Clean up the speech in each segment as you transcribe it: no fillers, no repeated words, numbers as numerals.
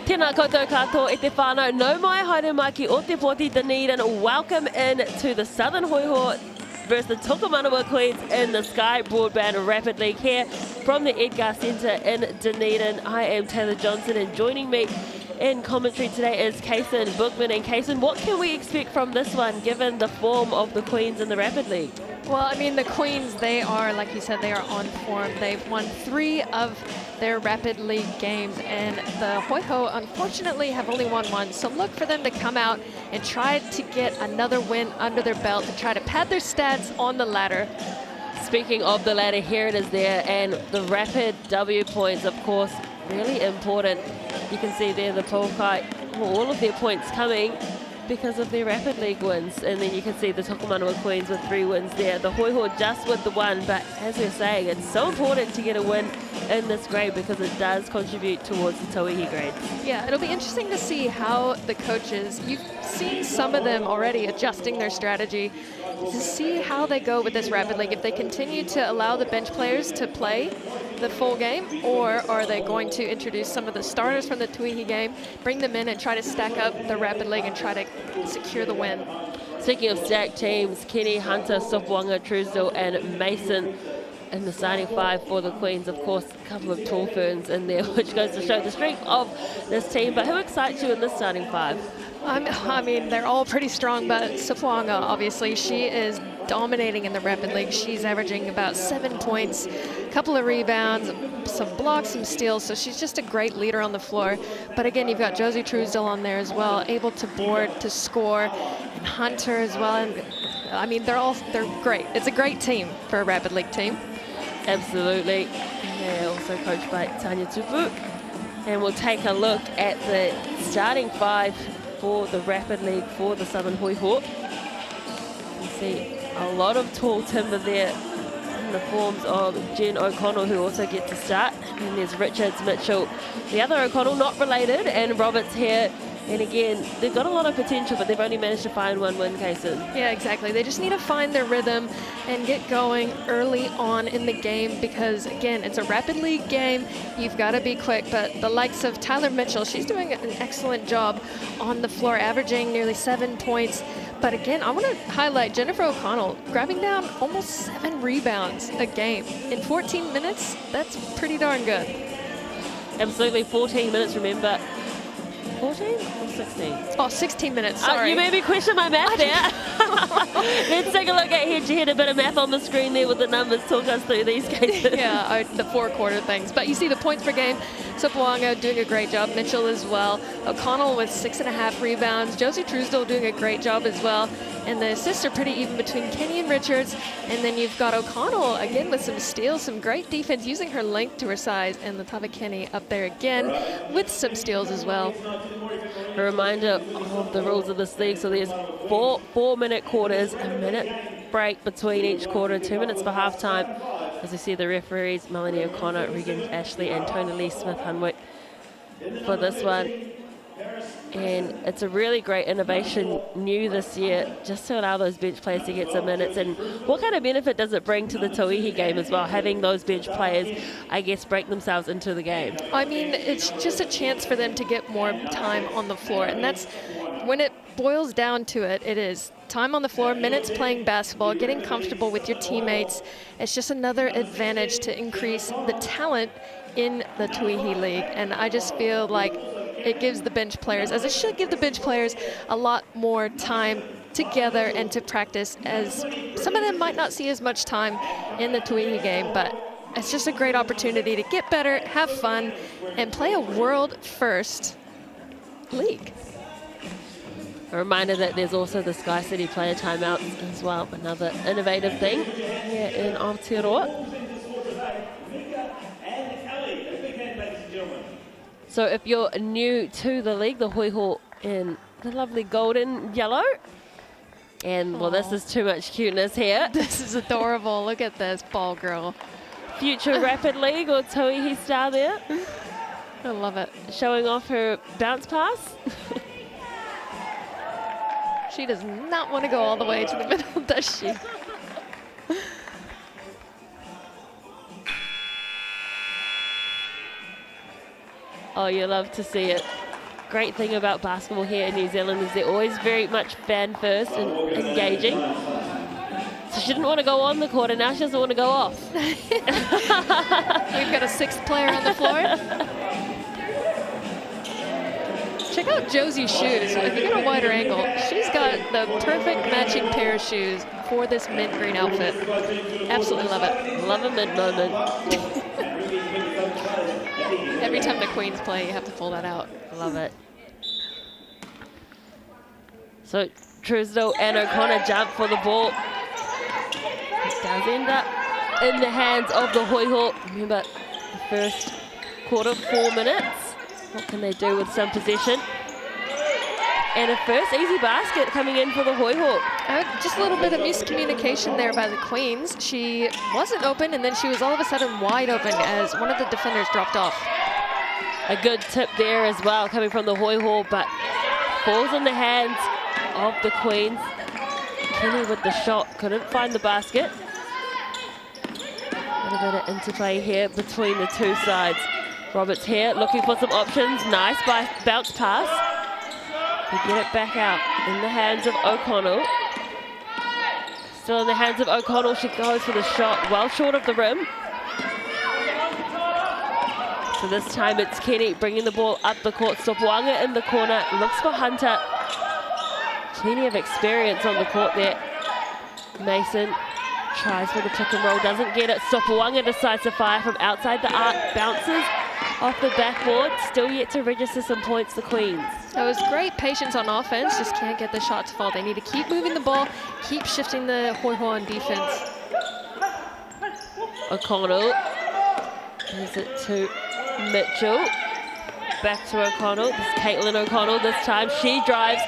Tēnā koutou katoa e te whānau, nau mai haere maki o te poti Dunedin. Welcome in to the Southern Hoiho versus the Tokomanawa Queens in the Sky Broadband Rapid League here from the Edgar Centre in Dunedin. I am Taylor Johnson, and joining me in commentary today is Kason Bookman. And Kason, what can we expect from this one given the form of the Queens in the Rapid League? Well, I mean, the Queens, they are, like you said, they are on form. They've won 3 of their Rapid League games, and the Hoiho, unfortunately, have only won 1. So look for them to come out and try to get another win under their belt to try to pad their stats on the ladder. Speaking of the ladder, here it is there, and the Rapid W points, of course, really important. You can see there the Polkai, all of their points coming because of their Rapid League wins. And then you can see the Tokomanawa Queens with 3 wins there. The Hoiho just with the 1, but as we're saying, it's so important to get a win in this grade because it does contribute towards the Tauihi grades. Yeah, it'll be interesting to see how the coaches, you've seen some of them already adjusting their strategy to see how they go with this Rapid League. If they continue to allow the bench players to play the full game, or are they going to introduce some of the starters from the Tauihi game, bring them in and try to stack up the Rapid League and try to secure the win. Speaking of stacked teams, Kenny, Hunter, Sopuanga, Truesdale and Mason in the starting 5 for the Queens. Of course, a couple of tall ferns in there, which goes to show the strength of this team. But who excites you in this starting 5? I mean, they're all pretty strong, but Sopuanga, obviously, she is dominating in the Rapid League. She's averaging about 7 points, a couple of rebounds, some blocks, some steals, so she's just a great leader on the floor. But again, you've got Josie Truesdale on there as well, able to board, to score, and Hunter as well. And I mean, they're great. It's a great team for a Rapid League team. Absolutely. They're also coached by Tanya Tupu. And we'll take a look at the starting 5 for the Rapid League for the Southern Hoiho. You can see a lot of tall timber there in the forms of Jen O'Connell, who also gets to start. And there's Richards, Mitchell, the other O'Connell, not related, and Roberts here. And again, they've got a lot of potential, but they've only managed to find 1 win, Kason. Yeah, exactly. They just need to find their rhythm and get going early on in the game because, again, it's a Rapid League game. You've got to be quick. But the likes of Tyler Mitchell, she's doing an excellent job on the floor, averaging nearly 7 points. But again, I want to highlight Jennifer O'Connell grabbing down almost 7 rebounds a game. In 14 minutes, that's pretty darn good. Absolutely, 14 minutes, remember. 14 or 16? Oh, 16 minutes, sorry. You made me question my math there. Let's take a look at head-to-head, a bit of math on the screen there with the numbers. Talk us through these cases. Yeah, the 4-quarter things. But you see the points per game. Sopuanga doing a great job. Mitchell as well. O'Connell with 6.5 rebounds. Josie Truesdale doing a great job as well. And the assists are pretty even between Kenny and Richards. And then you've got O'Connell again with some steals, some great defense, using her length to her size. And Latava Kenny up there again with some steals as well. A reminder of the rules of this league. So there's 4-minute quarters, a minute break between each quarter, 2 minutes for halftime. As we see the referees, Melanie O'Connor, Regan Ashley and Tony Lee Smith-Hunwick for this one. And it's a really great innovation new this year, just to allow those bench players to get some minutes. And what kind of benefit does it bring to the Tauihi game as well, having those bench players, I guess, break themselves into the game? I mean, it's just a chance for them to get more time on the floor. And that's, when it boils down to it, it is time on the floor, minutes playing basketball, getting comfortable with your teammates. It's just another advantage to increase the talent in the Tauihi League. And I just feel like it gives the bench players, as it should give the bench players, a lot more time together and to practice, as some of them might not see as much time in the Tauihi game, but it's just a great opportunity to get better, have fun, and play a world-first league. A reminder that there's also the Sky City player timeout as well, another innovative thing here in Aotearoa. So if you're new to the league, the Hoiho in the lovely golden yellow. And, well, this is too much cuteness here. This is adorable. Look at this ball girl. Future Rapid League or Tauihi star there. I love it. Showing off her bounce pass. She does not want to go all the way to the middle, does she? Oh, you love to see it. great thing about basketball here in New Zealand is they're always very much fan first and engaging. So she didn't want to go on the court, and now she doesn't want to go off. We've got a sixth player on the floor. Check out Josie's shoes. If you get a wider angle, she's got the perfect matching pair of shoes for this mint green outfit. Absolutely love it. Love a mint moment. Every time the Queens play, you have to pull that out. Love it. So Truesdell and O'Connor jump for the ball. It does end up in the hands of the Hoiho. Remember, the first quarter, 4 minutes. What can they do with some possession? And a first easy basket coming in for the Hoiho. Just a little bit of miscommunication there by the Queens. She wasn't open, and then she was all of a sudden wide open as one of the defenders dropped off. A good tip there as well, coming from the Hoiho, but falls in the hands of the Queens. Kenny with the shot, couldn't find the basket. A little bit of interplay here between the two sides. Roberts here looking for some options. Nice bounce pass. They get it back out in the hands of O'Connell. Still in the hands of O'Connell. She goes for the shot, well short of the rim. So this time it's Kenny bringing the ball up the court. Sopuanga in the corner, looks for Hunter. Plenty of experience on the court there. Mason tries for the pick and roll, doesn't get it. Sopuanga decides to fire from outside the arc, bounces off the backboard, still yet to register some points, the Queens. That was great patience on offense, just can't get the shot to fall. They need to keep moving the ball, keep shifting the Hoiho on defense. O'Connell gives it to Mitchell. Back to O'Connell. This is Caitlin O'Connell this time. She drives,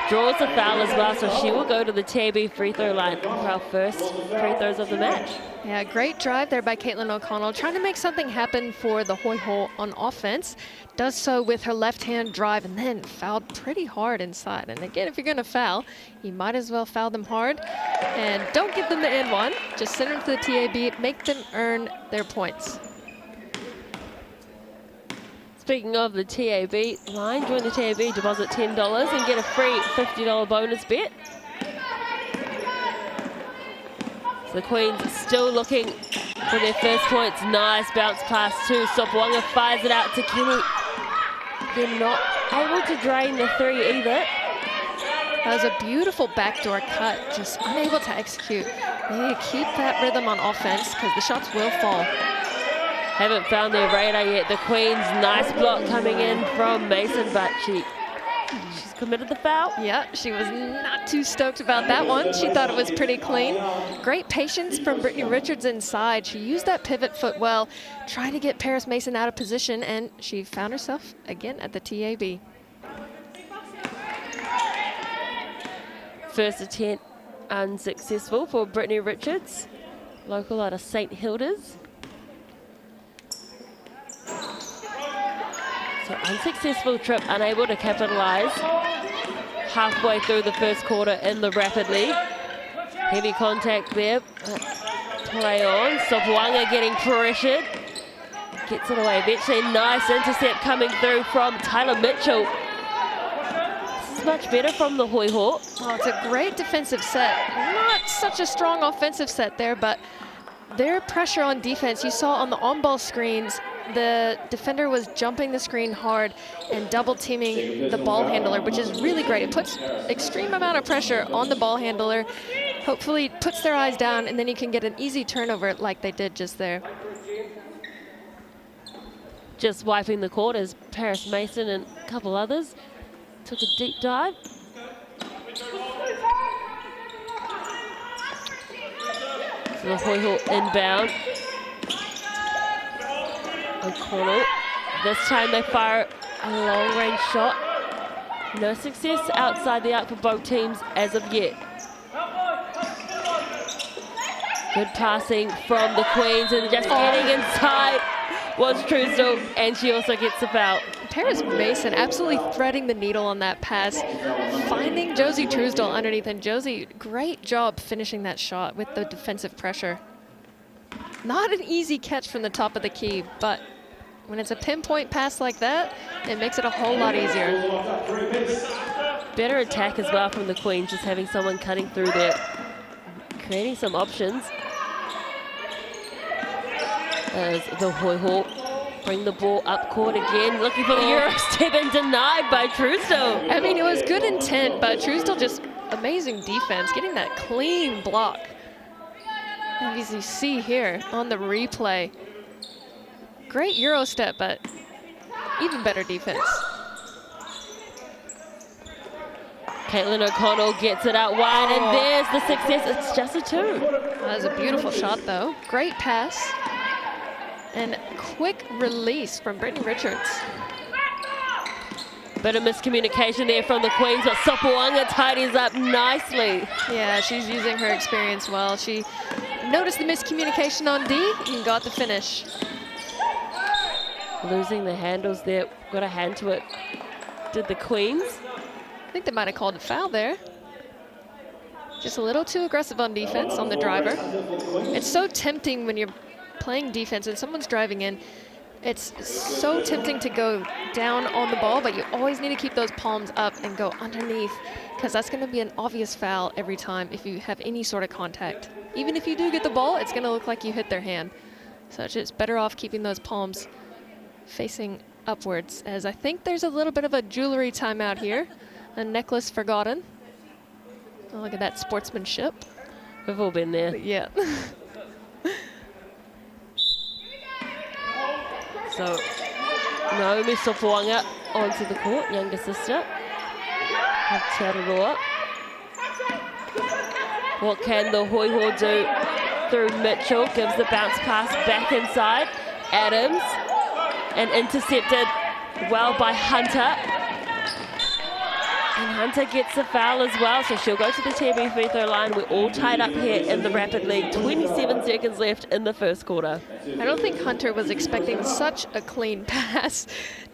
draws a foul as well, so she will go to the TAB free throw line for our first free throws of the match. Yeah, great drive there by Caitlin O'Connell, trying to make something happen for the Hoiho on offense. Does so with her left-hand drive and then fouled pretty hard inside. And again, if you're going to foul, you might as well foul them hard. And don't give them the and one. Just send them to the TAB, make them earn their points. Speaking of the TAB line, join the TAB, deposit $10 and get a free $50 bonus bet. So the Queens still looking for their first points. Nice bounce pass to Sopuanga, fires it out to Kenny. They're not able to drain the three either. That was a beautiful backdoor cut, just unable to execute. They need to keep that rhythm on offense because the shots will fall. Haven't found their radar yet. The Queens, nice block coming in from Mason, but she's committed the foul. Yeah, she was not too stoked about that one. She thought it was pretty clean. Great patience from Brittany Richards inside. She used that pivot foot well, trying to get Paris Mason out of position, and she found herself again at the TAB. First attempt unsuccessful for Brittany Richards, local out of St Hilda's. So unsuccessful trip, unable to capitalize. Halfway through the first quarter in the Rapid League. Heavy contact there. Play on. Sopuanga getting pressured. Gets it away eventually. Nice intercept coming through from Tyler Mitchell. This is much better from the Hoiho. Oh, it's a great defensive set. Not such a strong offensive set there, but their pressure on defense, you saw on the on-ball screens, the defender was jumping the screen hard and double teaming the ball handler, which is really great. It puts extreme amount of pressure on the ball handler, hopefully puts their eyes down, and then you can get an easy turnover like they did just there. Just wiping the court as Paris Mason and a couple others took a deep dive. So the Hoiho inbound. O'Connell. This time they fire a long-range shot. No success outside the arc for both teams as of yet. Good passing from the Queens, and just getting inside was Truesdell, and she also gets the foul. Paris Mason absolutely threading the needle on that pass, finding Josie Truesdell underneath, and Josie, great job finishing that shot with the defensive pressure. Not an easy catch from the top of the key, but When it's a pinpoint pass like that, it makes it a whole lot easier. Better attack as well from the Queens, just having someone cutting through there, creating some options. As the Hoiho bring the ball up court again, looking for the Euro step and denied by Truesdell. I mean, it was good intent, but Truesdell just amazing defense, getting that clean block. And as you see here on the replay, great Euro step, but even better defense. Caitlin O'Connell gets it out wide, and there's the success. It's just a 2. That was a beautiful shot, though. Great pass. And quick release from Brittany Richards. Bit of miscommunication there from the Queens, but Sopoaga tidies up nicely. Yeah, she's using her experience well. She noticed the miscommunication on D and got the finish. Losing the handles there, got a hand to it. Did the Queens? I think they might have called a foul there. Just a little too aggressive on defense on the driver. It's so tempting when you're playing defense and someone's driving in. It's so tempting to go down on the ball, but you always need to keep those palms up and go underneath, because that's going to be an obvious foul every time if you have any sort of contact. Even if you do get the ball, it's going to look like you hit their hand. So it's just better off keeping those palms facing upwards, as I think there's a little bit of a jewelry timeout here. A necklace forgotten. Oh, look at that sportsmanship. We've all been there. Yeah. So Naomi Sopoaga onto the court, younger sister of Aotearoa. What can the Hoiho do through Mitchell? Gives the bounce pass back inside. Adams, and intercepted well by Hunter. And Hunter gets a foul as well, so she'll go to the TB free throw line. We're all tied up here in the Rapid League. 27 seconds left in the first quarter. I don't think Hunter was expecting such a clean pass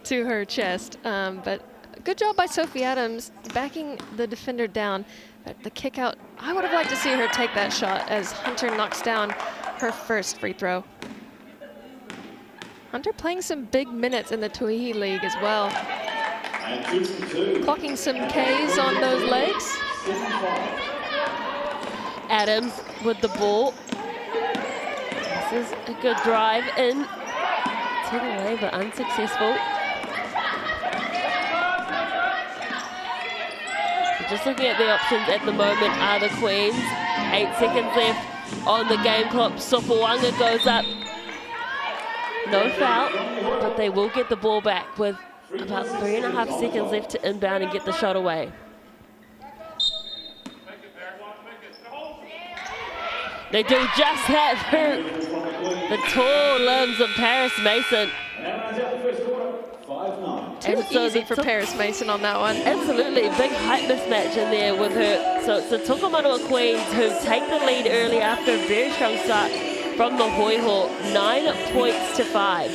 to her chest, but good job by Sophie Adams backing the defender down. But the kick out, I would have liked to see her take that shot as Hunter knocks down her first free throw. Hunter playing some big minutes in the Tauihi League as well. Clocking some Ks on those legs. Adams with the ball. This is a good drive in to the lane, but unsuccessful. So just looking at the options at the moment are the Queens. 8 seconds left on the game clock. Sopoaga goes up. No foul, but they will get the ball back with about 3.5 seconds left to inbound and get the shot away. They do just that for the tall limbs of Paris Mason. Too easy for Paris Mason on that one. Absolutely, big height mismatch in there with her. So it's the Tokomanawa Queens who take the lead early after a very strong start from the Hoiho, 9 points to 5.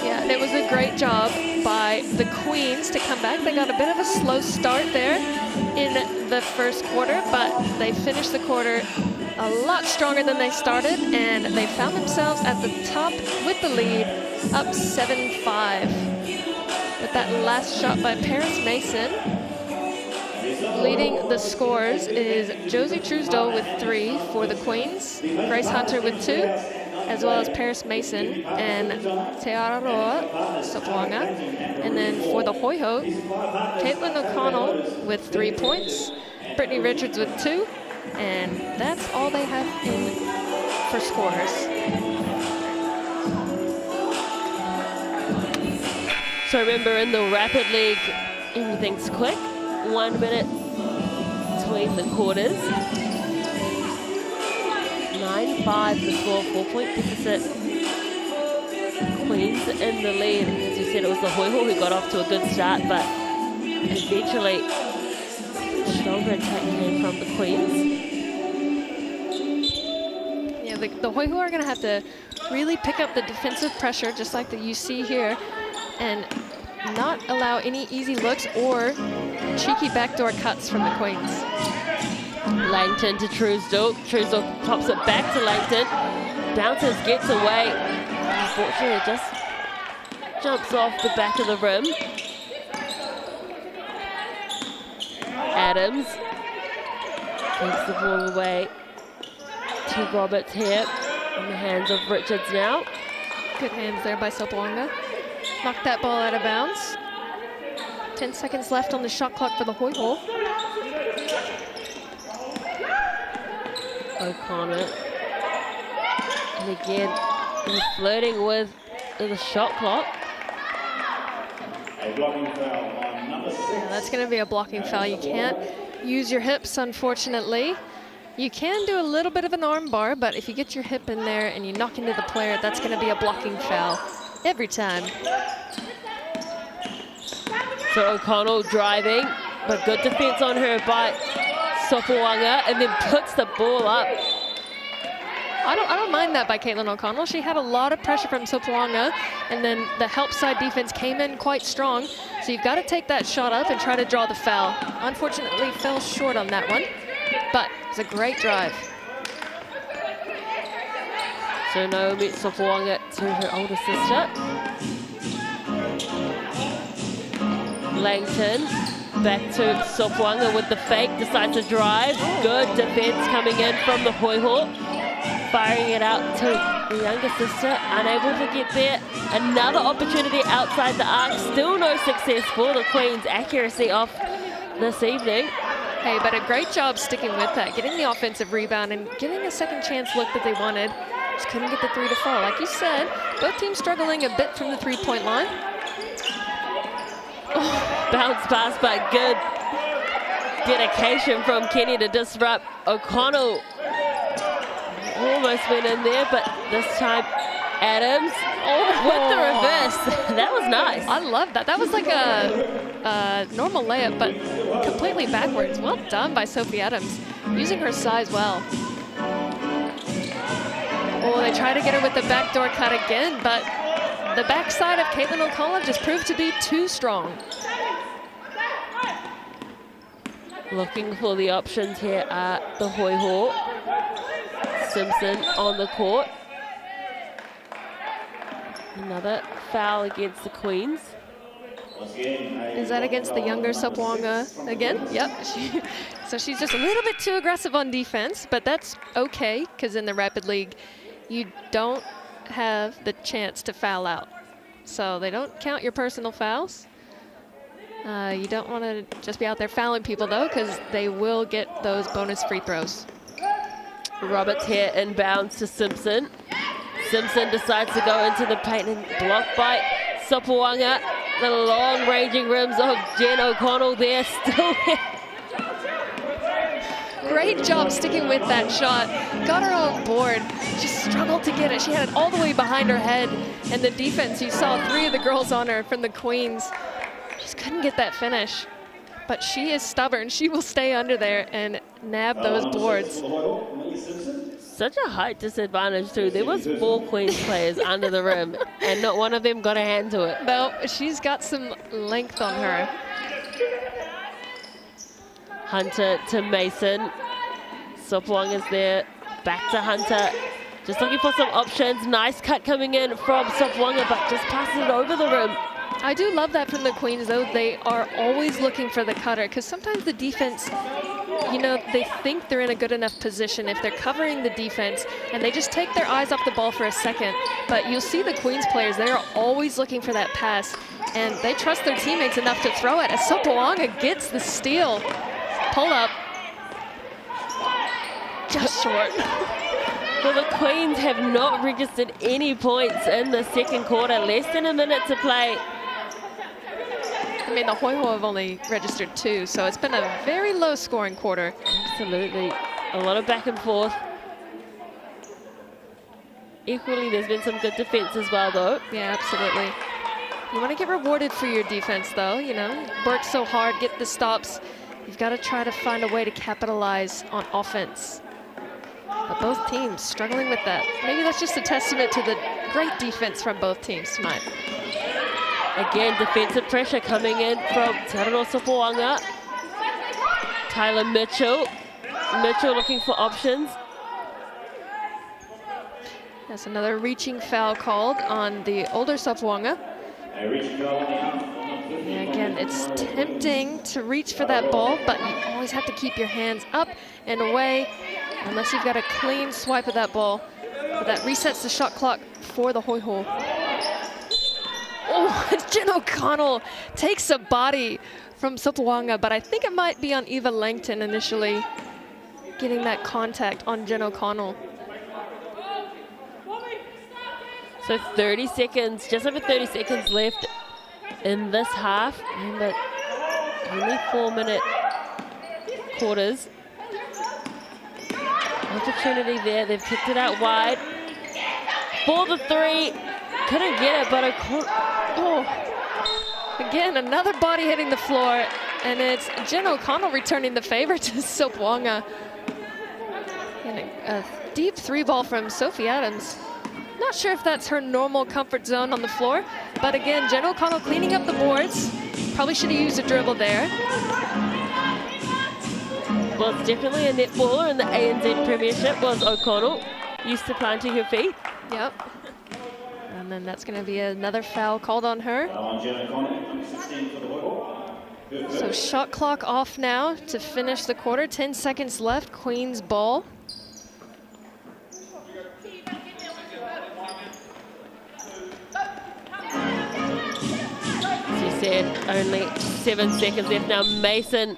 Yeah, and it was a great job by the Queens to come back. They got a bit of a slow start there in the first quarter, but they finished the quarter a lot stronger than they started, and they found themselves at the top with the lead, up 7-5. With that last shot by Paris Mason, leading the scores is Josie Truesdell with 3 for the Queens, Grace Hunter with 2, as well as Paris Mason and Aotearoa Sopoaga. And then for the Hoiho, Caitlin O'Connell with 3 points, Brittany Richards with 2, and that's all they have in for scores. So remember, in the Rapid League, everything's quick. 1 minute between the quarters. 9-5 the score, 4-point deficit. Queens in the lead. As you said, it was the Hoiho who got off to a good start, but eventually stronger attack came from the Queens. Yeah, the Hoiho are going to have to really pick up the defensive pressure, just like that you see here, and not allow any easy looks or cheeky backdoor cuts from the Queens. Langton to Truesdell. Truesdell pops it back to Langton. bounces, gets away. Unfortunately, it just jumps off the back of the rim. Adams gives the ball away to Roberts here in the hands of Richards now. Good hands there by Sopoanga. Knocked that ball out of bounds. 10 seconds left on the shot clock for the Hoiho. O'Connor. And again, he's flirting with the shot clock. Yeah, that's going to be a blocking foul. You can't use your hips, unfortunately. You can do a little bit of an arm bar, but if you get your hip in there and you knock into the player, that's going to be a blocking foul every time. So O'Connell driving, but good defense on her by Sopoanga, and then puts the ball up. I don't mind that by Caitlin O'Connell. She had a lot of pressure from Sopoanga, and then the help side defense came in quite strong. So you've got to take that shot up and try to draw the foul. Unfortunately, fell short on that one, but it's a great drive. So Naomi Sopoanga to her older sister. Langton back to Sopoanga with the fake, decides to drive. Good defense coming in from the Hoiho. Firing it out to the younger sister, unable to get there. Another opportunity outside the arc, still no success for the Queens. Accuracy off this evening. Hey, but a great job sticking with that, getting the offensive rebound and getting a second chance look that they wanted. Just couldn't get the three to fall. Like you said, both teams struggling a bit from the three-point line. Oh, bounce pass, but good dedication from Kenny to disrupt. O'Connell almost went in there, but this time Adams with the reverse. That was nice. I love that. That was like a normal layup, but completely backwards. Well done by Sophie Adams, using her size well. Oh, they try to get her with the backdoor cut again, but the backside of Caitlin O'Connell just proved to be too strong. Looking for the options here at the Hoiho. Simpson on the court. Another foul against the Queens. Is that against the younger Sopoanga again? Yep. So she's just a little bit too aggressive on defense, but that's okay, because in the Rapid League, you don't have the chance to foul out. So they don't count your personal fouls. You don't want to just be out there fouling people, though, because they will get those bonus free throws. Roberts here inbounds to Simpson. Simpson decides to go into the paint and blocked by Sopoanga. The long ranging rims of Jen O'Connell there still. Great job sticking with that shot. Got her on board. Just struggled to get it. She had it all the way behind her head. And the defense, you saw three of the girls on her from the Queens. Just couldn't get that finish. But she is stubborn. She will stay under there and nab those boards. Such a height disadvantage too. There was 4 Queens players under the rim and not one of them got a hand to it. No, she's got some length on her. Hunter to Mason. Sopoang is there. Back to Hunter. Just looking for some options. Nice cut coming in from Sopoanga, but just passes it over the rim. I do love that from the Queens, though. They are always looking for the cutter, because sometimes the defense, you know, they think they're in a good enough position if they're covering the defense, and they just take their eyes off the ball for a second. But you'll see the Queens players, they're always looking for that pass, and they trust their teammates enough to throw it. As Sopoanga gets the steal. Pull up. Just short. Well, the Queens have not registered any points in the second quarter. Less than a minute to play. I mean, the Hoiho have only registered 2, so it's been a very low-scoring quarter. Absolutely. A lot of back and forth. Equally, there's been some good defense as well, though. Yeah, absolutely. You want to get rewarded for your defense, though. You know, work so hard, get the stops. You've got to try to find a way to capitalize on offense. But both teams struggling with that. Maybe that's just a testament to the great defense from both teams tonight. Again, defensive pressure coming in from Te Aroha Sopoanga. Tyler Mitchell. Mitchell looking for options. That's another reaching foul called on the older Sopuanga. Yeah, again, it's tempting to reach for that ball, but you always have to keep your hands up and away unless you've got a clean swipe of that ball. But that resets the shot clock for the Hoiho. Oh, Jen O'Connell takes a body from Sopuanga, but I think it might be on Eva Langton initially getting that contact on Jen O'Connell. So 30 seconds, just over 30 seconds left in this half. Remember, only 4-minute quarters. Opportunity there, they've kicked it out wide. For the three, couldn't get it, but again, another body hitting the floor, and it's Jen O'Connell returning the favor to Sopuanga. And a deep three ball from Sophie Adams. Not sure if that's her normal comfort zone on the floor, but again, Jen O'Connell cleaning up the boards. Probably should have used a dribble there. Well, it's definitely a netballer in the ANZ Premiership, was O'Connell. Used to planting her feet. Yep. And then that's going to be another foul called on her. So shot clock off now to finish the quarter. 10 seconds left, Queen's ball. Only 7 seconds left now. Mason.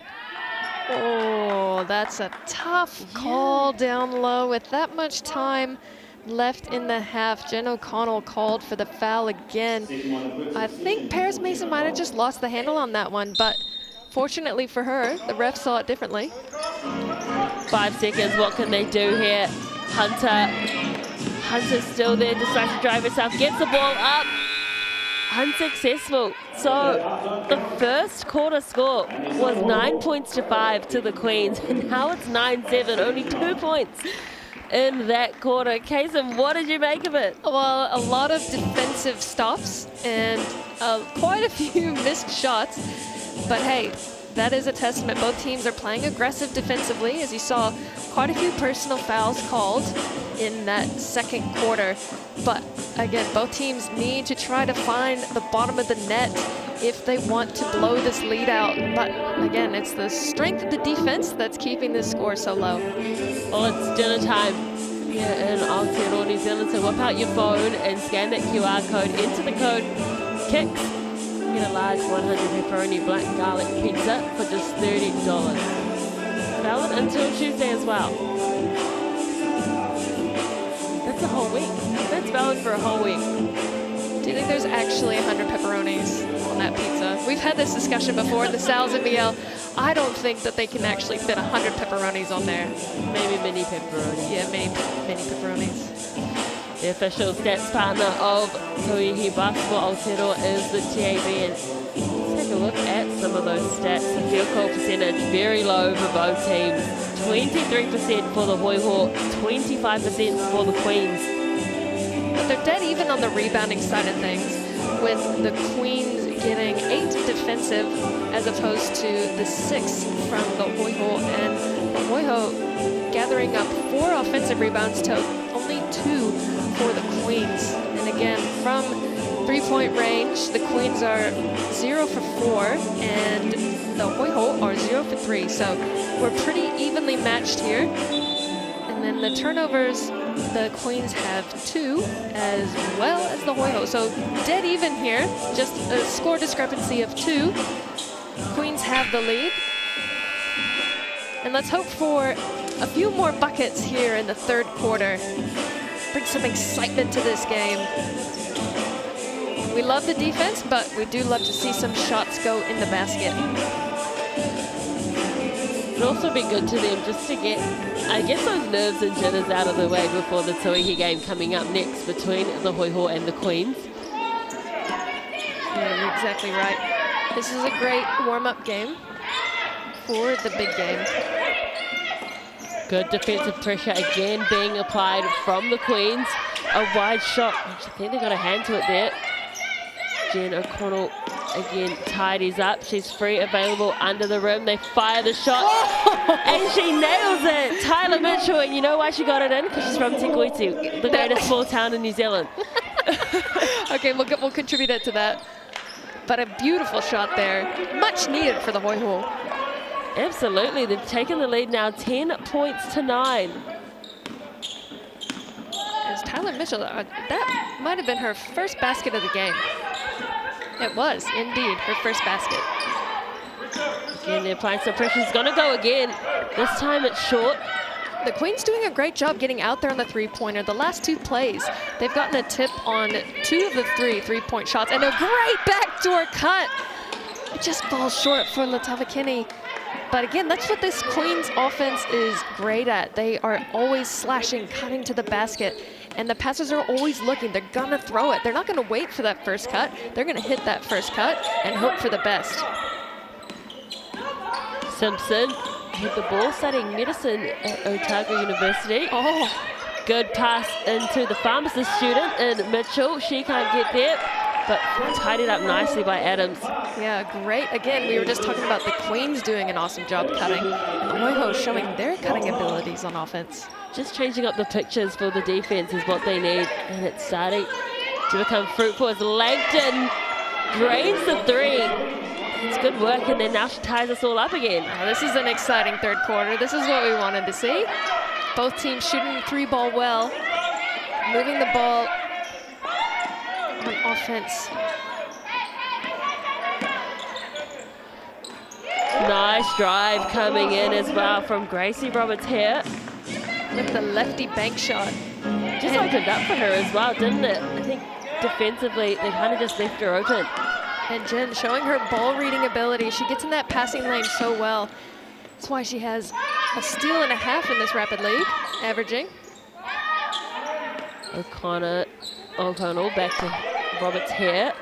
Oh, that's a tough call down low with that much time left in the half. Jen O'Connell called for the foul again. I think Paris Mason might have just lost the handle on that one, but fortunately for her, the ref saw it differently. 5 seconds, what can they do here? Hunter's still there, decides to drive herself, gets the ball up. Unsuccessful. So the first quarter score was 9 points to 5 to the Queens, and now it's 9-7, only 2 points in that quarter. Kaysen, what did you make of it? Well, a lot of defensive stops and quite a few missed shots, but hey, that is a testament. Both teams are playing aggressive defensively, as you saw quite a few personal fouls called in that second quarter. But again, both teams need to try to find the bottom of the net if they want to blow this lead out. But again, it's the strength of the defense that's keeping this score so low. Well, it's dinner time here in Aotearoa, New Zealand, so whip out your phone and scan that QR code, enter the code KICKS, get a large 100 pepperoni black garlic pizza for just $30. Valid until Tuesday as well. That's a whole week. That's valid for a whole week. Do you think there's actually 100 pepperonis on that pizza? We've had this discussion before, the Sal's and BL. I don't think that they can actually fit 100 pepperonis on there. Maybe mini pepperonis. Yeah, mini pepperonis. The official stats partner of Tauihi Basketball Aotearoa is the TAB, and let's take a look at some of those stats. The field goal percentage very low for both teams. 23% for the Hoiho, 25% for the Queens. But they're dead even on the rebounding side of things, with the Queens getting 8 defensive as opposed to the 6 from the Hoiho, and the Hoiho gathering up 4 offensive rebounds to only 2 for the Queens. And again, from three-point range, the Queens are 0 for 4, and the Hoiho are 0 for 3. So we're pretty evenly matched here. And then the turnovers, the Queens have 2 as well as the Hoiho. So dead even here, just a score discrepancy of 2. Queens have the lead. And let's hope for a few more buckets here in the third quarter. Bring some excitement to this game. We love the defense, but we do love to see some shots go in the basket. It'd also be good to them just to get, I guess, those nerves and jitters out of the way before the Tauihi game coming up next between the Hoiho and the Queens. Yeah, you're exactly right. This is a great warm-up game for the big game. Good defensive pressure again being applied from the Queens. A wide shot. I think they got a hand to it there. Jen O'Connell again tidies up. She's free, available under the rim. They fire the shot, and she nails it. Tyler Mitchell, and you know why she got it in? Because she's from Te Koiti, the greatest small town in New Zealand. Okay, we'll contribute it to that. But a beautiful shot there. Much needed for the Hoiho. Absolutely. They've taken the lead now 10 points to 9. As Tyler Mitchell, that might have been her first basket of the game. It was, indeed, her first basket. Again, they're applying some pressure. She's going to go again. This time it's short. The Queen's doing a great job getting out there on the three-pointer. The last 2 plays, they've gotten a tip on 2 of the 3 three-point shots, and a great backdoor cut. It just falls short for Latavakini. But again, that's what this Queen's offense is great at. They are always slashing, cutting to the basket, and the passers are always looking. They're gonna throw it. They're not gonna wait for that first cut. They're gonna hit that first cut and hope for the best. Simpson hit the ball, studying medicine at Otago University. Oh, good pass into the pharmacist student, and Mitchell, she can't get there, but tidied up nicely by Adams. yeah, great. Again, we were just talking about the Queens doing an awesome job cutting, and Hoiho showing their cutting abilities on offense. Just changing up the pictures for the defense is what they need, and it's starting to become fruitful as Langton drains the 3. It's good work, and then now she ties us all up again. Oh, this is an exciting third quarter. This is what we wanted to see. Both teams shooting the 3-ball well, moving the ball on offense. Nice drive coming in as well from Gracie Roberts here. With the lefty bank shot. Just opened up for her as well, didn't it? I think defensively, they kind of just left her open. And Jen showing her ball reading ability. She gets in that passing lane so well. That's why she has a steal and a half in this rapid league, averaging. O'Connell back to Roberts here.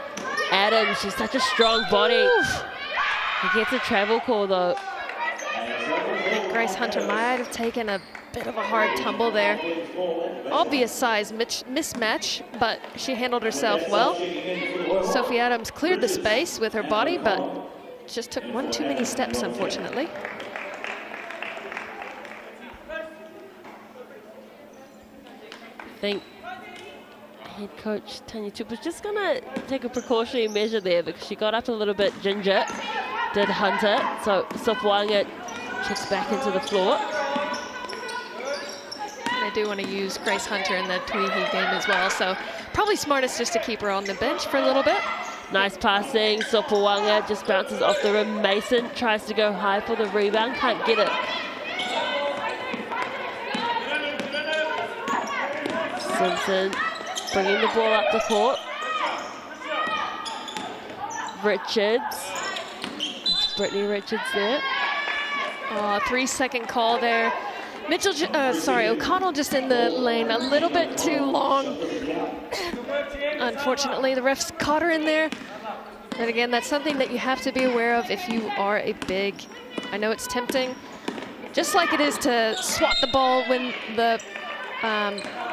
Adams, she's such a strong body. Oof. He gets a travel call though. I think Grace Hunter might have taken a bit of a hard tumble there. Obvious size mismatch, but she handled herself well. Sophie Adams cleared the space with her body, but just took one too many steps, unfortunately. I think head coach Tanya Tup was just gonna take a precautionary measure there because she got up a little bit ginger, did Hunter. So Sopuanga checks back into the floor. They do want to use Grace Hunter in the Tauihi game as well, so probably smartest just to keep her on the bench for a little bit. Nice passing, Sopuanga just bounces off the rim. Mason tries to go high for the rebound, can't get it. Simpson bringing the ball up the court. Richards, it's Brittany Richards there. Oh, 3-second call there. O'Connell just in the lane a little bit too long. Unfortunately, the refs caught her in there. And again, that's something that you have to be aware of if you are a big. I know it's tempting, just like it is to swat the ball when the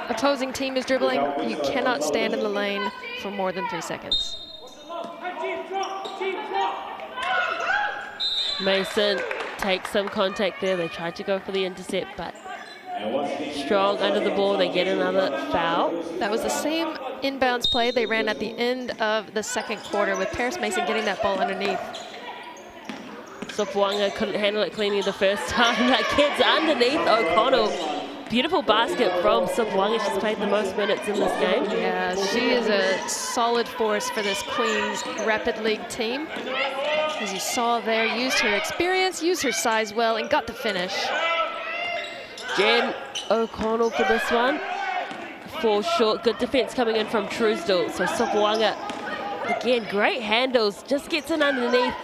opposing team is dribbling. You cannot stand in the lane for more than 3 seconds. Mason takes some contact there. They tried to go for the intercept, but strong under the ball. They get another foul. That was the same inbounds play they ran at the end of the second quarter with Paris Mason getting that ball underneath. Sopuanga couldn't handle it cleanly the first time. That kid's underneath O'Connell. Beautiful basket from Sopuanga. She's played the most minutes in this game. Yeah, she is a solid force for this Queens Rapid League team. As you saw there, used her experience, used her size well, and got the finish. Jen O'Connell for this one. Falls short. Good defense coming in from Truesdale. So Sopuanga, again, great handles. Just gets in underneath.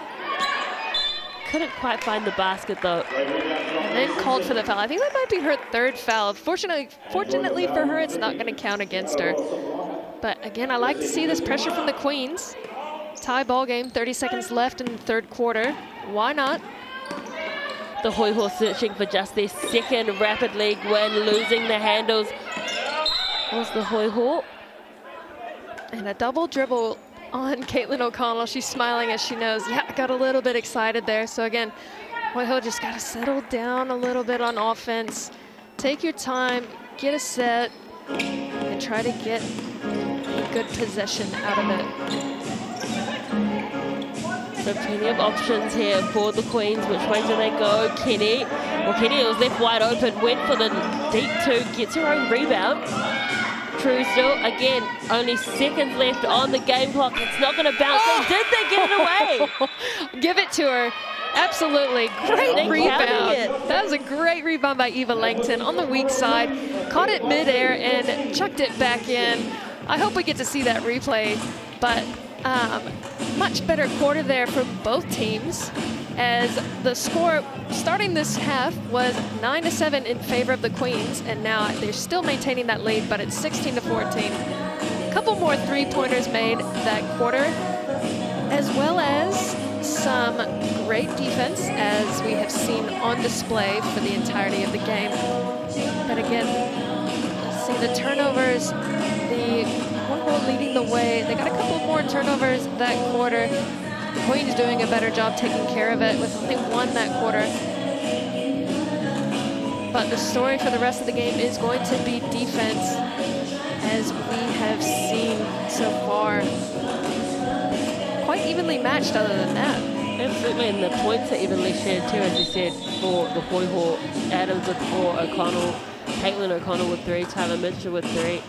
Couldn't quite find the basket though. And then called for the foul. I think that might be her third foul. Fortunately for her, it's not going to count against her. But again, I like to see this pressure from the Queens. Tie ball game, 30 seconds left in the third quarter. Why not? The Hoiho searching for just their second Rapid League win, losing the handles. Was the Hoiho? And a double dribble on Caitlin O'Connell. She's smiling as she knows, yeah, I got a little bit excited there. So again, Hoiho just got to settle down a little bit on offense. Take your time, get a set, and try to get a good possession out of it. So plenty of options here for the Queens. Which way do they go? Kenny. Well, Kenny was left wide open, went for the deep two, gets her own rebound. Truesdale, again, only seconds left on the game clock. It's not going to bounce. Oh. Did they get it away? Give it to her. Absolutely. Great rebound. That was a great rebound by Eva Langton on the weak side. Caught it midair and chucked it back in. I hope we get to see that replay, but much better quarter there from both teams, as the score starting this half was 9-7 in favor of the Queens, and now they're still maintaining that lead, but it's 16-14. A couple more three-pointers made that quarter, as well as some great defense, as we have seen on display for the entirety of the game. But again, let's see the turnovers, the Hoiho leading the way. They got a couple more turnovers that quarter. The Queens doing a better job taking care of it with only one that quarter. But the story for the rest of the game is going to be defense, as we have seen so far. Quite evenly matched other than that. Absolutely, and the points are evenly shared too, as you said, for the Hoiho. Adams with 4, O'Connell, Caitlin O'Connell with 3, Tyler Mitchell with 3.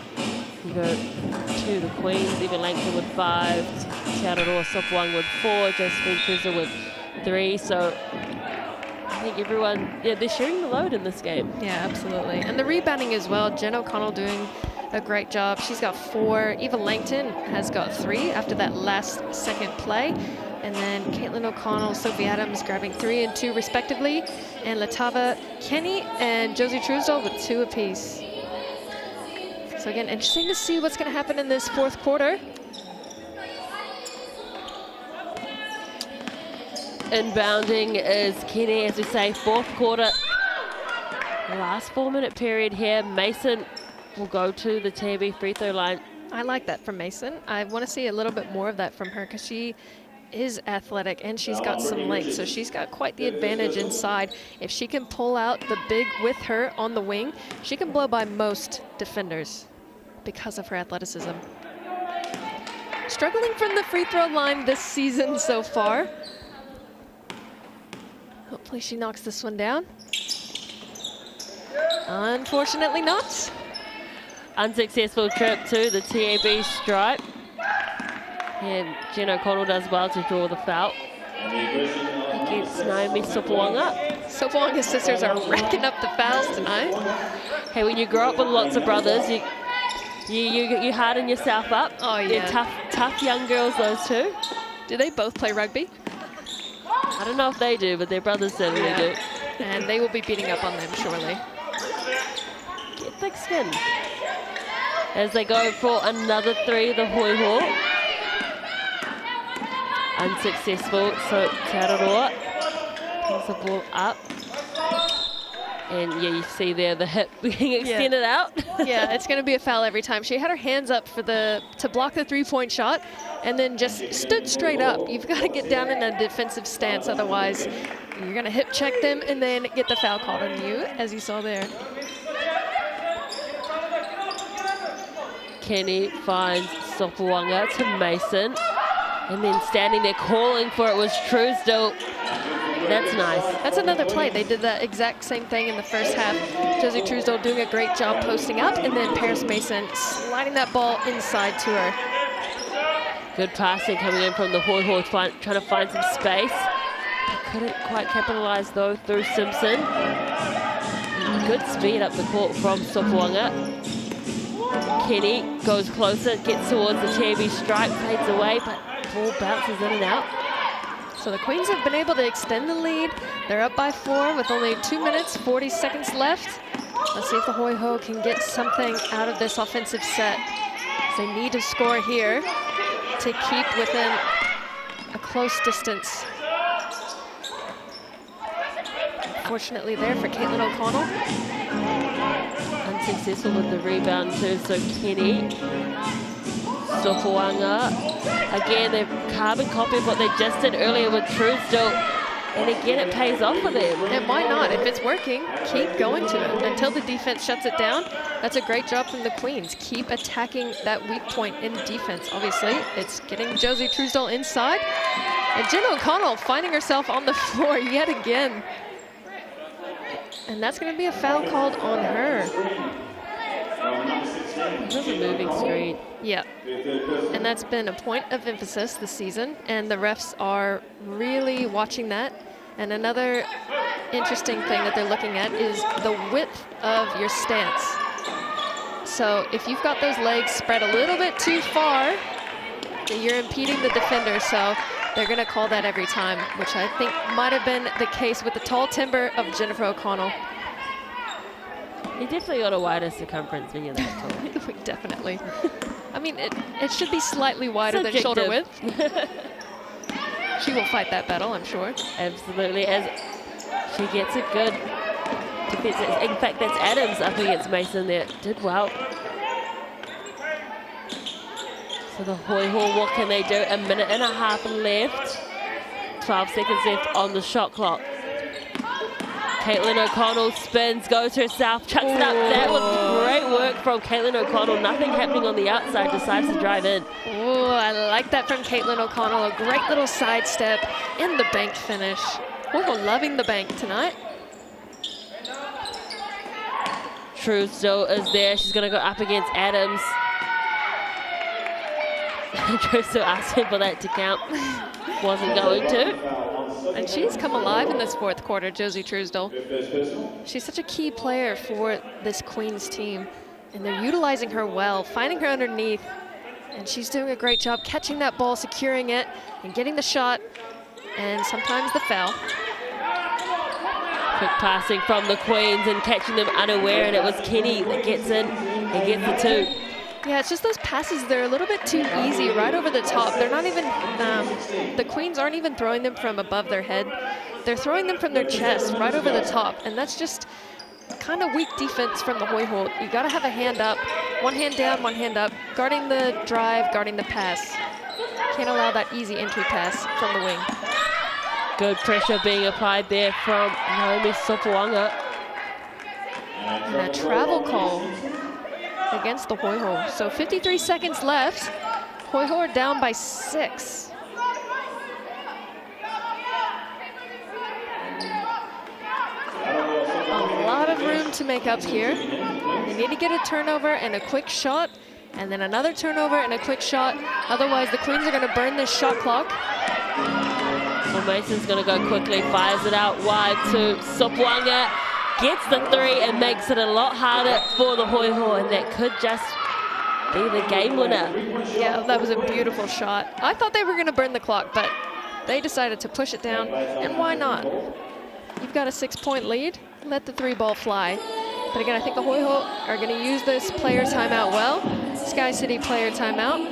You go to the Queens, Eva Langton with 5, Aotearoa Sopuanga with 4, Josephine Truesdale with 3. So I think everyone, yeah, they're sharing the load in this game. Yeah, absolutely. And the rebounding as well. Jen O'Connell doing a great job. She's got 4. Eva Langton has got 3 after that last second play. And then Caitlin O'Connell, Sophie Adams grabbing 3 and 2 respectively. And Latava Kenny and Josie Truesdale with 2 apiece. So again, interesting to see what's going to happen in this fourth quarter. Inbounding is Kenny, as we say, fourth quarter. Last 4-minute period here. Mason will go to the TAB free throw line. I like that from Mason. I want to see a little bit more of that from her, because she is athletic and she's got some length, so she's got quite the advantage inside. If she can pull out the big with her on the wing, she can blow by most defenders because of her athleticism. Struggling from the free throw line this season so far. Hopefully she knocks this one down. Unfortunately not. Unsuccessful trip to the TAB stripe. And Jen O'Connell does well to draw the foul against Naomi Sopuanga. Sopuanga's sisters are racking up the fouls tonight. Hey, when you grow up with lots of brothers, you harden yourself up. Oh yeah. They're tough young girls, those two. Do they both play rugby? I don't know if they do, but their brothers certainly do. And they will be beating up on them shortly. Get thick skin. As they go for another 3, the Hoiho. Unsuccessful, so Aotearoa pulls the ball up. And yeah, you see there the hip being extended out. Yeah, it's going to be a foul every time. She had her hands up for to block the three-point shot, and then just stood straight up. You've got to get down in a defensive stance, otherwise you're going to hip check them and then get the foul called on you, as you saw there. Kenny finds Sopuanga to Mason. And then standing there calling for it was Truesdale. That's nice. That's another play. They did the exact same thing in the first half. Josie Truesdale doing a great job posting up, and then Paris Mason sliding that ball inside to her. Good passing coming in from the Hoiho, trying to find some space. They couldn't quite capitalize though through Simpson. Good speed up the court from Sopuanga. Kenny goes closer, gets towards the TAB stripe, fades away, but ball bounces in and out. So the Queens have been able to extend the lead. They're up by 4 with only 2 minutes, 40 seconds left. Let's see if the Hoiho can get something out of this offensive set. They need to score here to keep within a close distance. Fortunately there for Caitlin O'Connell. Unsuccessful with the rebound too, so Kenny Sopoanga. Again, they've carbon copied what they just did earlier with Truesdale. And again, it pays off for them. And why not? If it's working, keep going to it until the defense shuts it down. That's a great job from the Queens. Keep attacking that weak point in defense. Obviously, it's getting Josie Truesdale inside. And Jen O'Connell finding herself on the floor yet again. And that's going to be a foul called on her. This is a moving screen. Yeah. And that's been a point of emphasis this season. And the refs are really watching that. And another interesting thing that they're looking at is the width of your stance. So if you've got those legs spread a little bit too far, you're impeding the defender. So they're going to call that every time, which I think might have been the case with the tall timber of Jennifer O'Connell. You definitely got a wider circumference when you're that tall. Definitely. I mean, it should be slightly wider than shoulder width. She will fight that battle, I'm sure. Absolutely, as she gets a good defense. In fact, that's Adams up against Mason there. Did well. So the Hoiho, what can they do? A minute and a half left. 12 seconds left on the shot clock. Caitlin O'Connell spins, goes herself, chucks it up. That was great work from Caitlin O'Connell. Nothing happening on the outside, decides to drive in. Oh, I like that from Caitlin O'Connell. A great little sidestep in the bank finish. Oh, loving the bank tonight. Truesdale is there. She's going to go up against Adams. Truesdale asking for that to count. Wasn't going to. And she's come alive in this fourth quarter, Josie Truesdale. She's such a key player for this Queens team. And they're utilizing her well, finding her underneath. And she's doing a great job catching that ball, securing it, and getting the shot, and sometimes the foul. Quick passing from the Queens and catching them unaware, and it was Kenny that gets in and gets the two. Yeah, it's just those passes, they're a little bit too easy, right over the top. They're not even, the Queens aren't even throwing them from above their head. They're throwing them from their chest, right over the top. And that's just kind of weak defense from the Hoiho. You gotta have a hand up, one hand down, one hand up, guarding the drive, guarding the pass. Can't allow that easy entry pass from the wing. Good pressure being applied there from Naomi Sopoanga. And a travel call against the Hoiho. So 53 seconds left. Hoiho are down by 6. A lot of room to make up here. They need to get a turnover and a quick shot, and then another turnover and a quick shot. Otherwise, the Queens are going to burn this shot clock. Well, Mason's going to go quickly, fires it out wide to Sopoanga. Gets the 3 and makes it a lot harder for the Hoiho, and that could just be the game winner. Yeah, that was a beautiful shot. I thought they were going to burn the clock, but they decided to push it down, and why not? You've got a 6-point lead, let the 3 ball fly. But again, I think the Hoiho are going to use this player timeout well, Sky City player timeout,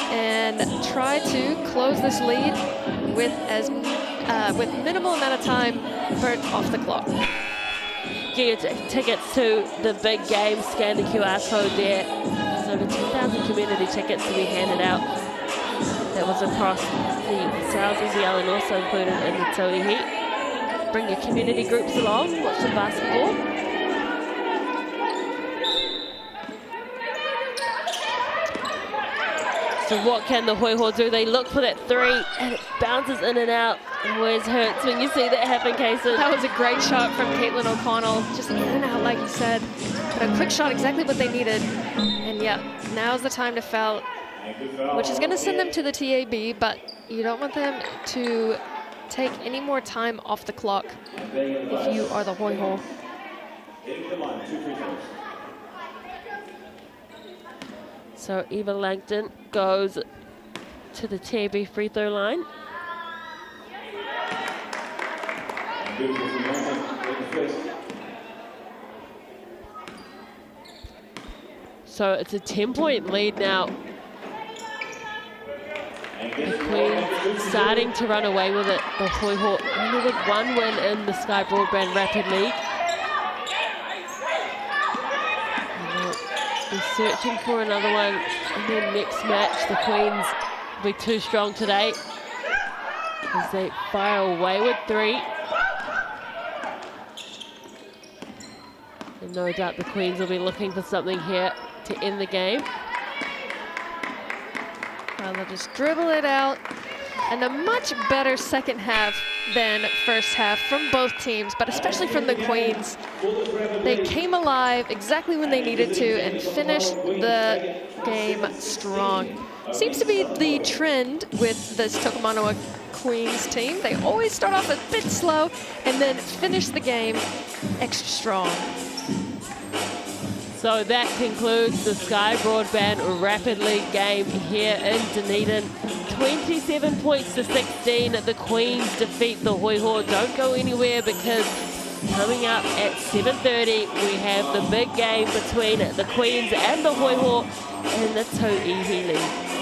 and try to close this lead with minimal amount of time burnt off the clock. Get your tickets to the big game, scan the QR code there. There's over 2,000 community tickets to be handed out. That was across the South Israel and also included in the Tauihi. Bring your community groups along, watch some basketball. So what can the Hoiho do? They look for that 3 and it bounces in and out. It always hurts when you see that happen, Kaysen. That was a great shot from Caitlin O'Connell. Just in and out, like you said. But a quick shot, exactly what they needed. And yeah, now's the time to foul, which is going to send them to the TAB, but you don't want them to take any more time off the clock if you are the Hoiho. So Eva Langton goes to the TAB free throw line. So it's a 10-point lead now. The Queens starting to run away with it. The Hoiho only with 1 win in the Sky Broadband Rapid League. And they're searching for another one And then next match, the Queens will be too strong today as they fire away with 3. And no doubt the Queens will be looking for something here to end the game. Well, they'll just dribble it out. And a much better second half than first half from both teams, but especially from the Queens. They came alive exactly when they needed to and finished the game strong. Seems to be the trend with this Tokomanawa Queens team. They always start off a bit slow and then finish the game extra strong. So that concludes the Sky Broadband Rapid League game here in Dunedin. 27 points to 16. The Queens defeat the Hoiho. Don't go anywhere because coming up at 7:30 we have the big game between the Queens and the Hoiho in the Tauihi League.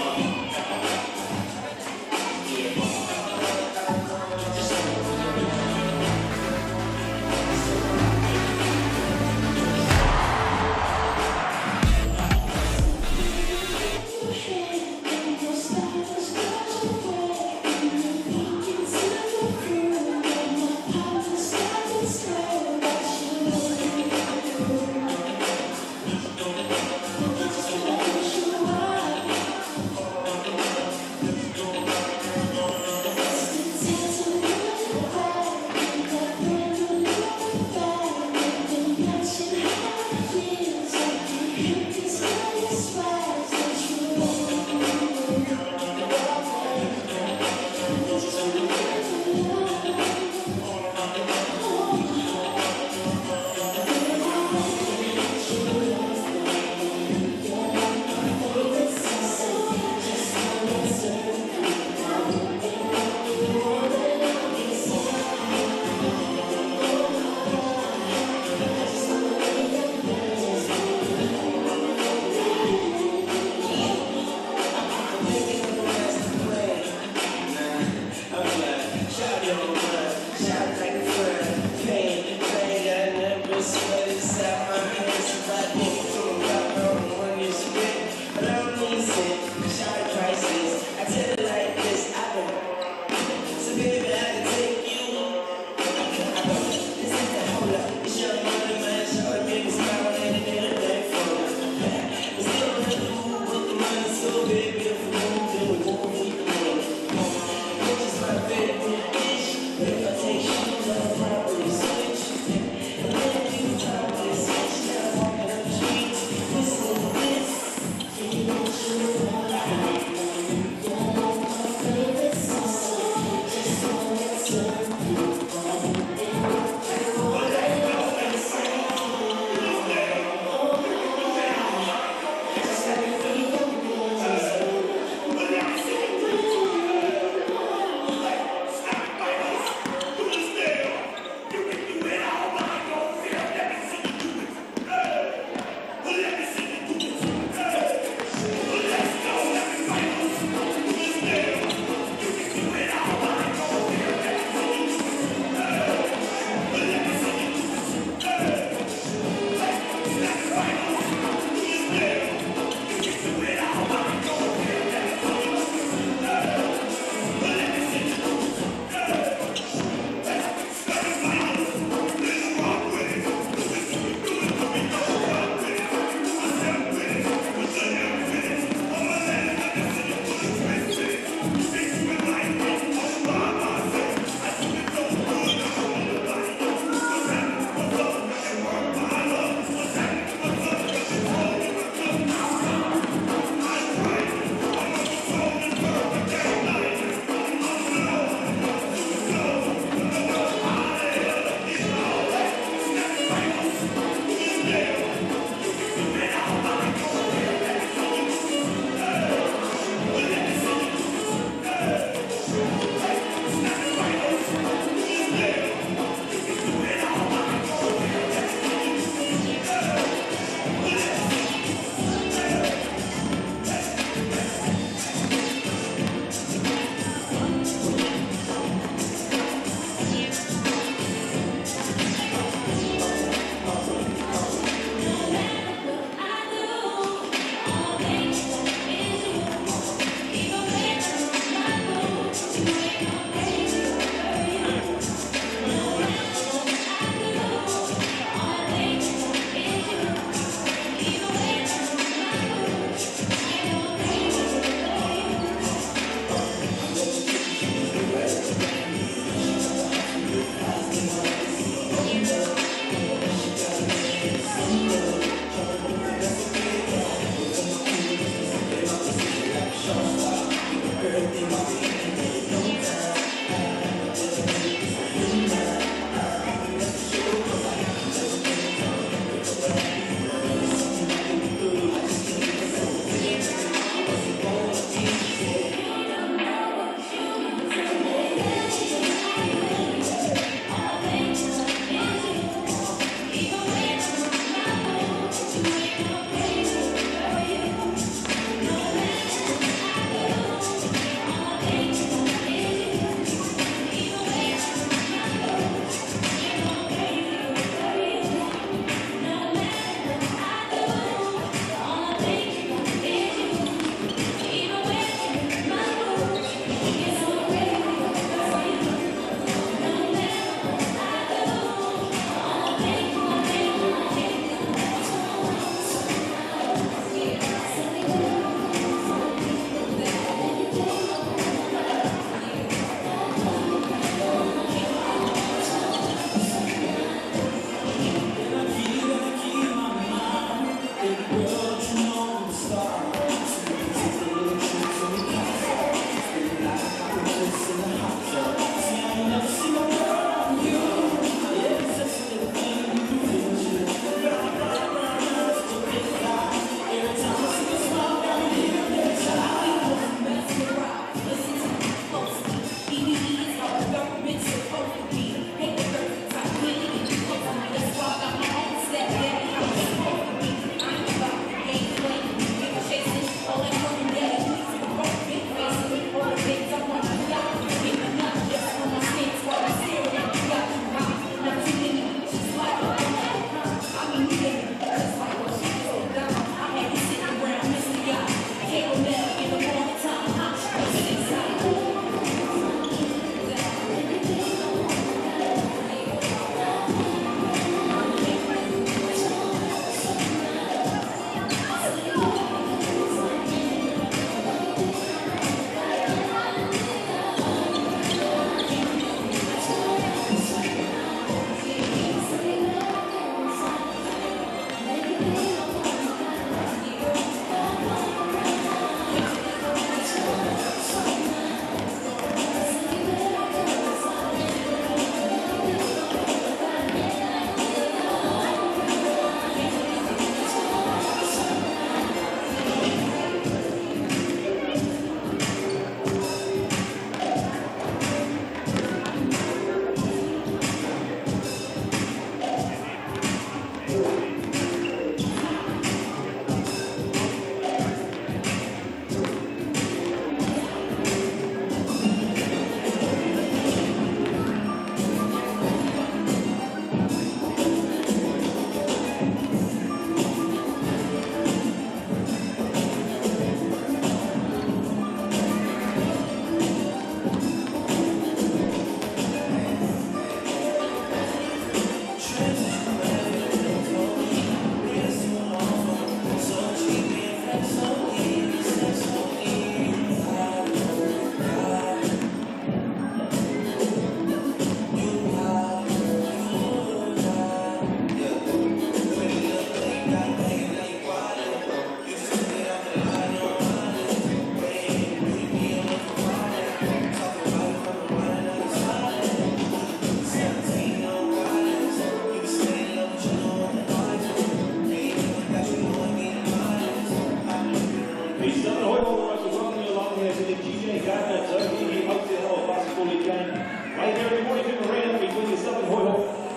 Tauihi Basketball Aotearoa game. Right here in the morning in the rain between yourself and Hoiho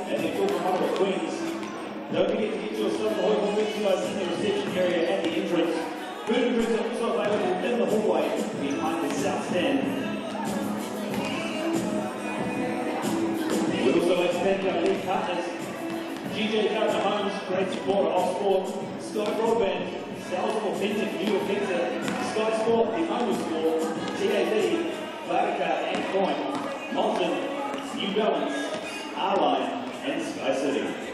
and the Tokomanawa Queens. Don't forget to get yourself a Hoiho merchandise in the reception area at the entrance. Food and drinks are also available in the hallway behind the south stand. We also like to thank our lead partners, GJ Gardner Homes, great support of sport, Sky Broadband, sales of authentic new pizza, Sky Sport, the Home Sport, TAB, Clarika and Coin, Malton, New Balance, R-Line and Sky City.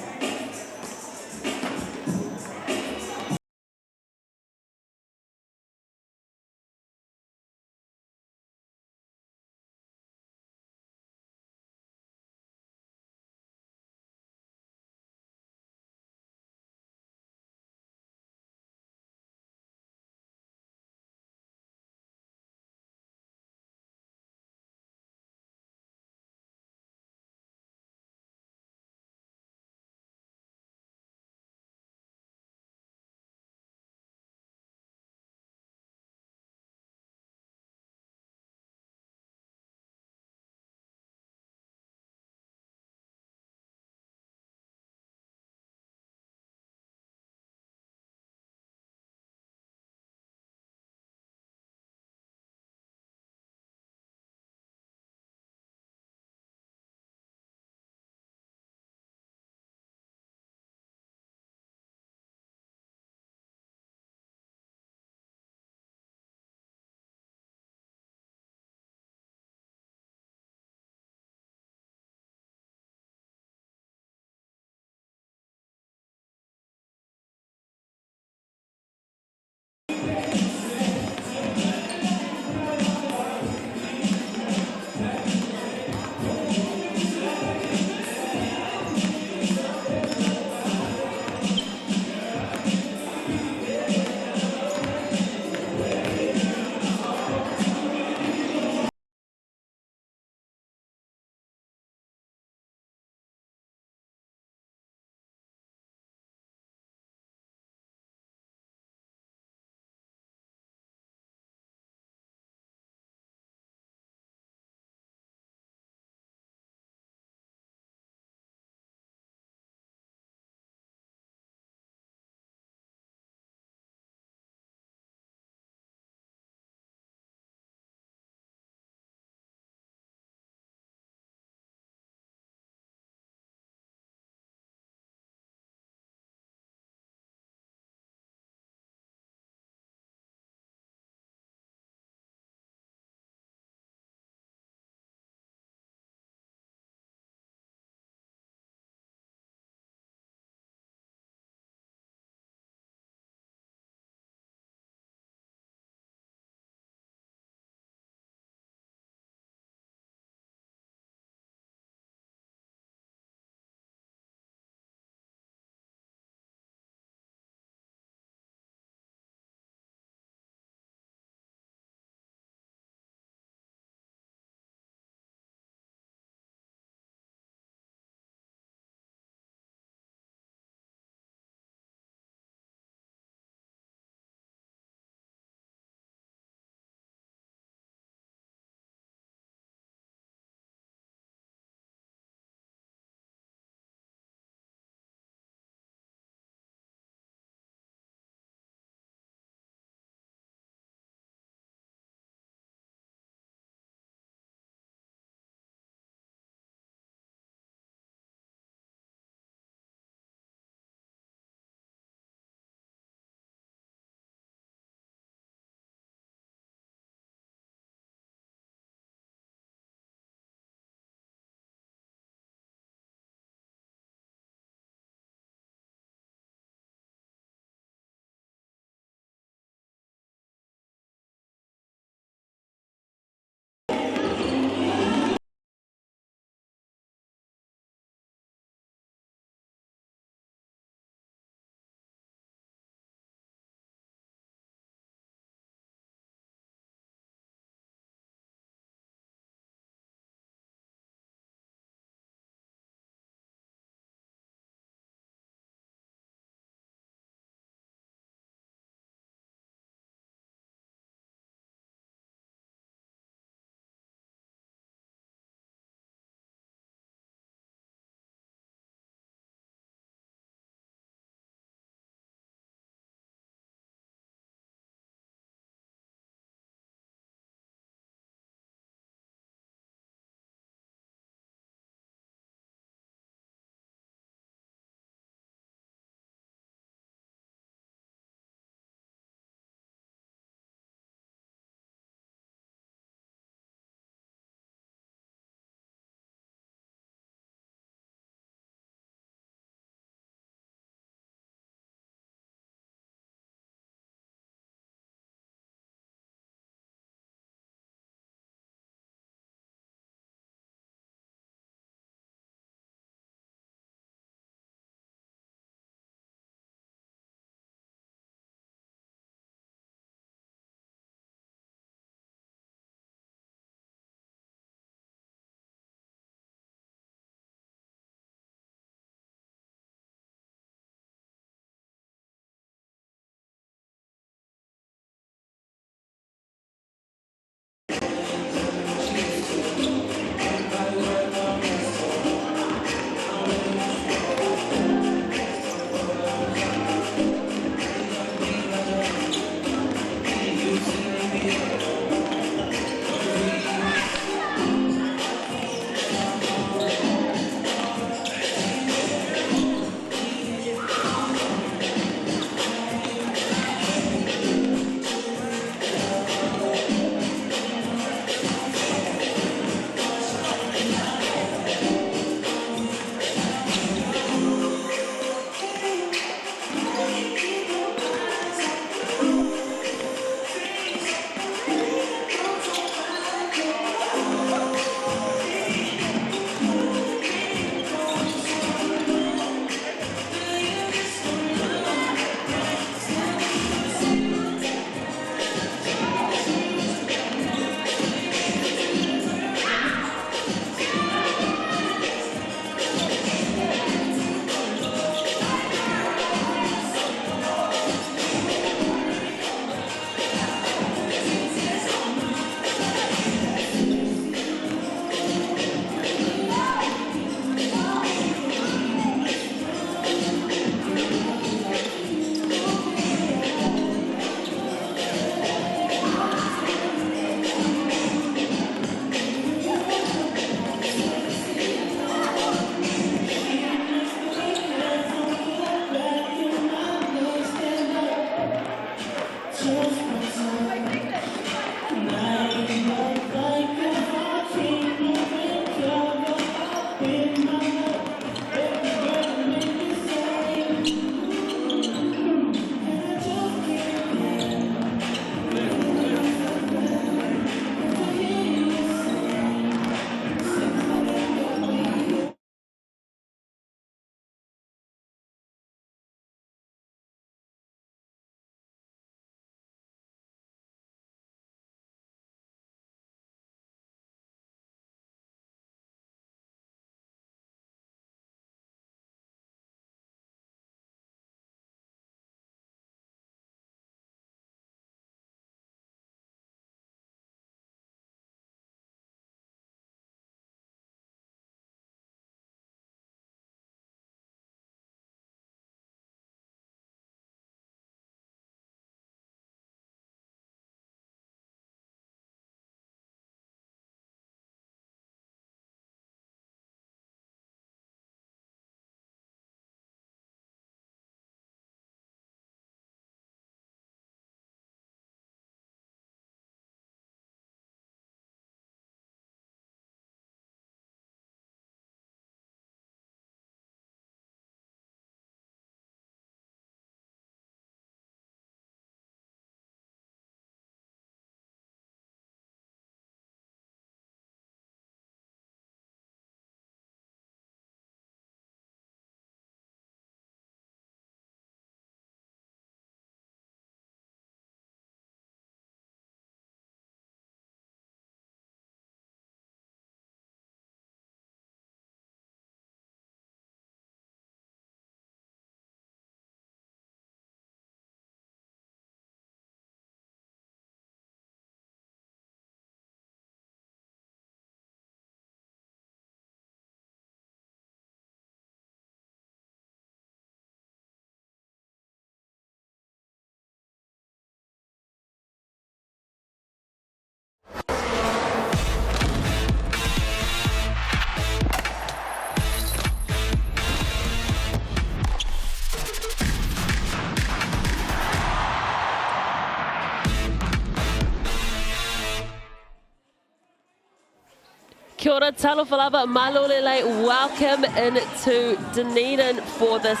Kia ora, talofalava, malolele, welcome into Dunedin for this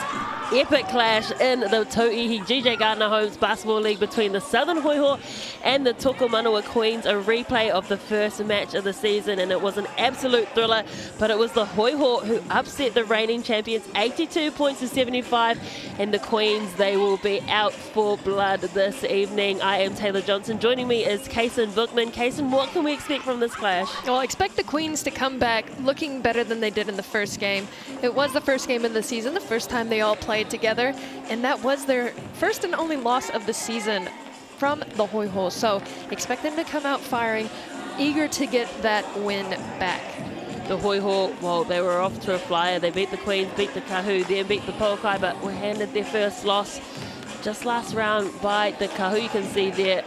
epic clash in the Tauihi GJ Gardner Homes Basketball League between the Southern Hoiho and the Tokomanawa Queens, a replay of the first match of the season, and it was an absolute thriller, but it was the Hoiho who upset the reigning champions 82 points to 75, and the Queens, they will be out for blood this evening. I am Taylor Johnson. Joining me is Kaysen Bookman. Kaysen, what can we expect from this clash? Well, expect the Queens to come back looking better than they did in the first game. It was the first game of the season, the first time they all played together, and that was their first and only loss of the season from the Hoiho. So expect them to come out firing, eager to get that win back. The Hoiho, well, they were off to a flyer. They beat the Queens, beat the Kahu, then beat the Pokai, but were handed their first loss just last round by the Kahu. You can see there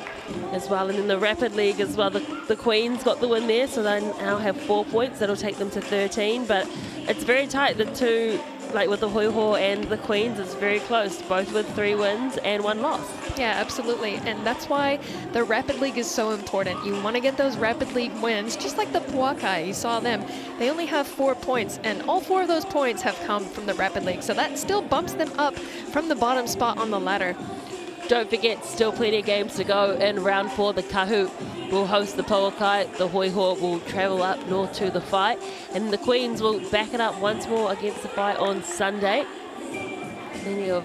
as well, and in the Rapid League as well, the Queens got the win there, so they now have 4 points. That'll take them to 13, but it's very tight. The two, like with the Hoiho and the Queens, it's very close, both with 3 wins and 1 loss. Yeah, absolutely, and that's why the Rapid League is so important. You want to get those Rapid League wins, just like the Puakai. You saw them. They only have 4 points, and all 4 of those points have come from the Rapid League, so that still bumps them up from the bottom spot on the ladder. Don't forget, still plenty of games to go in round 4. The Kahu will host the Poakai. The Hoiho will travel up north to the fight. And the Queens will back it up once more against the fight on Sunday. Plenty of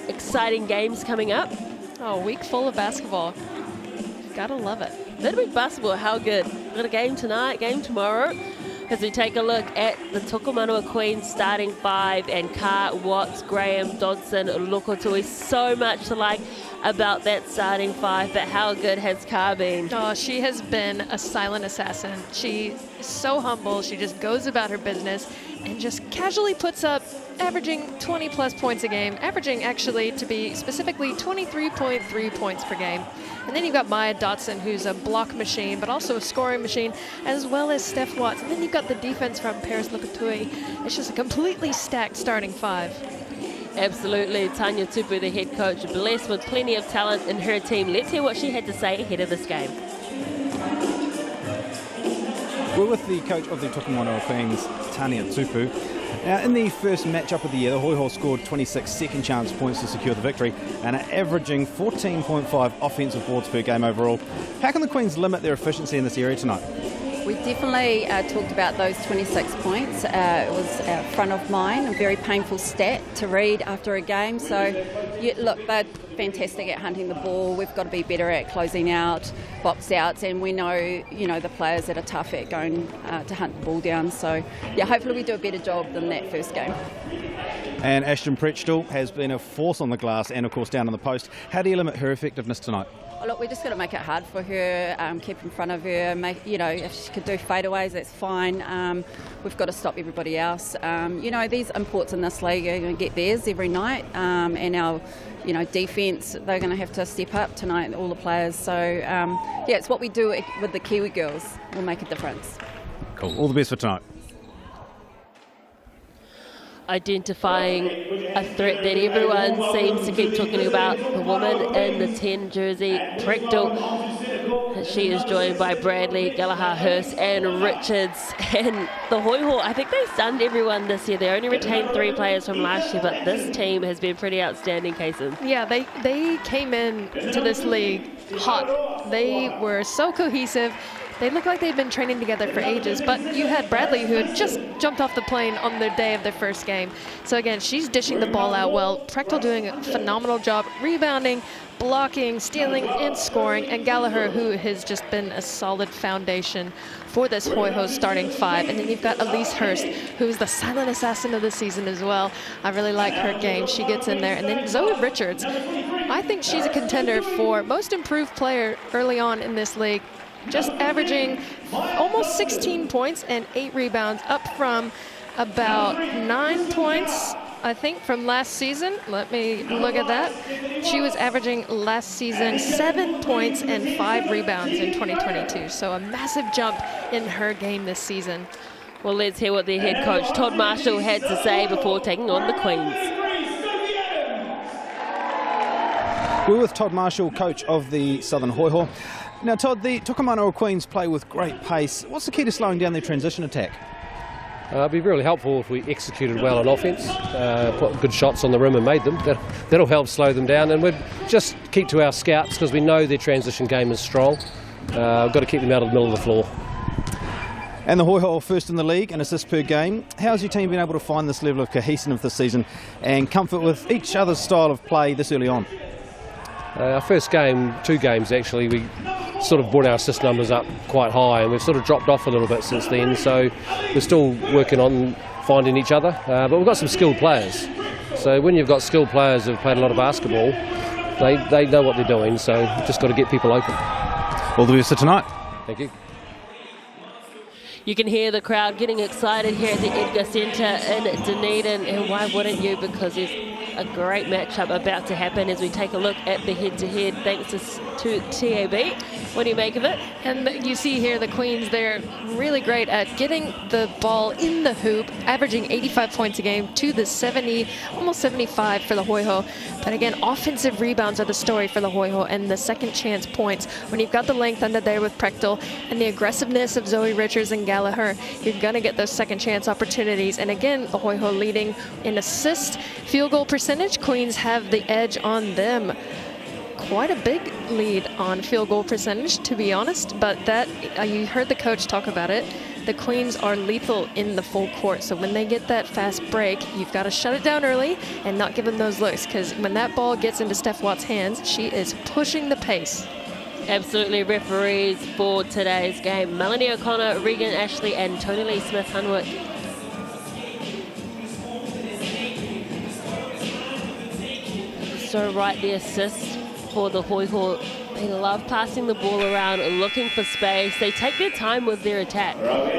exciting games coming up. Oh, a week full of basketball. Gotta love it. Midweek basketball, how good. We've got a game tonight, game tomorrow. As we take a look at the Tokomanawa Queens starting 5, and Carr, Watts, Graham, Dodson, Lokotui. So much to like about that starting 5, but how good has Carr been? Oh, she has been a silent assassin. She is so humble. She just goes about her business and just casually puts up, averaging 20 plus points a game, averaging actually, to be specifically, 23.3 points per game. And then you've got Maya Dotson, who's a block machine, but also a scoring machine, as well as Steph Watts. And then you've got the defense from Paris Lokotui. It's just a completely stacked starting 5. Absolutely. Tanya Tupu, the head coach, blessed with plenty of talent in her team. Let's hear what she had to say ahead of this game. We're with the coach of the Tokomanawa Queens, Tanya Tupu. Now, in the first matchup of the year, the Hoiho scored 26 second chance points to secure the victory and are averaging 14.5 offensive boards per game overall. How can the Queens limit their efficiency in this area tonight? We definitely talked about those 26 points. It was front of mind, a very painful stat to read after a game. So, look, they're fantastic at hunting the ball. We've got to be better at closing out, box outs, and we know, the players that are tough at going to hunt the ball down. So, yeah, hopefully we do a better job than that first game. And Ashton Pretchell has been a force on the glass and, of course, down on the post. How do you limit her effectiveness tonight? Oh, look, we just got to make it hard for her, keep in front of her, if she could do fadeaways, that's fine. We've got to stop everybody else. These imports in this league are going to get theirs every night, and our, defence, they're going to have to step up tonight, all the players. So, it's what we do with the Kiwi girls will make a difference. Cool. All the best for tonight. Identifying a threat that everyone seems to keep talking about, the woman in the 10 jersey, Prechtel. She is joined by Bradley, Gallagher, Hurst and Richards. And the Hoiho, I think they stunned everyone this year. They only retained 3 players from last year, but this team has been pretty outstanding, Kaysen. Yeah, they came in to this league hot. They were so cohesive. They look like they've been training together for ages, but you had Bradley, who had just jumped off the plane on the day of their first game. So again, she's dishing the ball out well. Prechtel doing a phenomenal job rebounding, blocking, stealing, and scoring. And Gallagher, who has just been a solid foundation for this Hoiho starting 5. And then you've got Elise Hurst, who's the silent assassin of the season as well. I really like her game. She gets in there. And then Zoe Richards. I think she's a contender for most improved player early on in this league. Just averaging almost 16 points and 8 rebounds, up from about 9 points, I think, from last season. Let me look at that. She was averaging last season 7 points and 5 rebounds in 2022. So a massive jump in her game this season. Well, let's hear what their head coach, Todd Marshall, had to say before taking on the Queens. We're with Todd Marshall, coach of the Southern Hoiho. Now, Todd, the Tokomanawa Queens play with great pace. What's the key to slowing down their transition attack? It'd be really helpful if we executed well on offence, put good shots on the rim and made them. That'll help slow them down, and we'd just keep to our scouts because we know their transition game is strong. We've got to keep them out of the middle of the floor. And the Hoiho first in the league in assists per game. How's your team been able to find this level of cohesiveness this season and comfort with each other's style of play this early on? Our first game, 2 games actually, we sort of brought our assist numbers up quite high, and we've sort of dropped off a little bit since then, so we're still working on finding each other, but we've got some skilled players. So when you've got skilled players who've played a lot of basketball, they know what they're doing, so you've just got to get people open. All the best for tonight. Thank you. You can hear the crowd getting excited here at the Edgar Centre in Dunedin, and why wouldn't you? Because there's a great matchup about to happen as we take a look at the head-to-head thanks to TAB. What do you make of it? And you see here the Queens, they're really great at getting the ball in the hoop, averaging 85 points a game to the 70, almost 75 for the Hoiho. But again, offensive rebounds are the story for the Hoiho, and the second chance points. When you've got the length under there with Prechtel and the aggressiveness of Zoe Richards and Gallagher, you're going to get those second chance opportunities. And again, the Hoiho leading in assist, field goal percentage. Queens have the edge on them. Quite a big lead on field goal percentage, to be honest, but that you heard the coach talk about it. The Queens are lethal in the full court, so when they get that fast break, you've got to shut it down early and not give them those looks, because when that ball gets into Steph Watt's hands, she is pushing the pace. Absolutely. Referees for today's game: Melanie O'Connor, Regan Ashley, and Tony Lee Smith-Hunwick. So right, the assist for the Hoiho. They love passing the ball around, looking for space. They take their time with their attack.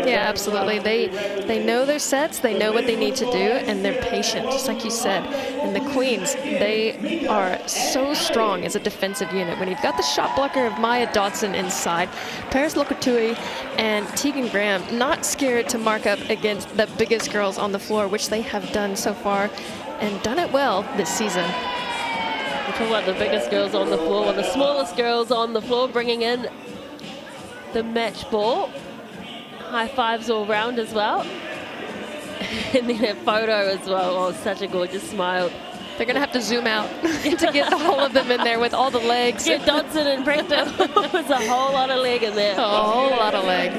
Yeah, absolutely. They know their sets, they know what they need to do, and they're patient, just like you said. And the Queens, they are so strong as a defensive unit. When you've got the shot blocker of Maya Dodson inside, Paris Lokotui and Tegan Graham not scared to mark up against the biggest girls on the floor, which they have done so far, and done it well this season. We're talking about the biggest girls on the floor, or the smallest girls on the floor, bringing in the match ball. High fives all round as well. And then a photo as well. Oh, such a gorgeous smile. They're going to have to zoom out to get the whole of them in there with all the legs. Yeah, Dodson and Prechtel. There's a whole lot of leg in there. A whole lot of leg.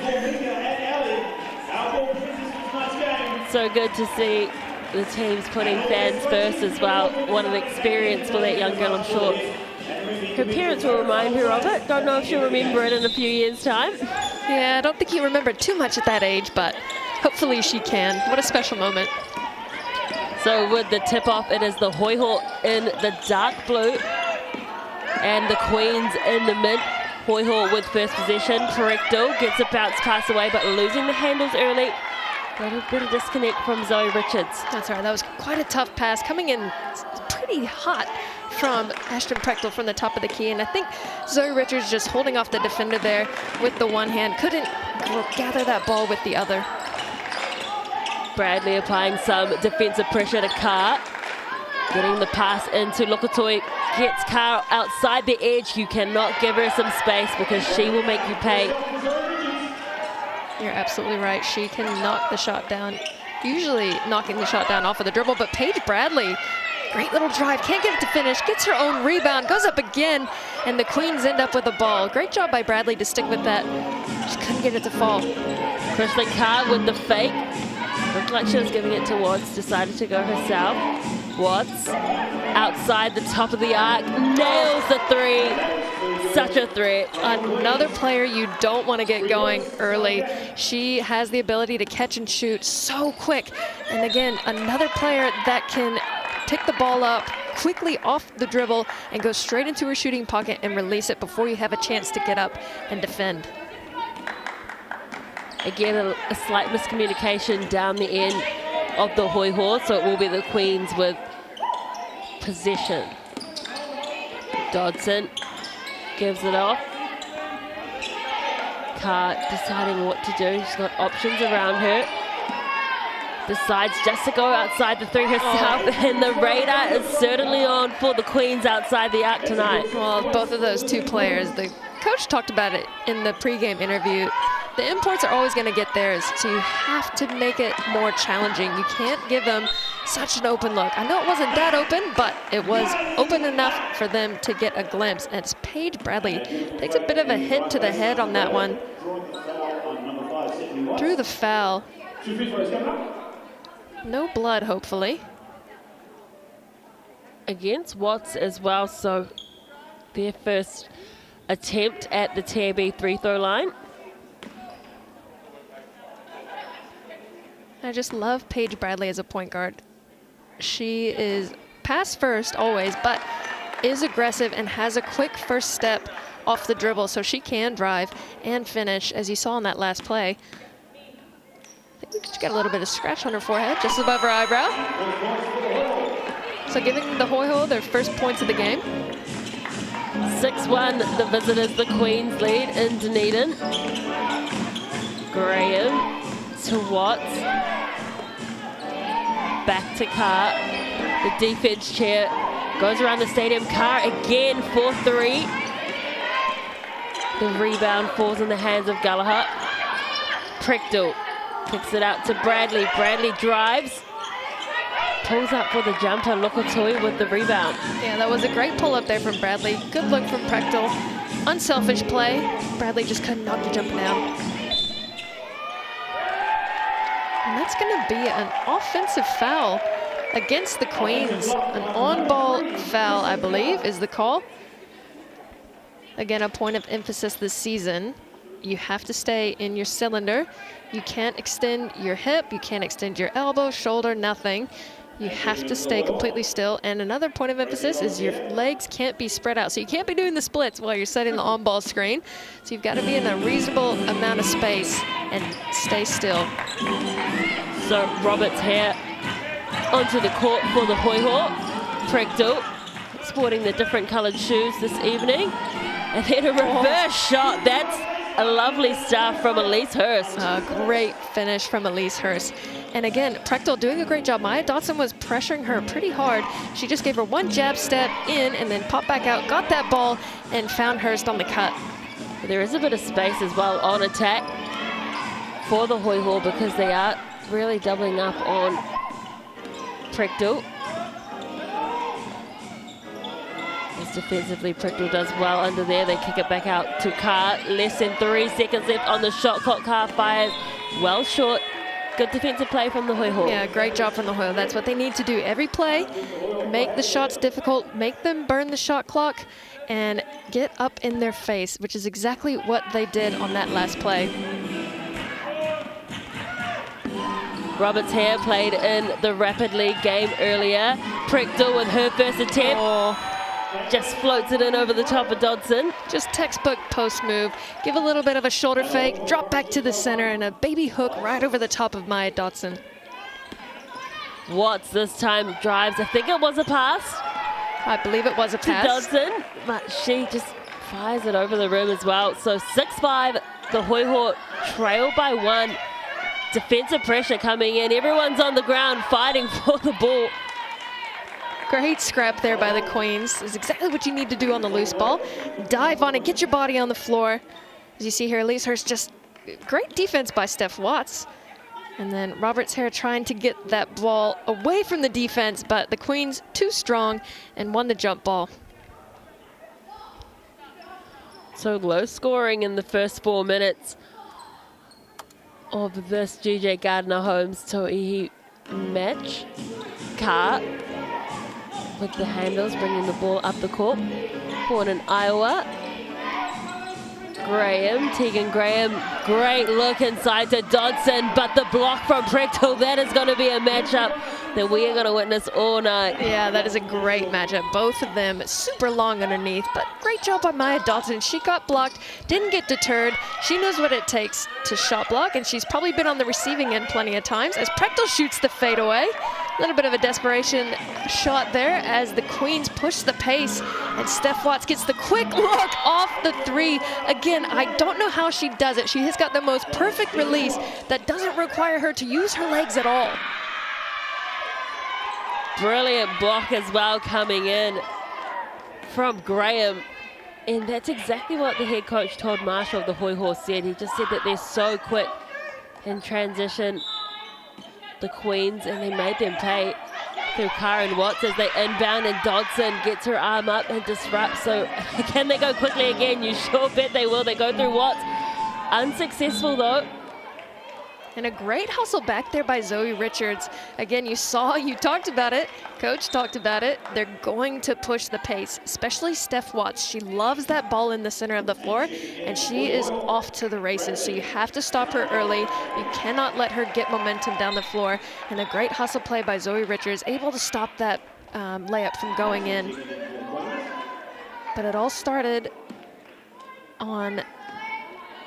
So good to see the team's putting fans first as well. What an experience for that young girl, I'm sure. Her parents will remind her of it. Don't know if she'll remember it in a few years' time. Yeah, I don't think you remember too much at that age, but hopefully she can. What a special moment. So with the tip-off, it is the Hoiho in the dark blue and the Queens in the mint. Hoiho with first possession. Prechtel gets a bounce pass away, but losing the handles early. A little bit of disconnect from Zoe Richards. That's right. That was quite a tough pass, coming in pretty hot from Ashton Prechtel from the top of the key. And I think Zoe Richards just holding off the defender there with the one hand. Couldn't gather that ball with the other. Bradley applying some defensive pressure to Carr. Getting the pass into Lokotoi. Gets Carr outside the edge. You cannot give her some space because she will make you pay. You're absolutely right. She can knock the shot down. Usually knocking the shot down off of the dribble, but Paige Bradley, great little drive, can't get it to finish, gets her own rebound, goes up again, and the Queens end up with a ball. Great job by Bradley to stick with that. Just couldn't get it to fall. Kristen Carr with the fake. Looked like she was giving it to Watts, decided to go herself. Watts outside the top of the arc, nails the three. Such a threat. Another player you don't want to get going early. She has the ability to catch and shoot so quick. And again, another player that can pick the ball up quickly off the dribble and go straight into her shooting pocket and release it before you have a chance to get up and defend. Again, a slight miscommunication down the end of the Hoiho, so it will be the Queens with possession. Dodson gives it off. Carr deciding what to do. She's got options around her. Decides just to go outside the three herself, and the radar is certainly on for the Queens outside the arc tonight. Well, both of those two players, the coach talked about it in the pregame interview. The imports are always going to get theirs, so you have to make it more challenging. You can't give them such an open look. I know it wasn't that open, but it was open enough for them to get a glimpse. And it's Paige Bradley. Takes a bit of a hit to the head on that one. Drew the foul. No blood, hopefully. Against Watts as well, so their first attempt at the TAB free-throw line. I just love Paige Bradley as a point guard. She is pass first always, but is aggressive and has a quick first step off the dribble, so she can drive and finish, as you saw in that last play. I think she got a little bit of scratch on her forehead, just above her eyebrow. So giving the Hoiho their first points of the game. 6-1, the visitors, the Queens lead in Dunedin. Graham to Watts. Back to Carr. The defense chair goes around the stadium. Carr again for 3. The rebound falls in the hands of Gallagher. Prickdale kicks it out to Bradley. Bradley drives. Pulls up for the jumper. Lokotui with the rebound. Yeah, that was a great pull up there from Bradley. Good look from Prickdale. Unselfish play. Bradley just couldn't knock the jumper down. And that's going to be an offensive foul against the Queens. An on-ball foul, I believe, is the call. Again, a point of emphasis this season. You have to stay in your cylinder. You can't extend your hip. You can't extend your elbow, shoulder, nothing. You have to stay completely still. And another point of emphasis is your legs can't be spread out. So you can't be doing the splits while you're setting the on-ball screen. So you've got to be in a reasonable amount of space and stay still. So Roberts here onto the court for the Hoiho. Prickdale sporting the different coloured shoes this evening. And then a reverse shot. That's a lovely start from Elise Hurst. A great finish from Elise Hurst. And again, Prickdale doing a great job. Maya Dotson was pressuring her pretty hard. She just gave her one jab step in and then popped back out, got that ball, and found Hurst on the cut. There is a bit of space as well on attack for the Hoiho because they are really doubling up on Prickdale. As defensively, Prickdale does well under there. They kick it back out to Carr. Less than 3 seconds left on the shot clock. Carr fires well short. Good defensive play from the Hoiho. Yeah, great job from the Hoiho. That's what they need to do every play. Make the shots difficult, make them burn the shot clock, and get up in their face, which is exactly what they did on that last play. Roberts here played in the Rapid League game earlier. Prickdale with her first attempt. Just floats it in over the top of Dodson. Just textbook post move. Give a little bit of a shoulder fake, drop back to the center, and a baby hook right over the top of Maya Dotson. Watts this time drives. I think it was a pass. I believe it was a pass. To Dodson, but she just fires it over the rim as well. So 6-5, the Hoiho trail by 1. Defensive pressure coming in. Everyone's on the ground fighting for the ball. Great scrap there by the Queens. Is exactly what you need to do on the loose ball. Dive on it, get your body on the floor. As you see here, Elise Hurst, just great defense by Steph Watts. And then Roberts here trying to get that ball away from the defense, but the Queens too strong and won the jump ball. So low scoring in the first 4 minutes of this GJ Gardner Holmes Tauihi match. Carr with the handles, bringing the ball up the court. Born in Iowa. Tegan Graham, great look inside to Dodson, but the block from Prickdale, that is going to be a matchup that we are going to witness all night. Yeah, that is a great matchup. Both of them super long underneath, but great job by Maya Dodson. She got blocked, didn't get deterred. She knows what it takes to shot block, and she's probably been on the receiving end plenty of times as Prickdale shoots the fadeaway. A little bit of a desperation shot there as the Queens push the pace, and Steph Watts gets the quick look off the 3. Again, I don't know how she does it. She has got the most perfect release that doesn't require her to use her legs at all. Brilliant block as well coming in from Graham. And that's exactly what the head coach Todd Marshall of the Hoiho said. He just said that they're so quick in transition, the Queens, and they made them play through Karen Watts as they inbound, and Dodson gets her arm up and disrupts. So can they go quickly again? You sure bet they will. They go through Watts. Unsuccessful though. And a great hustle back there by Zoe Richards. Again, you talked about it. Coach talked about it. They're going to push the pace, especially Steph Watts. She loves that ball in the center of the floor, and she is off to the races. So you have to stop her early. You cannot let her get momentum down the floor. And a great hustle play by Zoe Richards, able to stop that layup from going in. But it all started on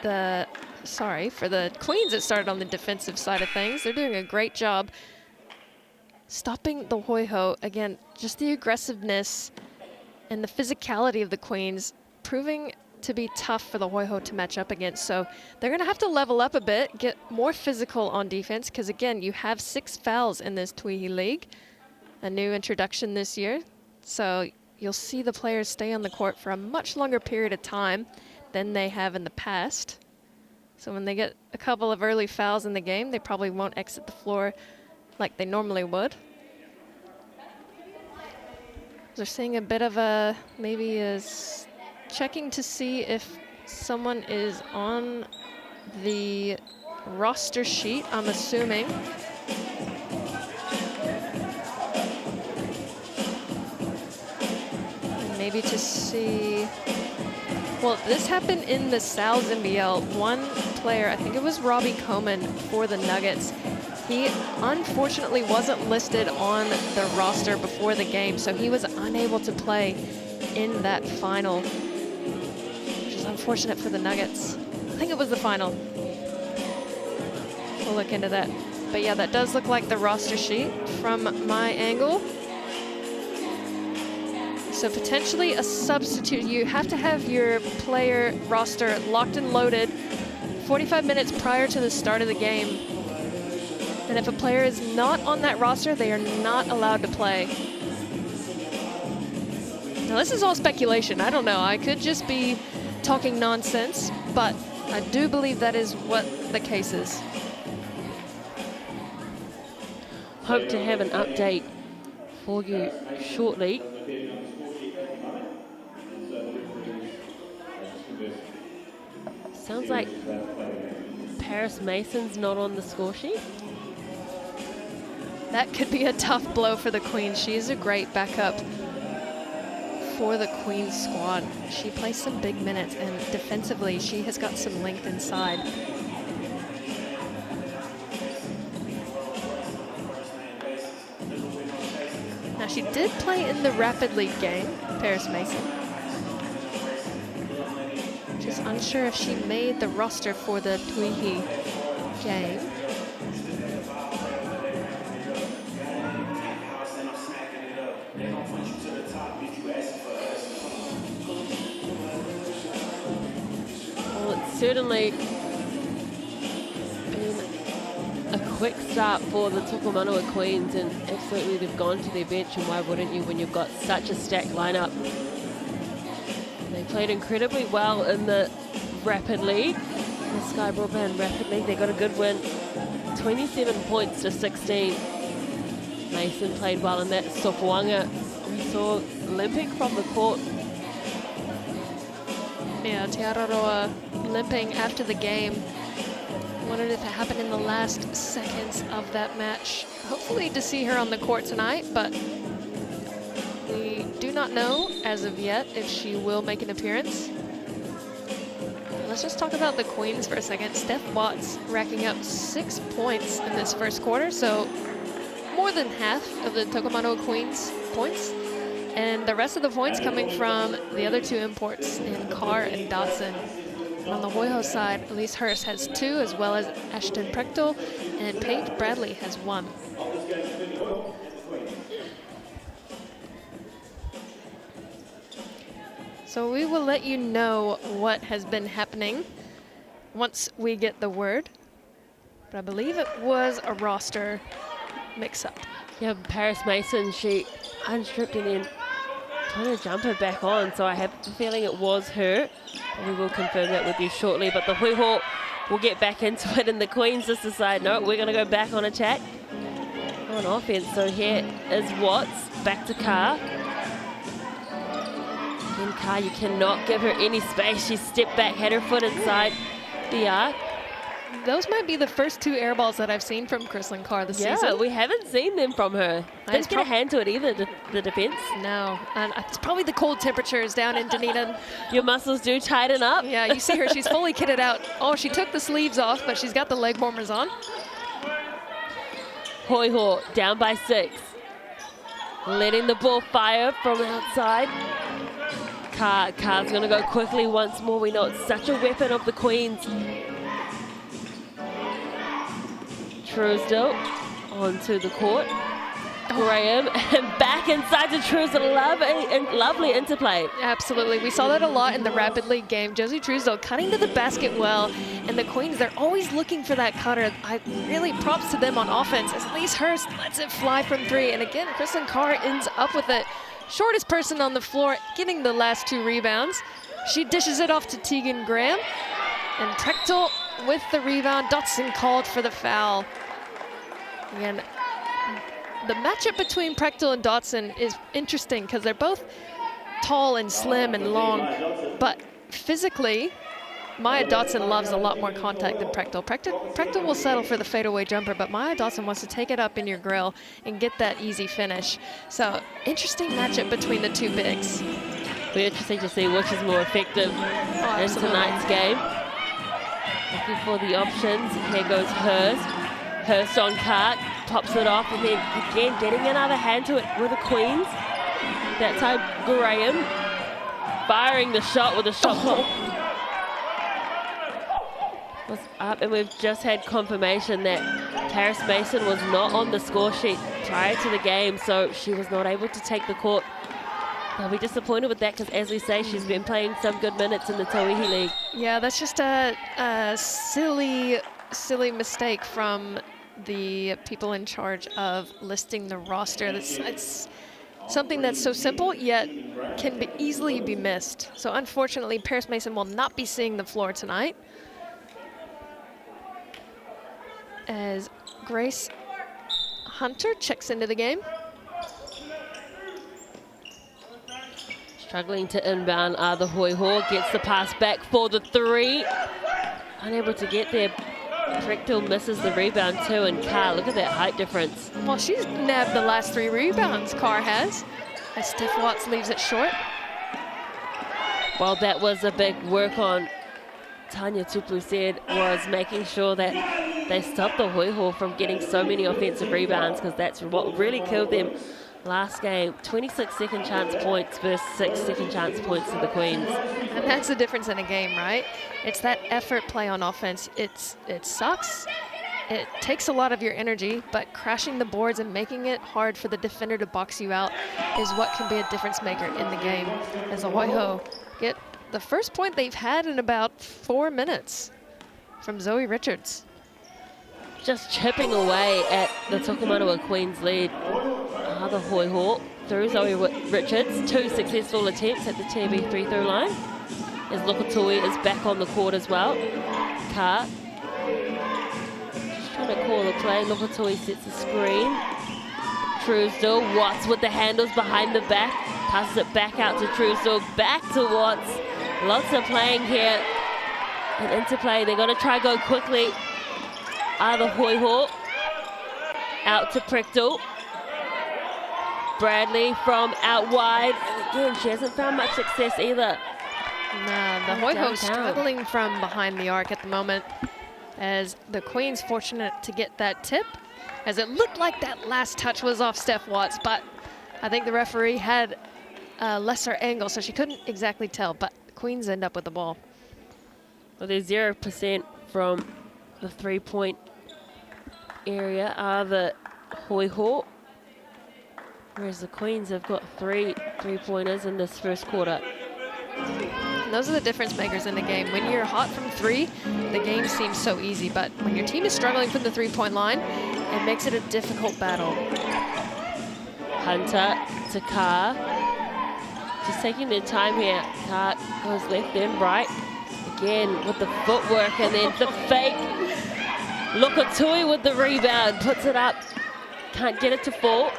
the... Sorry, for the Queens, it started on the defensive side of things. They're doing a great job stopping the Hoiho. Again, just the aggressiveness and the physicality of the Queens proving to be tough for the Hoiho to match up against. So they're going to have to level up a bit, get more physical on defense, because again, you have 6 fouls in this Tauihi League, a new introduction this year. So you'll see the players stay on the court for a much longer period of time than they have in the past. So when they get a couple of early fouls in the game, they probably won't exit the floor like they normally would. They're seeing a bit of a, maybe is checking to see if someone is on the roster sheet, I'm assuming. And maybe to see, well, this happened in the Sal's NBL. One player, I think it was Robbie Coleman for the Nuggets, he unfortunately wasn't listed on the roster before the game, so he was unable to play in that final, which is unfortunate for the Nuggets. I think it was the final. We'll look into that. But yeah, that does look like the roster sheet from my angle. So potentially a substitute. You have to have your player roster locked and loaded 45 minutes prior to the start of the game. And if a player is not on that roster, they are not allowed to play. Now this is all speculation. I don't know. I could just be talking nonsense, but I do believe that is what the case is. Hope to have an update for you shortly. Sounds like Paris Mason's not on the score sheet. That could be a tough blow for the Queens. She is a great backup for the Queens squad. She plays some big minutes, and defensively, she has got some length inside. Now, she did play in the Rapid League game, Paris Mason. Just unsure if she made the roster for the Tauihi game. Well, it's certainly been a quick start for the Tokomanawa Queens, and absolutely they've gone to their bench, and why wouldn't you when you've got such a stacked lineup? They played incredibly well in the Rapid League, the Sky Broadband Rapid League. They got a good win, 27 points to 16. Mason played well in that. Sopuanga, we saw limping from the court. Yeah, Aotearoa limping after the game. Wanted it to happen in the last seconds of that match. Hopefully to see her on the court tonight, but we do not know as of yet if she will make an appearance. Let's just talk about the Queens for a second. Steph Watts racking up 6 points in this first quarter, so more than half of the Tokomanawa Queens points. And the rest of the points coming from the other 2 imports in Carr and Dotson. And on the Hoiho side, Elise Hurst has 2, as well as Ashton Prechtel, and Paige Bradley has 1. So we will let you know what has been happening once we get the word. But I believe it was a roster mix-up. Yeah, Paris Mason, she unstripped and then Trying to jump her back on, so I have a feeling it was her. We will confirm that with you shortly, but the Hoiho will get back into it, and the Queens just decide, no, we're going to go back on attack on offense. So here is Watts, back to Carr. Again, Carr, you cannot give her any space. She stepped back, had her foot inside the arc. Those might be the first 2 air balls that I've seen from Kristlyn Carr this season. Yeah, we haven't seen them from her. Didn't get a hand to it either, the defense. No, and it's probably the cold temperatures down in Dunedin. Your muscles do tighten up. Yeah, you see her, she's fully kitted out. Oh, she took the sleeves off, but she's got the leg warmers on. Hoiho down by 6. Letting the ball fire from outside. Carr's going to go quickly once more. We know it's such a weapon of the Queens. Truesdale onto the court. Graham and back inside to Truesdale. Lovely interplay. Absolutely. We saw that a lot in the Rapid League game. Josie Truesdale cutting to the basket well, and the Queens, they're always looking for that cutter. I really props to them on offense, as Elise Hurst lets it fly from 3. And again, Kristlyn Carr ends up with it. Shortest person on the floor, getting the last 2 rebounds. She dishes it off to Tegan Graham. And Prechtel with the rebound. Dotson called for the foul. Again, the matchup between Prechtel and Dotson is interesting because they're both tall and slim and long, but physically, Maya Dotson loves a lot more contact than Prechtel. Prechtel will settle for the fadeaway jumper, but Maya Dotson wants to take it up in your grill and get that easy finish. So, interesting matchup between the 2 bigs. It'll be interesting to see which is more effective in tonight's game. Looking for the options. Here goes Hurst. Hurst on Carr, pops it off, and then again getting another hand to it with the Queens. That time Graham firing the shot with a shot clock. Was up, and we've just had confirmation that Paris Mason was not on the score sheet prior to the game, so she was not able to take the court. They'll be disappointed with that because, as we say, she's been playing some good minutes in the Tauihi League. Yeah, that's just a silly mistake from the people in charge of listing the roster. It's something that's so simple, yet can easily be missed. So unfortunately, Paris Mason will not be seeing the floor tonight, as Grace Hunter checks into the game. Struggling to inbound the Hoiho, gets the pass back for the 3. Unable to get there. Prechtel misses the rebound too, and Carr, look at that height difference. Well, she's nabbed the last 3 rebounds, Carr has, as Steph Watts leaves it short. Well, that was a big work on, Tanya Tupou said, was making sure that they stopped the Hoiho from getting so many offensive rebounds, because that's what really killed them last game. 26 second chance points versus 6 second chance points to the Queens. And that's the difference in a game, right? It's that effort play on offense. It sucks. It takes a lot of your energy, but crashing the boards and making it hard for the defender to box you out is what can be a difference maker in the game. As the Hoiho get the first point they've had in about 4 minutes from Zoe Richards. Just chipping away at the Tokomanawa Queens lead. The Hoiho through Zoe Richards. 2 successful attempts at the TB 3-throw line. As Lokotui is back on the court as well. Carr just trying to call the play. Lokotui sets a screen. Truesdale, Watts with the handles behind the back. Passes it back out to Truesdale, back to Watts. Lots of playing here. An interplay, they're going to try go quickly. The Hoiho out to Prechtel. Bradley from out wide. And again, she hasn't found much success either. Nah, the Hoiho struggling from behind the arc at the moment, as the Queens fortunate to get that tip, as it looked like that last touch was off Steph Watts, but I think the referee had a lesser angle, so she couldn't exactly tell, but the Queens end up with the ball. Well, there's 0% from the 3-point area are the Hoiho, whereas the Queens have got 3 3-pointers in this first quarter. And those are the difference makers in the game. When you're hot from 3, the game seems so easy, but when your team is struggling from the 3-point line, it makes it a difficult battle. Hunter to Carr. Just taking their time here. Clark goes left then right. Again with the footwork and then the fake. Tui with the rebound. Puts it up. Can't get it to fall.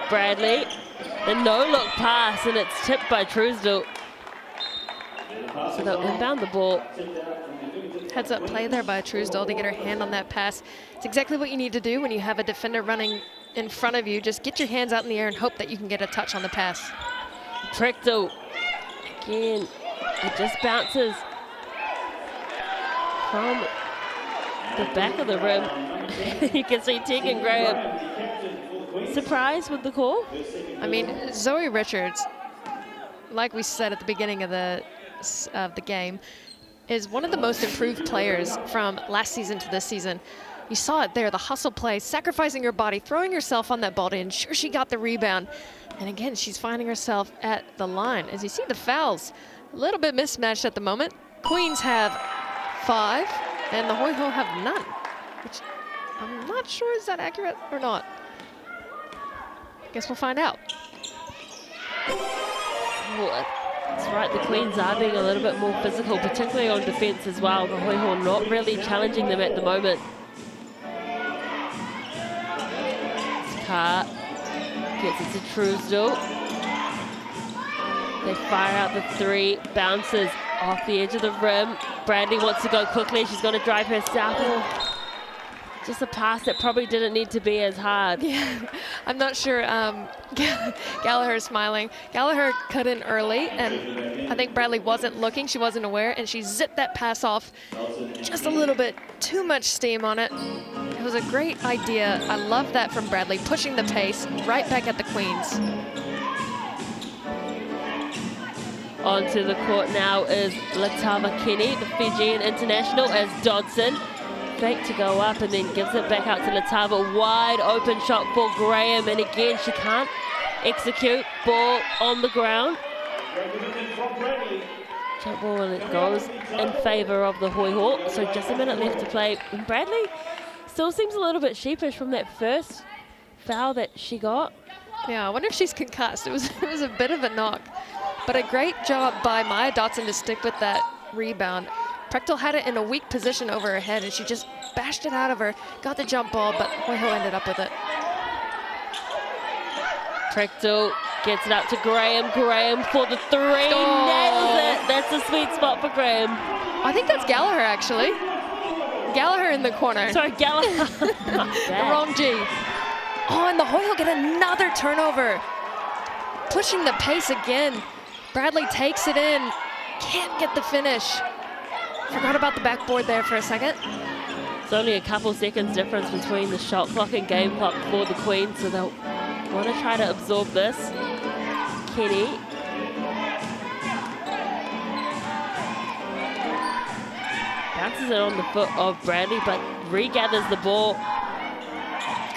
Bradley. The no-look pass and it's tipped by Truesdale. So they'll inbound the ball. Heads up play there by Truesdale to get her hand on that pass. It's exactly what you need to do when you have a defender running in front of you. Just get your hands out in the air and hope that you can get a touch on the pass. Prickle. Again, it just bounces from the back of the rim. You can see Tegan Graham surprised with the call. I mean, Zoe Richards, like we said at the beginning of the game, is one of the most improved players from last season to this season. You saw it there, the hustle play, sacrificing her body, throwing herself on that ball to ensure she got the rebound. And again, she's finding herself at the line. As you see the fouls, a little bit mismatched at the moment. Queens have 5 and the Hoiho have none, which I'm not sure is that accurate or not. Guess we'll find out. That's right, the Queens are being a little bit more physical, particularly on defence as well. The Hoiho not really challenging them at the moment. Carr gets it to Truesdale. They fire out the 3, bounces off the edge of the rim. Bradley wants to go quickly, she's going to drive herself. Just a pass that probably didn't need to be as hard. Yeah, I'm not sure. Gallagher's smiling. Gallagher cut in early, and I think Bradley wasn't looking. She wasn't aware, and she zipped that pass off. Just a little bit too much steam on it. It was a great idea. I love that from Bradley, pushing the pace right back at the Queens. Onto the court now is Latava Kenny, the Fijian international, as Dodson. Fake to go up and then gives it back out to Latava. Wide open shot for Graham, and again she can't execute. Ball on the ground. Jump ball, and it goes in favour of the Hoiho. So just a minute left to play. And Bradley still seems a little bit sheepish from that first foul that she got. Yeah, I wonder if she's concussed. It was a bit of a knock, but a great job by Maya Dotson to stick with that rebound. Prechtel had it in a weak position over her head, and she just bashed it out of her, got the jump ball, but Hoiho ended up with it. Prechtel gets it out to Graham. Graham for the 3, nails it. That's a sweet spot for Graham. I think that's Gallagher, actually. Gallagher in the corner. Sorry, Gallagher. The wrong G. Oh, and the Hoiho get another turnover. Pushing the pace again. Bradley takes it in. Can't get the finish. Forgot about the backboard there for a second. It's only a couple seconds difference between the shot clock and game clock for the Queens, so they'll want to try to absorb this. Kenny. Bounces it on the foot of Bradley, but regathers the ball.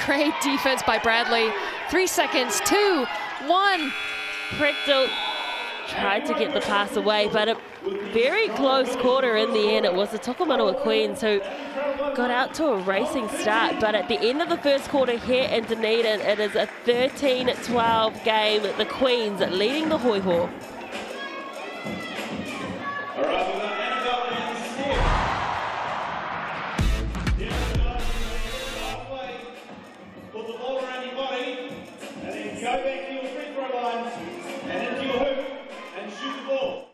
Great defense by Bradley. 3 seconds, 2, 1. Prechtel tried to get the pass away, but a very close quarter in the end. It was the Tokomanawa Queens who got out to a racing start, but at the end of the first quarter here in Dunedin, it is a 13-12 game. The Queens leading the Hoiho. Put the ball around your body, and then go back to your free throw line, and into your hoop, and shoot the ball.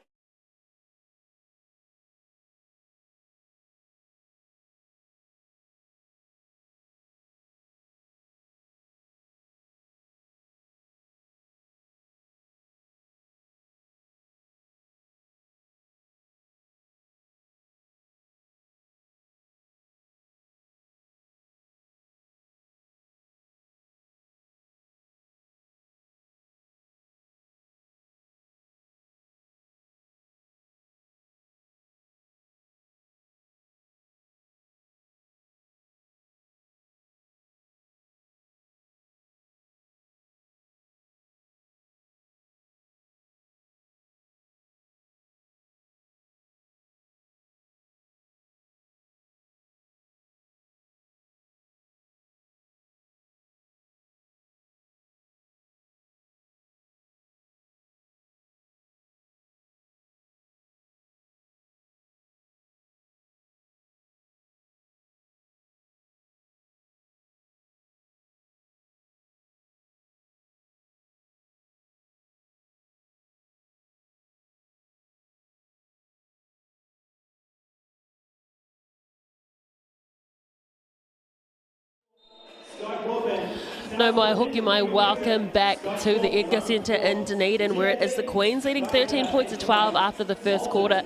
No mai hoki mai, welcome back to the Edgar Centre in Dunedin, where it is the Queens leading 13 points to 12 after the first quarter.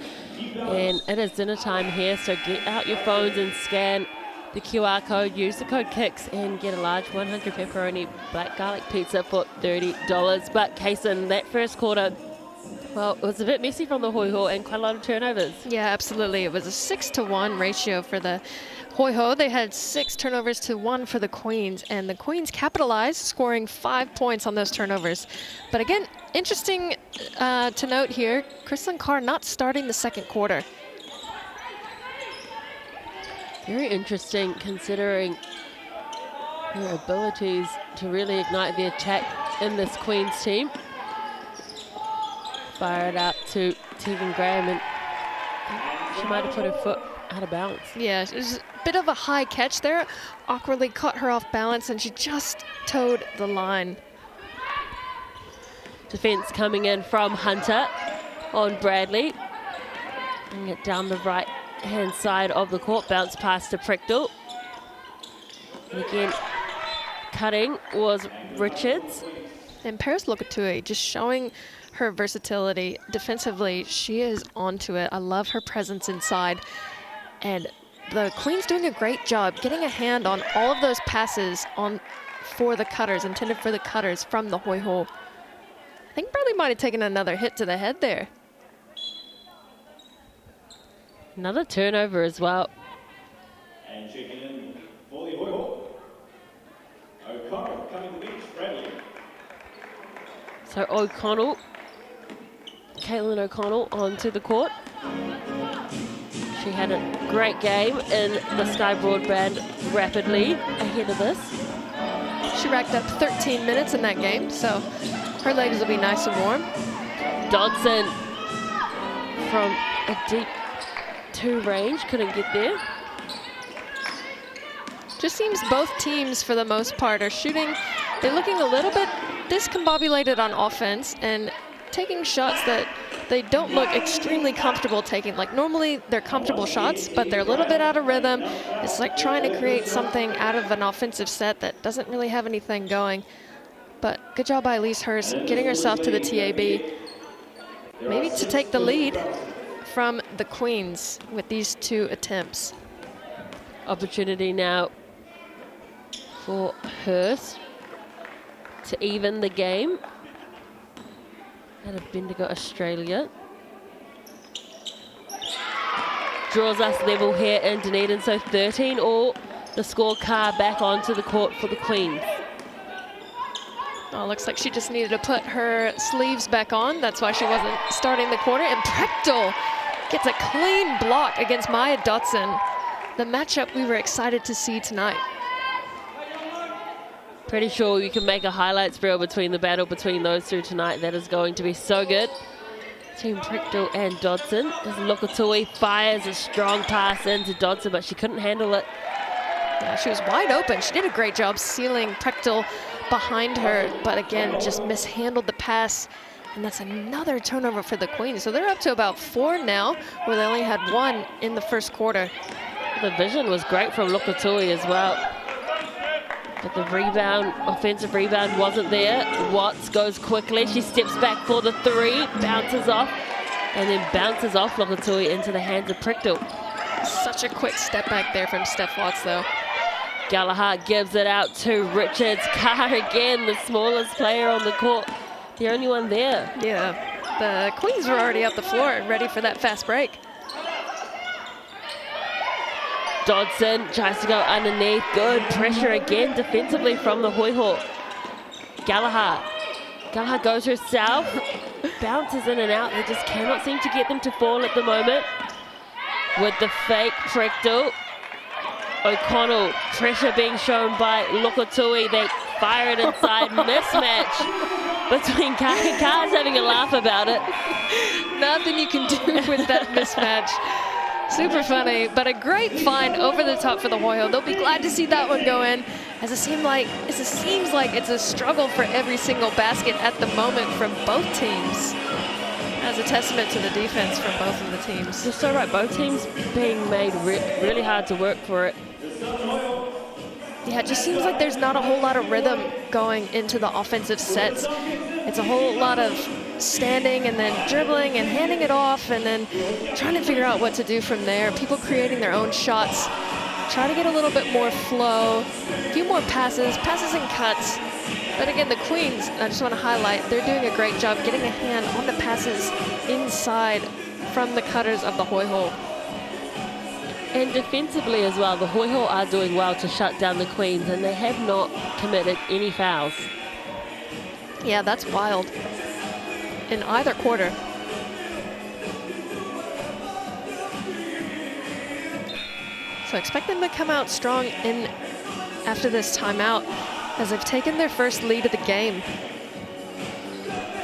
And it is dinner time here, so get out your phones and scan the QR code, use the code KICKS and get a large 100 pepperoni black garlic pizza for $30. But Kaysen, that first quarter, well, it was a bit messy from the Hoiho and quite a lot of turnovers. Yeah, absolutely. It was a 6-to-1 ratio for the Hoiho. They had 6 turnovers to 1 for the Queens, and the Queens capitalized, scoring 5 points on those turnovers. But again, interesting to note here, Kristen Carr not starting the second quarter. Very interesting, considering her abilities to really ignite the attack in this Queens team. Fire it out to Tegan Graham, and she might have put her foot out of balance. Yeah, it was a bit of a high catch there. Awkwardly caught her off balance, and she just towed the line. Defense coming in from Hunter on Bradley. Bring it down the right-hand side of the court, bounce pass to Prickdale. And again, cutting was Richards. And Paris Lokatui just showing her versatility defensively. She is onto it. I love her presence inside. And the Queen's doing a great job getting a hand on all of those passes for the cutters, intended for the cutters from the Hoiho. I think Bradley might have taken another hit to the head there. Another turnover as well. And checking in for the Hoiho. O'Connell coming to the bench, Bradley. So O'Connell, Caitlin O'Connell onto the court. She had a great game in the Sky Broadband rapidly ahead of this. She racked up 13 minutes in that game, so her legs will be nice and warm. Dodson from a deep 2 range, couldn't get there. Just seems both teams, for the most part, are shooting. They're looking a little bit discombobulated on offense and taking shots that they don't look extremely comfortable taking. Like, normally they're comfortable shots, but they're a little bit out of rhythm. It's like trying to create something out of an offensive set that doesn't really have anything going. But good job by Elise Hurst getting herself to the TAB, maybe to take the lead from the Queens with these 2 attempts. Opportunity now for Hurst to even the game out of Bendigo, Australia. Draws us level here in Dunedin, so 13 all. The scorecard back onto the court for the Queens. Oh, looks like she just needed to put her sleeves back on. That's why she wasn't starting the quarter. And Prickdale gets a clean block against Maya Dotson. The matchup we were excited to see tonight. Pretty sure you can make a highlights reel between the battle between those 2 tonight. That is going to be so good. Team Prickdale and Dodson. As Lokatui fires a strong pass into Dodson, but she couldn't handle it. Yeah, she was wide open. She did a great job sealing Prickdale behind her, but again, just mishandled the pass. And that's another turnover for the Queens. So they're up to about 4 now, where they only had 1 in the first quarter. The vision was great from Lokatui as well. But the rebound, offensive rebound wasn't there. Watts goes quickly. She steps back for the 3, bounces off, and then bounces off Lokatui into the hands of Prickdale. Such a quick step back there from Steph Watts, though. Gallagher gives it out to Richards. Carr again, the smallest player on the court. The only one there. Yeah, the Queens were already up the floor and ready for that fast break. Dodson tries to go underneath. Good pressure again defensively from the Hoiho. Gallagher goes herself. Bounces in and out. They just cannot seem to get them to fall at the moment. With the fake Prickdale. O'Connell, pressure being shown by Lokatui. They fire it inside. Mismatch between Carr. Carr's having a laugh about it. Nothing you can do with that mismatch. Super funny, but a great find over the top for the Hoiho. They'll be glad to see that one go in, as it seems like it's a struggle for every single basket at the moment from both teams. As a testament to the defense from both of the teams. You're so right, both teams being made really hard to work for it. Yeah, it just seems like there's not a whole lot of rhythm going into the offensive sets. It's a whole lot of standing and then dribbling and handing it off and then trying to figure out what to do from there. People creating their own shots. Try to get a little bit more flow, a few more passes and cuts. But again, the Queens, I just want to highlight, they're doing a great job getting a hand on the passes inside from the cutters of the Hoiho. And defensively as well, the Hoiho are doing well to shut down the Queens, and they have not committed any fouls. Yeah, that's wild. In either quarter. So expect them to come out strong in after this timeout, as they've taken their first lead of the game.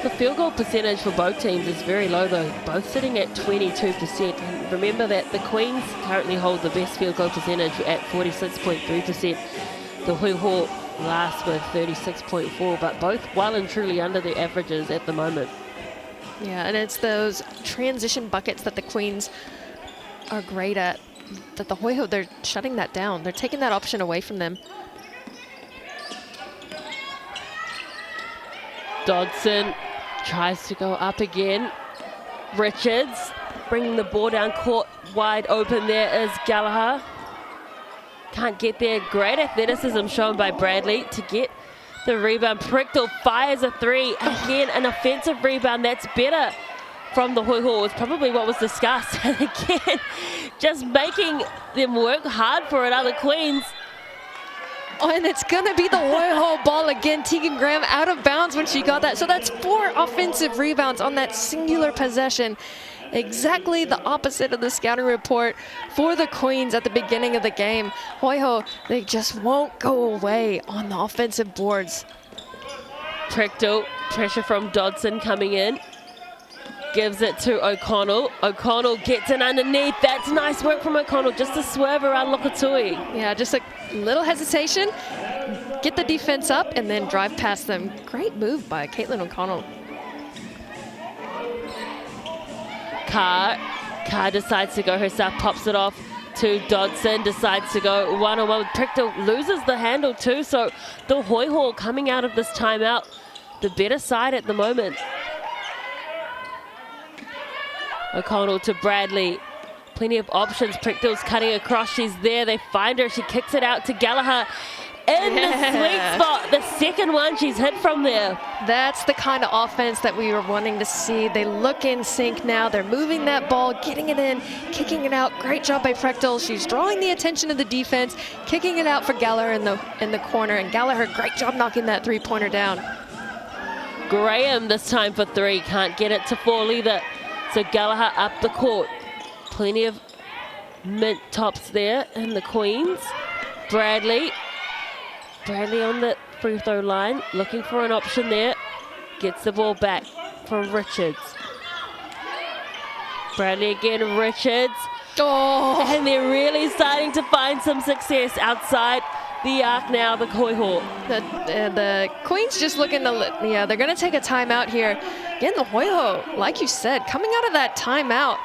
The field goal percentage for both teams is very low though, both sitting at 22%. And remember that the Queens currently hold the best field goal percentage at 46.3%. The Hoiho last with 36.4%, but both well and truly under their averages at the moment. Yeah, and it's those transition buckets that the Queens are great at, that the Hoiho, they're shutting that down. They're taking that option away from them. Dodson tries to go up again. Richards bringing the ball down court, wide open there is Gallagher. Can't get there. Great athleticism shown by Bradley to get the rebound. Prickdale fires a three. Again, an offensive rebound that's better from the Hoiho was probably what was discussed. And again, just making them work hard for it, other Queens. Oh, and it's going to be the Hoiho ball again. Tegan Graham out of bounds when she got that. So that's 4 offensive rebounds on that singular possession. Exactly the opposite of the scouting report for the Queens at the beginning of the game. Hoiho, they just won't go away on the offensive boards. Prickdale, pressure from Dodson coming in. Gives it to O'Connell. O'Connell gets in underneath. That's nice work from O'Connell, just to swerve around Lokatui. Yeah, just a little hesitation. Get the defense up and then drive past them. Great move by Caitlin O'Connell. Carr decides to go herself, pops it off to Dodson, decides to go one-on-one with Prickdale, loses the handle too, so the Hoiho coming out of this timeout, the better side at the moment. O'Connell to Bradley, plenty of options. Prickdale's cutting across, she's there, they find her, she kicks it out to Gallagher in the sweet spot. The second one she's hit from there. That's the kind of offense that we were wanting to see. They look in sync now. They're moving that ball, getting it in, kicking it out. Great job by Prickdale. She's drawing the attention of the defense, kicking it out for Gallagher in the corner. And Gallagher, great job knocking that three-pointer down. Graham this time for three, can't get it to fall either. So Gallagher up the court. Plenty of mint tops there in the Queens. Bradley on the free throw line, looking for an option there. Gets the ball back from Richards. Bradley again, Richards. Oh! And they're really starting to find some success outside the arc now, the Hoiho. The Queens just looking to, yeah, they're going to take a timeout here. Again, the Hoiho, like you said, coming out of that timeout,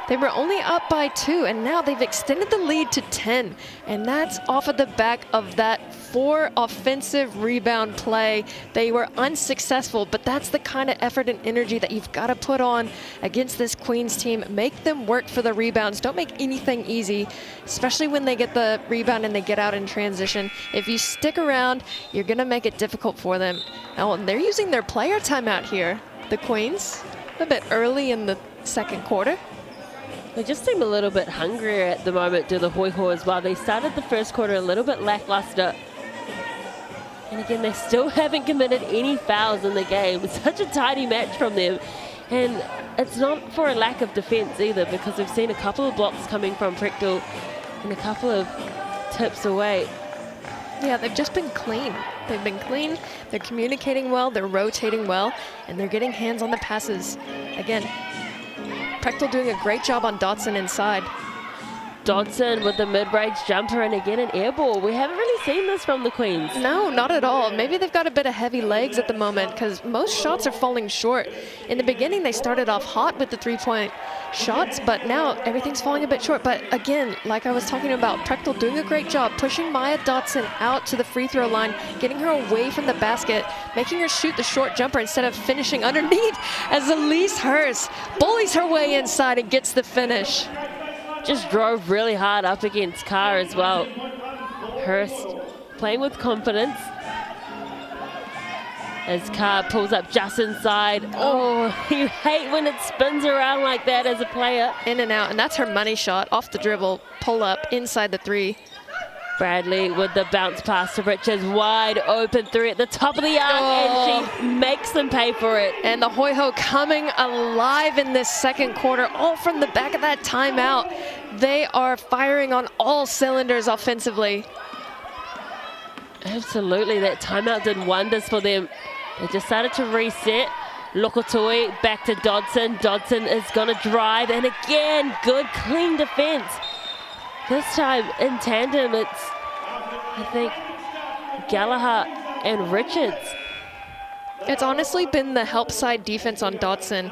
they were only up by 2, and now they've extended the lead to 10. And that's off of the back of that 4 offensive rebound play. They were unsuccessful, but that's the kind of effort and energy that you've got to put on against this Queens team. Make them work for the rebounds. Don't make anything easy, especially when they get the rebound and they get out in transition. If you stick around, you're going to make it difficult for them. Oh, and they're using their player timeout here, the Queens, a bit early in the second quarter. They just seem a little bit hungrier at the moment, do the Hoiho as well. They started the first quarter a little bit lackluster. And again, they still haven't committed any fouls in the game. It's such a tidy match from them. And it's not for a lack of defense either, because we've seen a couple of blocks coming from Prickdale and a couple of tips away. Yeah, they've just been clean. They've been clean, they're communicating well, they're rotating well, and they're getting hands on the passes. Again, Prickdale doing a great job on Dotson inside. Dodson with the mid-range jumper, and again an air ball. We haven't really seen this from the Queens. No, not at all. Maybe they've got a bit of heavy legs at the moment because most shots are falling short. In the beginning, they started off hot with the three-point shots, but now everything's falling a bit short. But again, like I was talking about, Prechtel doing a great job pushing Maya Dodson out to the free throw line, getting her away from the basket, making her shoot the short jumper instead of finishing underneath as Elise Hurst bullies her way inside and gets the finish. Just drove really hard up against Carr as well. Hurst playing with confidence as Carr pulls up just inside. Oh, you hate when it spins around like that as a player. In and out, and that's her money shot off the dribble, pull up inside the three. Bradley with the bounce pass to Richards, wide open three at the top of the arc, and she makes them pay for it. And the Hoiho coming alive in this second quarter, all from the back of that timeout. They are firing on all cylinders offensively. Absolutely, that timeout did wonders for them. They just started to reset. Lokotui back to Dodson. Dodson is going to drive, and again, good clean defense. This time in tandem, it's, I think, Gallagher and Richards. It's honestly been the help side defense on Dodson.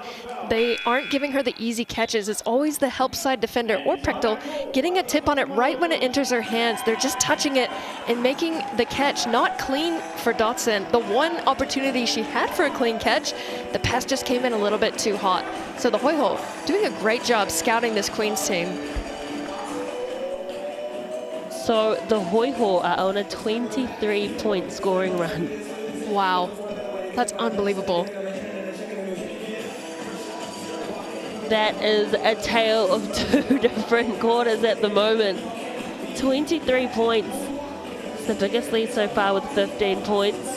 They aren't giving her the easy catches. It's always the help side defender or Prechtel getting a tip on it right when it enters her hands. They're just touching it and making the catch not clean for Dodson. The one opportunity she had for a clean catch, the pass just came in a little bit too hot. So the Hoiho doing a great job scouting this Queens team. So the Hoiho are on a 23-point scoring run. Wow, that's unbelievable. That is a tale of two different quarters at the moment. 23 points. It's the biggest lead so far with 15 points.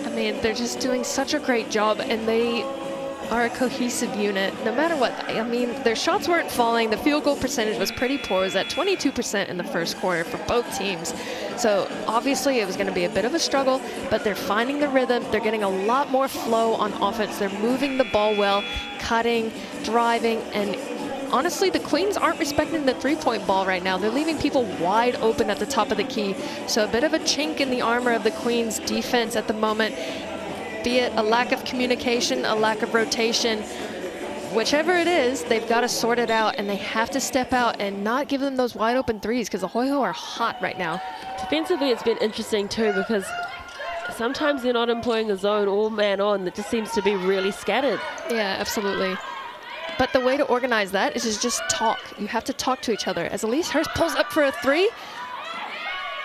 I mean, they're just doing such a great job, and they are a cohesive unit no matter what. I mean, their shots weren't falling. The field goal percentage was pretty poor. It was at 22% in the first quarter for both teams. So obviously it was going to be a bit of a struggle, but they're finding the rhythm. They're getting a lot more flow on offense. They're moving the ball well, cutting, driving, and honestly, the Queens aren't respecting the three-point ball right now. They're leaving people wide open at the top of the key. So a bit of a chink in the armor of the Queens defense at the moment. Be it a lack of communication, a lack of rotation, whichever it is, they've got to sort it out, and they have to step out and not give them those wide open threes because the Hoiho are hot right now. Defensively, it's been interesting too because sometimes they're not employing a zone or man on. That just seems to be really scattered. Yeah, absolutely. But the way to organize that is to just talk. You have to talk to each other. As Elise Hurst pulls up for a three,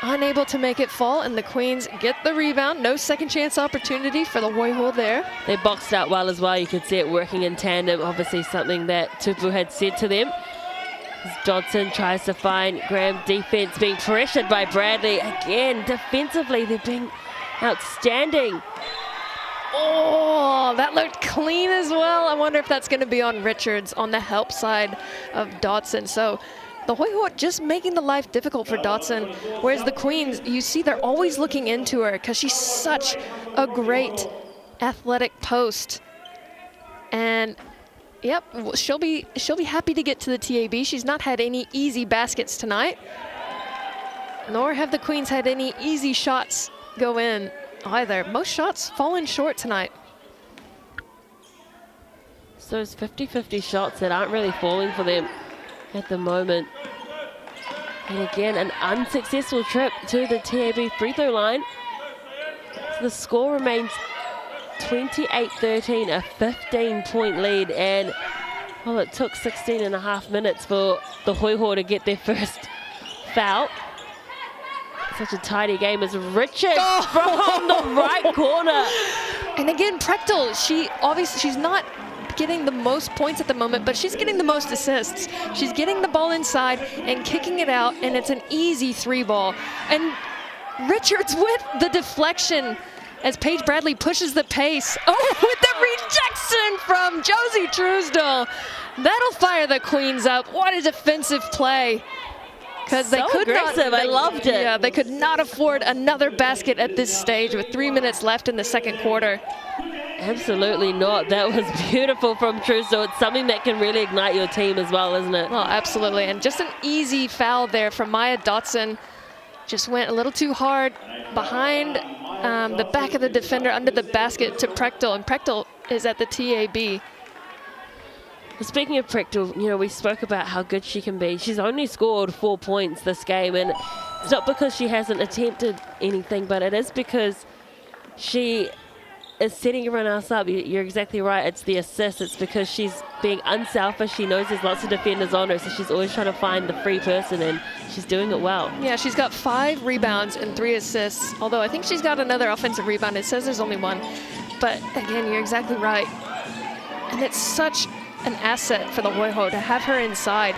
unable to make it fall, and the Queens get the rebound. No second chance opportunity for the Hoiho there. They boxed out well as well. You could see it working in tandem. Obviously something that Tupu had said to them. As Dodson tries to find Graham, defense being pressured by Bradley. Again, defensively, they're being outstanding. Oh, that looked clean as well. I wonder if that's going to be on Richards on the help side of Dodson. So the Hoiho just making the life difficult for Dodson, whereas the Queens, you see they're always looking into her because she's such a great athletic post. And yep, she'll be happy to get to the TAB. She's not had any easy baskets tonight, nor have the Queens had any easy shots go in either. Most shots falling short tonight. So it's 50-50 shots that aren't really falling for them at the moment. And again, an unsuccessful trip to the TAB free throw line. So the score remains 28-13, a 15-point lead. And well, it took 16 and a half minutes for the Hoiho to get their first foul. Such a tidy game as Richards from the right corner. And again, Prechtel, she's not getting the most points at the moment, but she's getting the most assists. She's getting the ball inside and kicking it out, and it's an easy three ball. And Richards with the deflection as Paige Bradley pushes the pace. Oh, with the rejection from Josie Truesdell. That'll fire the Queens up. What a defensive play. Because they could aggressive. not. I loved it. Yeah, they could not afford another basket at this stage with 3 minutes left in the second quarter. Absolutely not. That was beautiful from Truesdale. It's something that can really ignite your team as well, isn't it? Well, absolutely. And just an easy foul there from Maya Dotson. Just went a little too hard behind the back of the defender under the basket to Prechtel, and Prechtel is at the TAB. Speaking of Prechtel, you know, we spoke about how good she can be. She's only scored 4 points this game, and it's not because she hasn't attempted anything, but it is because she is setting everyone else up. You're exactly right. It's the assist. It's because she's being unselfish. She knows there's lots of defenders on her, so she's always trying to find the free person, and she's doing it well. Yeah, she's got 5 rebounds and 3 assists, although I think she's got another offensive rebound. It says there's only 1. But again, you're exactly right. And it's such an asset for the Hoiho to have her inside,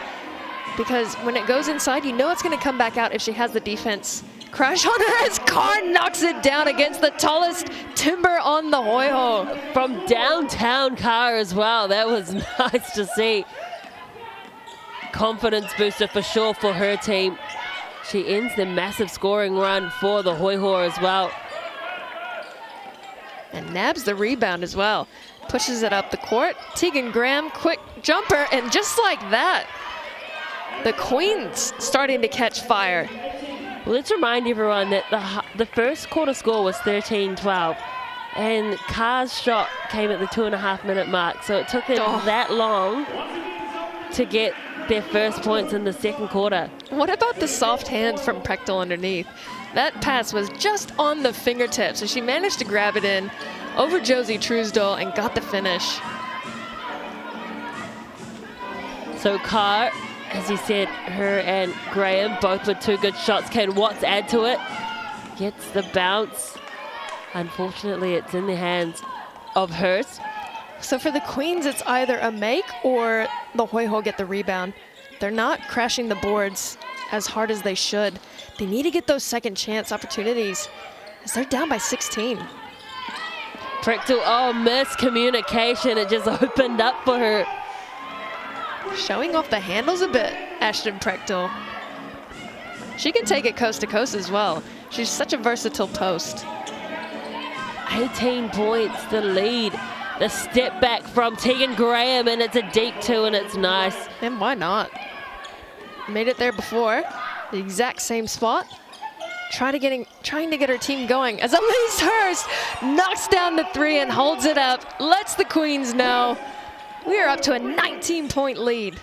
because when it goes inside, you know it's going to come back out if she has the defense. Crash on her as Carr knocks it down against the tallest timber on the Hoiho. From downtown Carr as well. That was nice to see. Confidence booster for sure for her team. She ends the massive scoring run for the Hoiho as well. And nabs the rebound as well. Pushes it up the court. Tegan Graham, quick jumper, and just like that, the Queen's starting to catch fire. Well, let's remind everyone that the first quarter score was 13-12, and Carr's shot came at the 2.5-minute mark, so it took them that long to get their first points in the second quarter. What about the soft hands from Prechtel underneath? That pass was just on the fingertips, and she managed to grab it in over Josie Truesdale and got the finish. So Carr, as you said, her and Graham both with 2 good shots. Can Watts add to it? Gets the bounce. Unfortunately, it's in the hands of Hurst. So for the Queens, it's either a make or the Hoiho get the rebound. They're not crashing the boards as hard as they should. They need to get those second chance opportunities as they're down by 16. Prechtel, miscommunication. It just opened up for her. Showing off the handles a bit, Ashton Prechtel. She can take it coast to coast as well. She's such a versatile post. 18 points, the lead. The step back from Tegan Graham, and it's a deep 2, and it's nice. And why not? Made it there before. The exact same spot. Trying to get her team going as Elise Hurst knocks down the 3 and holds it up. Lets the Queens know we are up to a 19-point lead.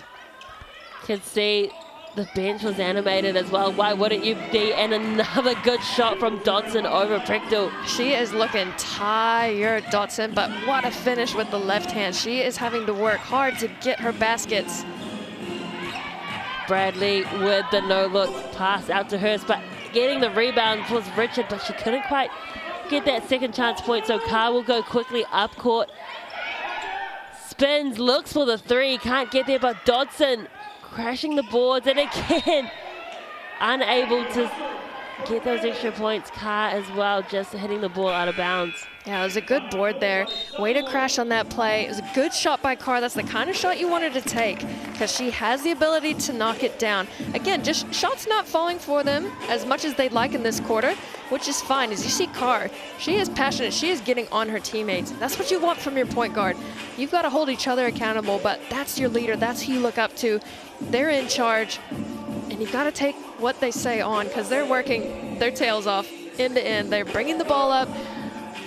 Can see the bench was animated as well. Why wouldn't you be? And another good shot from Dotson over Prechtel. She is looking tired, Dotson, but what a finish with the left hand. She is having to work hard to get her baskets. Bradley with the no-look pass out to Hurst, but getting the rebound was Richard, but she couldn't quite get that second chance point, so Carr will go quickly up court. Spins, looks for the 3, can't get there, but Dodson crashing the boards, and again, unable to get those extra points. Carr as well, just hitting the ball out of bounds. Yeah, it was a good board there. Way to crash on that play. It was a good shot by Carr. That's the kind of shot you wanted to take because she has the ability to knock it down. Again, just shots not falling for them as much as they'd like in this quarter, which is fine. As you see Carr, she is passionate. She is getting on her teammates. That's what you want from your point guard. You've got to hold each other accountable, but that's your leader. That's who you look up to. They're in charge, and you've got to take what they say on because they're working their tails off end to end. They're bringing the ball up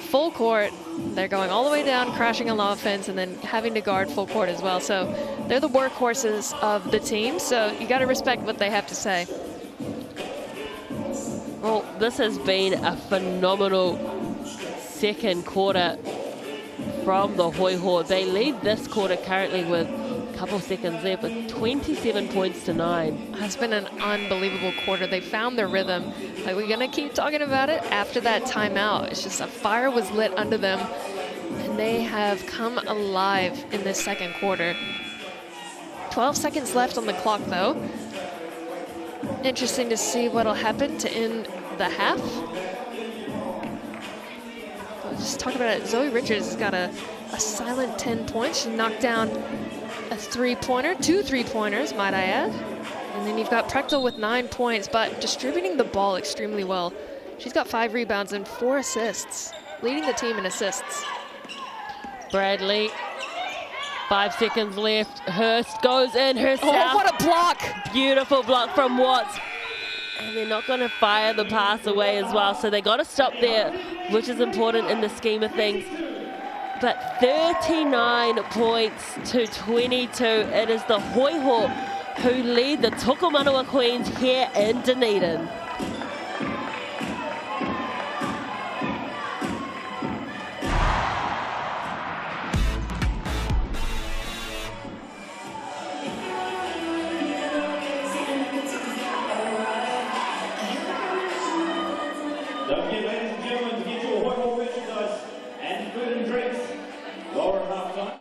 full court. They're going all the way down, crashing on offense, and then having to guard full court as well. So they're the workhorses of the team. So you got to respect what they have to say. Well, this has been a phenomenal second quarter from the Hoiho. They lead this quarter currently with a couple seconds left, with 27 points to 9. It's been an unbelievable quarter. They found their rhythm. Like, we're going to keep talking about it after that timeout. It's just a fire was lit under them, and they have come alive in this second quarter. 12 seconds left on the clock, though. Interesting to see what'll happen to end the half. I'll just talk about it. Zoe Richards has got a silent 10 points. She knocked down a three-pointer, 2 3-pointers, might I add. And then you've got Prechtel with 9 points, but distributing the ball extremely well. She's got 5 rebounds and 4 assists, leading the team in assists. Bradley, 5 seconds left. Hurst goes in herself. Oh, what a block! Beautiful block from Watts. And they're not going to fire the pass away as well, so they got to stop there, which is important in the scheme of things. But 39 points to 22. It is the Hoiho who lead the Tokomanawa Queens here in Dunedin. Don't forget, ladies and gentlemen, to get your Hoiho merchandise and food and drinks. Lower at half time.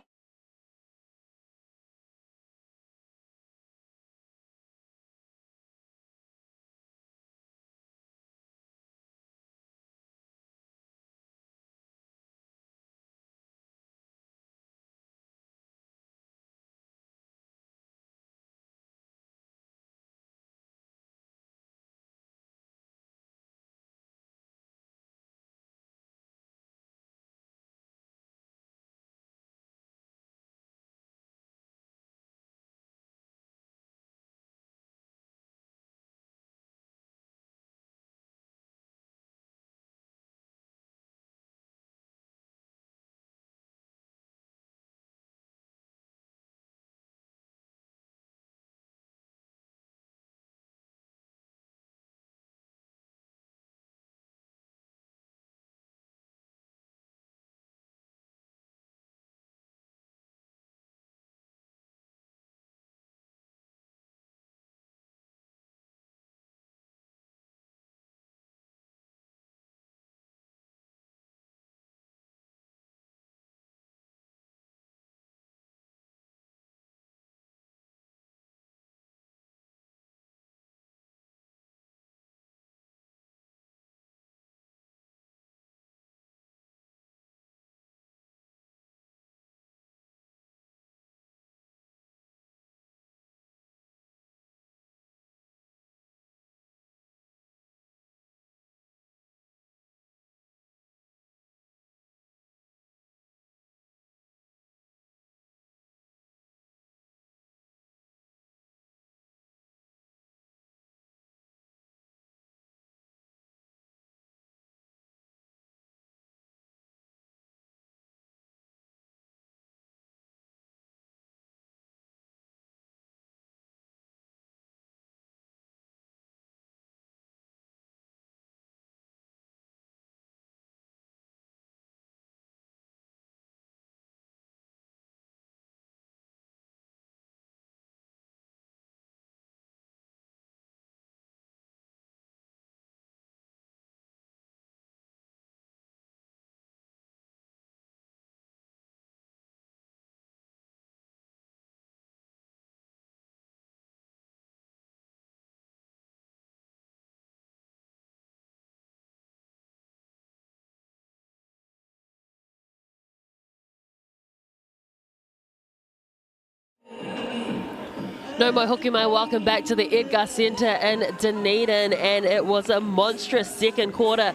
No more hoki mai, welcome back to the Edgar Centre in Dunedin, and it was a monstrous second quarter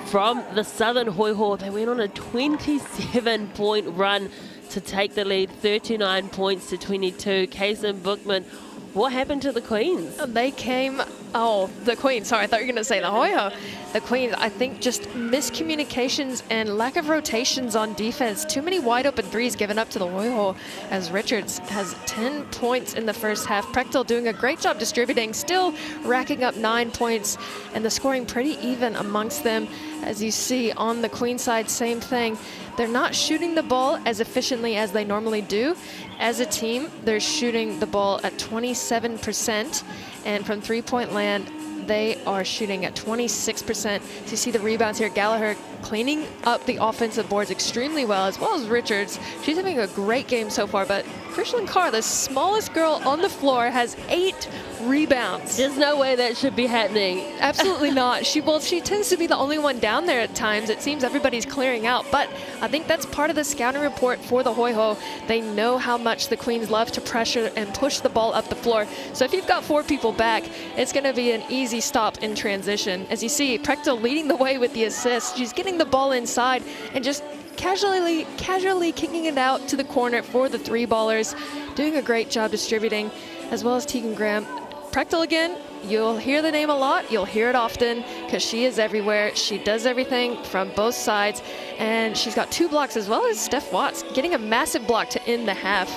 from the Southern Hoiho. They went on a 27-point run to take the lead, 39 points to 22. Kason Bookman, what happened to the Queens? They came, the Queens, sorry, I thought you were going to say the Hoiho. The Queens, I think just miscommunications and lack of rotations on defense. Too many wide open threes given up to the Hoiho, as Richards has 10 points in the first half. Prechtel doing a great job distributing, still racking up 9 points, and the scoring pretty even amongst them. As you see on the Queen side, same thing. They're not shooting the ball as efficiently as they normally do. As a team, they're shooting the ball at 27%, and from three-point land, they are shooting at 26%. So you see the rebounds here. Gallagher cleaning up the offensive boards extremely well, as well as Richards. She's having a great game so far, but Krishlyn Carr, the smallest girl on the floor, has 8 rebounds. There's no way that should be happening. Absolutely not. She tends to be the only one down there at times. It seems everybody's clearing out, but I think that's part of the scouting report for the Hoiho. They know how much the Queens love to pressure and push the ball up the floor. So if you've got 4 people back, it's going to be an easy stop in transition. As you see, Prechtel leading the way with the assist. She's getting the ball inside and just casually kicking it out to the corner for the three ballers, doing a great job distributing, as well as Tegan Graham. Prechtel again, you'll hear the name a lot, you'll hear it often, because she is everywhere. She does everything from both sides, and she's got 2 blocks, as well as Steph Watts getting a massive block to end the half.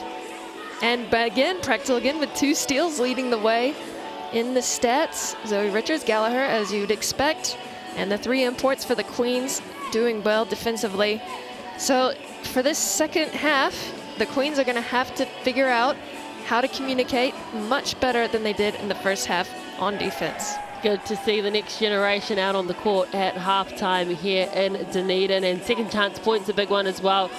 But again, Prechtel again with 2 steals leading the way in the stats. Zoe Richards, Gallagher, as you'd expect, and the 3 imports for the Queens doing well defensively. So for this second half, the Queens are going to have to figure out how to communicate much better than they did in the first half on defense. Good to see the next generation out on the court at halftime here in Dunedin, and second chance points a big one as well.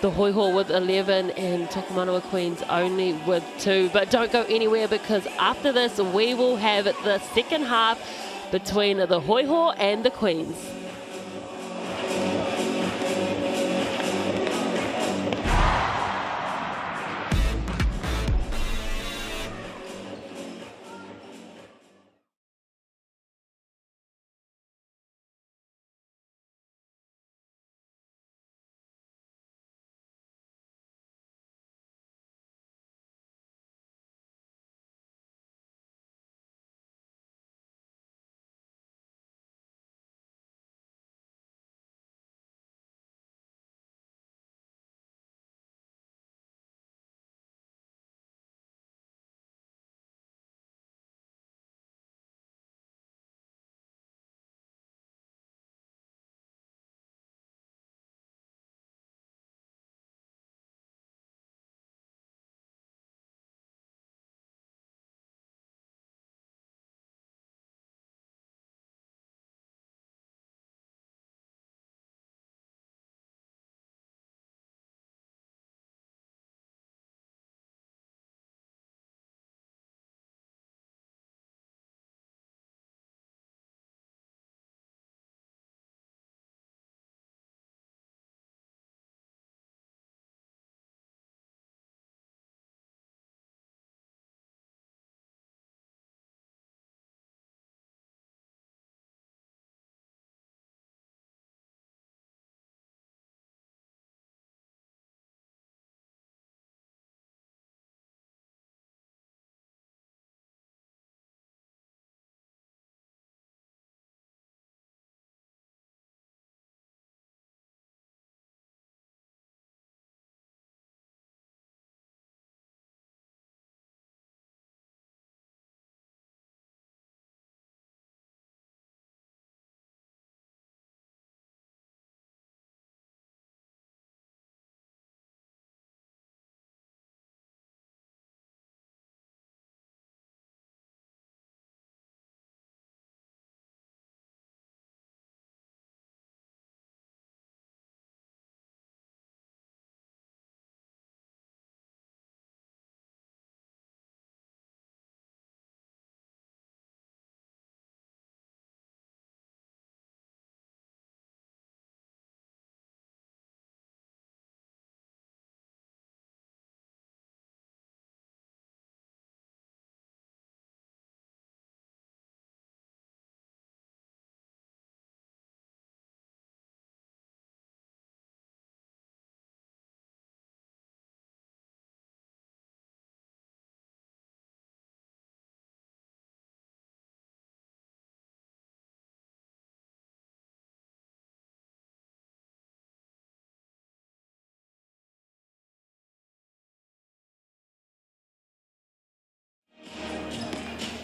The Hoiho with 11 and Tokomanawa Queens only with 2. But don't go anywhere, because after this we will have the second half between the Hoiho and the Queens.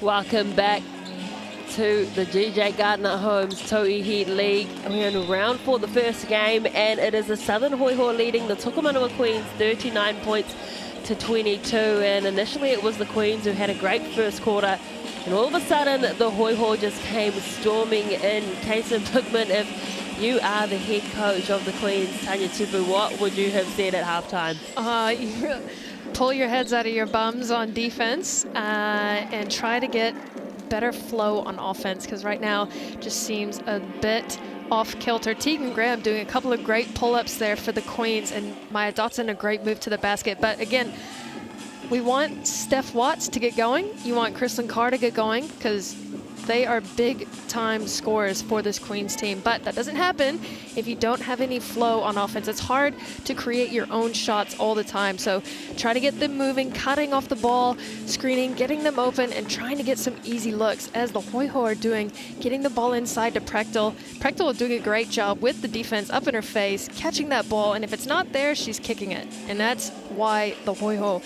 Welcome back to the GJ Gardner Homes Tauihi League. We're in round 4, the first game, and it is the Southern Hoiho leading the Tokomanawa Queens 39 points to 22. And initially it was the Queens who had a great first quarter, and all of a sudden the Hoiho just came storming in. Case in Pigment, if you are the head coach of the Queens, Tanya Tupu, what would you have said at halftime? Pull your heads out of your bums on defense and try to get better flow on offense, because right now just seems a bit off kilter. Tegan Graham doing a couple of great pull-ups there for the Queens, and Maya Dotson a great move to the basket. But again, we want Steph Watts to get going. You want Kristen Carr to get going, because They are big-time scorers for this Queens team, but that doesn't happen if you don't have any flow on offense. It's hard to create your own shots all the time, so try to get them moving, cutting off the ball, screening, getting them open, and trying to get some easy looks, as the Hoiho are doing, getting the ball inside to Prechtel. Prechtel doing a great job with the defense up in her face, catching that ball, and if it's not there, she's kicking it. And that's why the Hoiho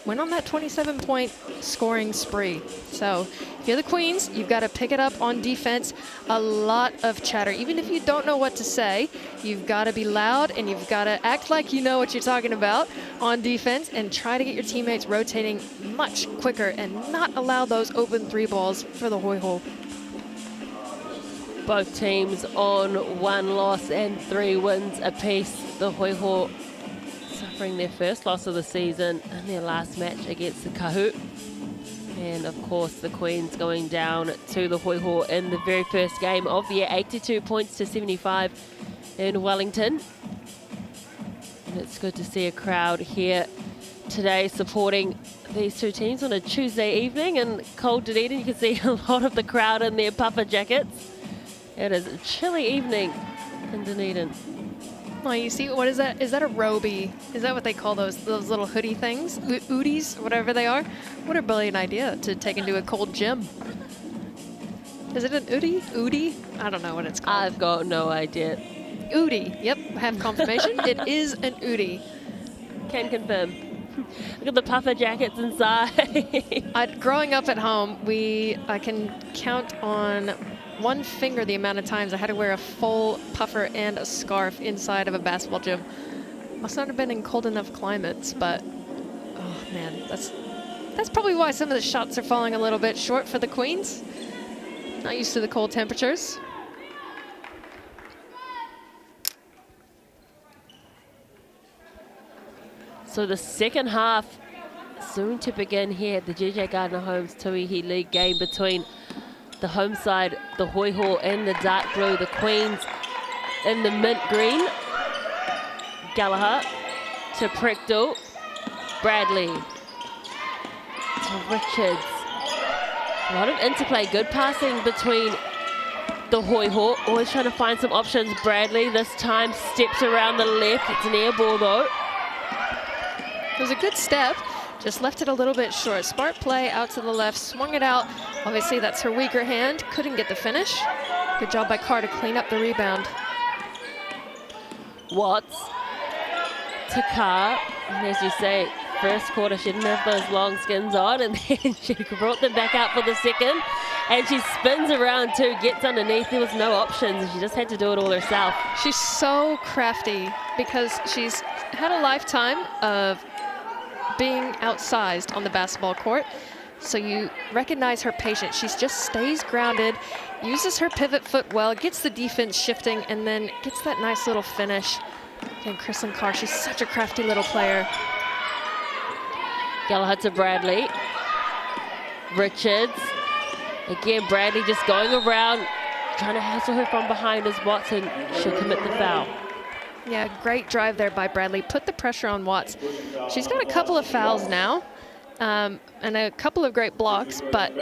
went on that 27-point scoring spree. So if you're the Queens, you've got to pick it up on defense. A lot of chatter. Even if you don't know what to say, you've got to be loud and you've got to act like you know what you're talking about on defense and try to get your teammates rotating much quicker and not allow those open 3 balls for the Hoiho. Both teams on 1 loss and 3 wins apiece. The Hoiho suffering their first loss of the season in their last match against the Kahu. And of course the Queens going down to the Hoiho in the very first game of the year, 82 points to 75 in Wellington. And it's good to see a crowd here today supporting these two teams on a Tuesday evening in cold Dunedin. You can see a lot of the crowd in their puffer jackets. It is a chilly evening in Dunedin. Oh, you see, what is that? Is that a roby? Is that what they call those little hoodie things? Oodies, whatever they are? What a brilliant idea to take into a cold gym. Is it an oodie? Oodie? I don't know what it's called. I've got no idea. Oodie. Yep, have confirmation. It is an oodie. Can confirm. Look at the puffer jackets inside. Growing up at home, I can count on one finger the amount of times I had to wear a full puffer and a scarf inside of a basketball gym. Must not have been in cold enough climates, but oh man, that's probably why some of the shots are falling a little bit short for the Queens. Not used to the cold temperatures. So the second half soon to begin here at the JJ Gardner Homes Tauihi League game between the home side, the Hoiho, and the dark blue, the Queens in the mint green. Gallagher to Prechtel, Bradley to Richards. A lot of interplay, good passing between the Hoiho, always trying to find some options. Bradley this time steps around the left, it's an air ball though. It was a good step, just left it a little bit short. Smart play out to the left, swung it out. Obviously that's her weaker hand, couldn't get the finish. Good job by Carr to clean up the rebound. Watts to Carr, and as you say, first quarter she didn't have those long skins on, and then she brought them back out for the second, and she spins around too, gets underneath. There was no options, and she just had to do it all herself. She's so crafty because she's had a lifetime of being outsized on the basketball court. So you recognize her patience. She just stays grounded, uses her pivot foot well, gets the defense shifting, and then gets that nice little finish. And Kristen Carr, she's such a crafty little player. Gallagher to Bradley. Richards. Again, Bradley just going around, trying to hassle her from behind as Watson should commit the foul. Yeah, great drive there by Bradley. Put the pressure on Watts. She's got a couple of fouls now and a couple of great blocks, but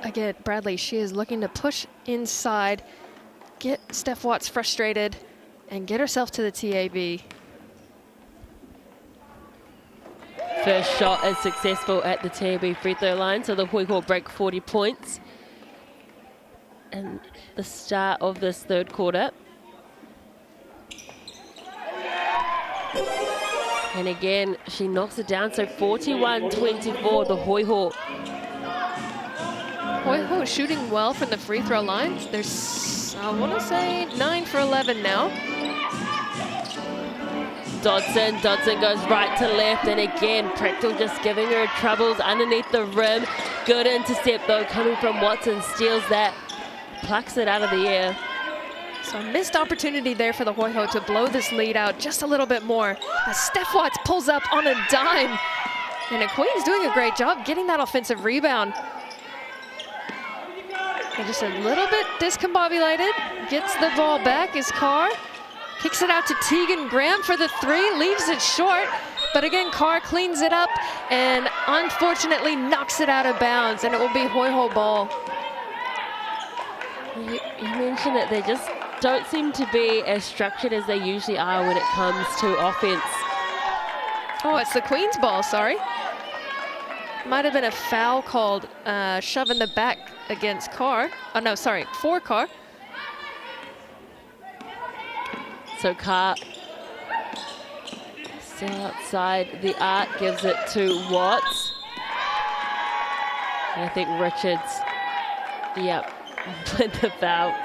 again, Bradley, she is looking to push inside, get Steph Watts frustrated, and get herself to the TAB. First shot is successful at the TAB free throw line, so the Hoiho break 40 points. And the start of this third quarter. And again, she knocks it down, so 41-24, the Hoiho. Hoiho shooting well from the free throw lines. There's, I want to say, 9 for 11 now. Dodson goes right to left, and again, Prechtel just giving her troubles underneath the rim. Good intercept though, coming from Watson, steals that, plucks it out of the air. So a missed opportunity there for the Hoiho to blow this lead out just a little bit more. As Steph Watts pulls up on a dime. And the Queen's doing a great job getting that offensive rebound. And just a little bit discombobulated. Gets the ball back is Carr. Kicks it out to Tegan Graham for the three, leaves it short. But again, Carr cleans it up and unfortunately knocks it out of bounds, and it will be Hoiho ball. You mentioned it, they just don't seem to be as structured as they usually are when it comes to offense. Oh, it's the Queen's ball, sorry. Might have been a foul called, shove in the back against Carr. Oh, no, sorry, for Carr. So Carr still outside the arc, gives it to Watts. And I think Richards, with the foul.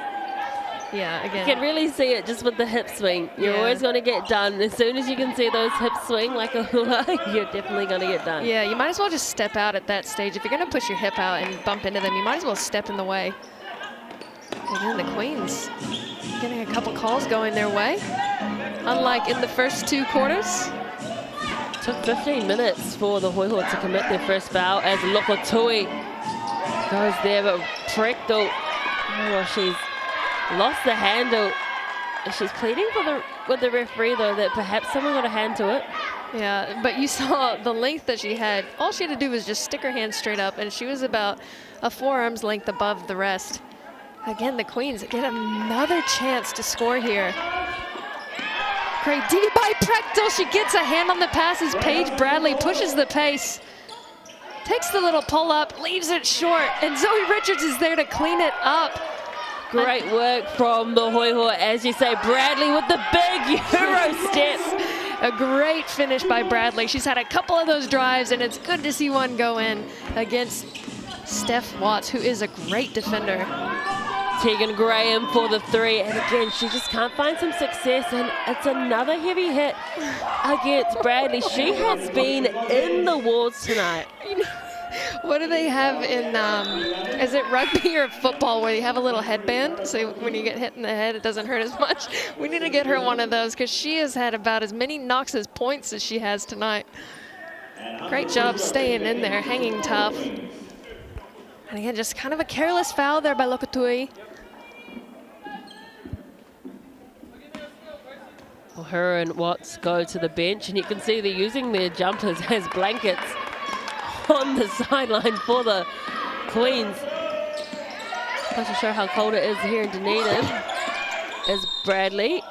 Yeah, again. You can really see it just with the hip swing. You're always going to get done. As soon as you can see those hips swing like a hula, you're definitely going to get done. Yeah, you might as well just step out at that stage. If you're going to push your hip out and bump into them, you might as well step in the way. Again, the Queens getting a couple calls going their way. Unlike in the first 2 quarters. Took 15 minutes for the Hoiho to commit their first foul as Lokotui goes there, but Prechtel, she's lost the handle. She's pleading with the referee, though, that perhaps someone got a hand to it. Yeah, but you saw the length that she had. All she had to do was just stick her hand straight up, and she was about a forearm's length above the rest. Again, the Queens get another chance to score here. Great D by Prechtel. She gets a hand on the pass as Paige Bradley pushes the pace. Takes the little pull up, leaves it short, and Zoe Richards is there to clean it up. Great work from the Hoiho, as you say. Bradley with the big Euro step. A great finish by Bradley. She's had a couple of those drives, and it's good to see one go in against Steph Watts, who is a great defender. Tegan Graham for the 3, and again, she just can't find some success, and it's another heavy hit against Bradley. She has been in the walls tonight. What do they have in, is it rugby or football where you have a little headband? So when you get hit in the head, it doesn't hurt as much. We need to get her one of those because she has had about as many knocks as points as she has tonight. Great job staying in there, hanging tough. And again, just kind of a careless foul there by Lokotui. Well, her and Watts go to the bench, and you can see they're using their jumpers as blankets on the sideline for the Queens. Just to show how cold it is here in Dunedin is Bradley.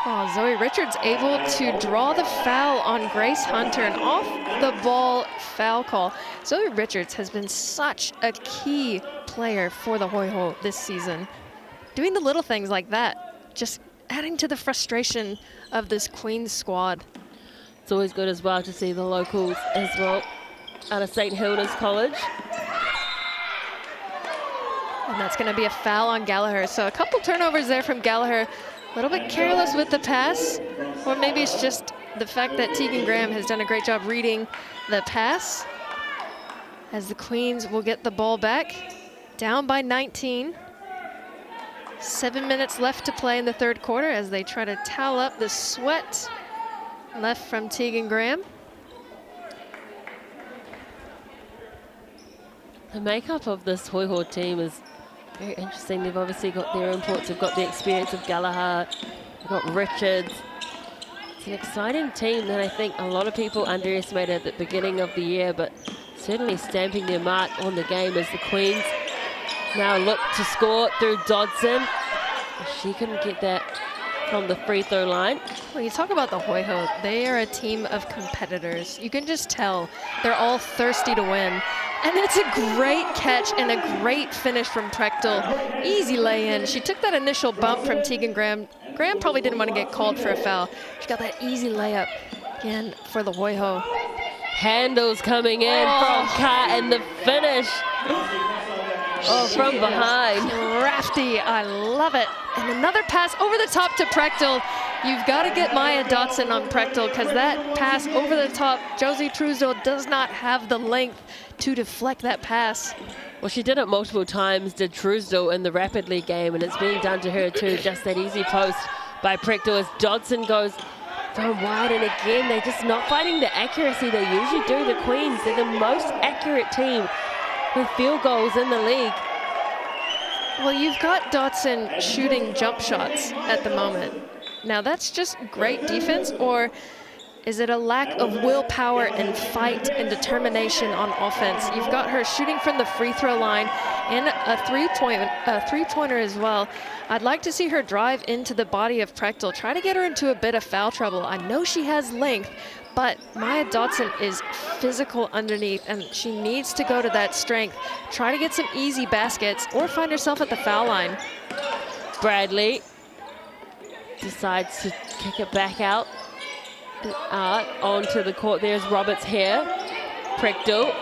Oh, Zoe Richards able to draw the foul on Grace Hunter, an off-the-ball foul call. Zoe Richards has been such a key player for the Hoiho this season. Doing the little things like that, just adding to the frustration of this Queens squad. It's always good as well to see the locals as well out of St. Hilda's College. And that's going to be a foul on Gallagher. So a couple turnovers there from Gallagher. A little bit careless with the pass, or maybe it's just the fact that Tegan Graham has done a great job reading the pass. As the Queens will get the ball back, down by 19. 7 minutes left to play in the 3rd quarter as they try to towel up the sweat left from Tegan Graham. The makeup of this Hoiho team is very interesting. They've obviously got their imports, they've got the experience of Gallagher, they've got Richards. It's an exciting team that I think a lot of people underestimated at the beginning of the year, but certainly stamping their mark on the game as the Queens now look to score through Dodson. She couldn't get that from the free throw line. Well, you talk about the Hoiho, they are a team of competitors. You can just tell they're all thirsty to win. And it's a great catch and a great finish from Prechtel. Easy lay-in. She took that initial bump from Tegan Graham. Graham probably didn't want to get called for a foul. She got that easy layup again for the Hoiho. Handles coming in from Carr, and the finish from behind. Crafty, I love it. And another pass over the top to Prechtel. You've got to get Maya Dotson on Prechtel because that pass over the top, Josie Truesdale does not have the length to deflect that pass. Well, she did it multiple times, did Truesdale in the Rapid League game, and it's being done to her too. Just that easy post by Prechtel as Dodson goes from wide, and again, they're just not finding the accuracy they usually do, the Queens. They're the most accurate team with field goals in the league. Well, you've got Dotson shooting jump shots at the moment. Now, that's just great defense, or Is it a lack of willpower and fight and determination on offense? You've got her shooting from the free throw line and a three-pointer as well. I'd like to see her drive into the body of Prechtel, try to get her into a bit of foul trouble. I know she has length, but Maya Dodson is physical underneath, and she needs to go to that strength, try to get some easy baskets, or find herself at the foul line. Bradley decides to kick it back out. Onto the court. There's Roberts here. Prechtel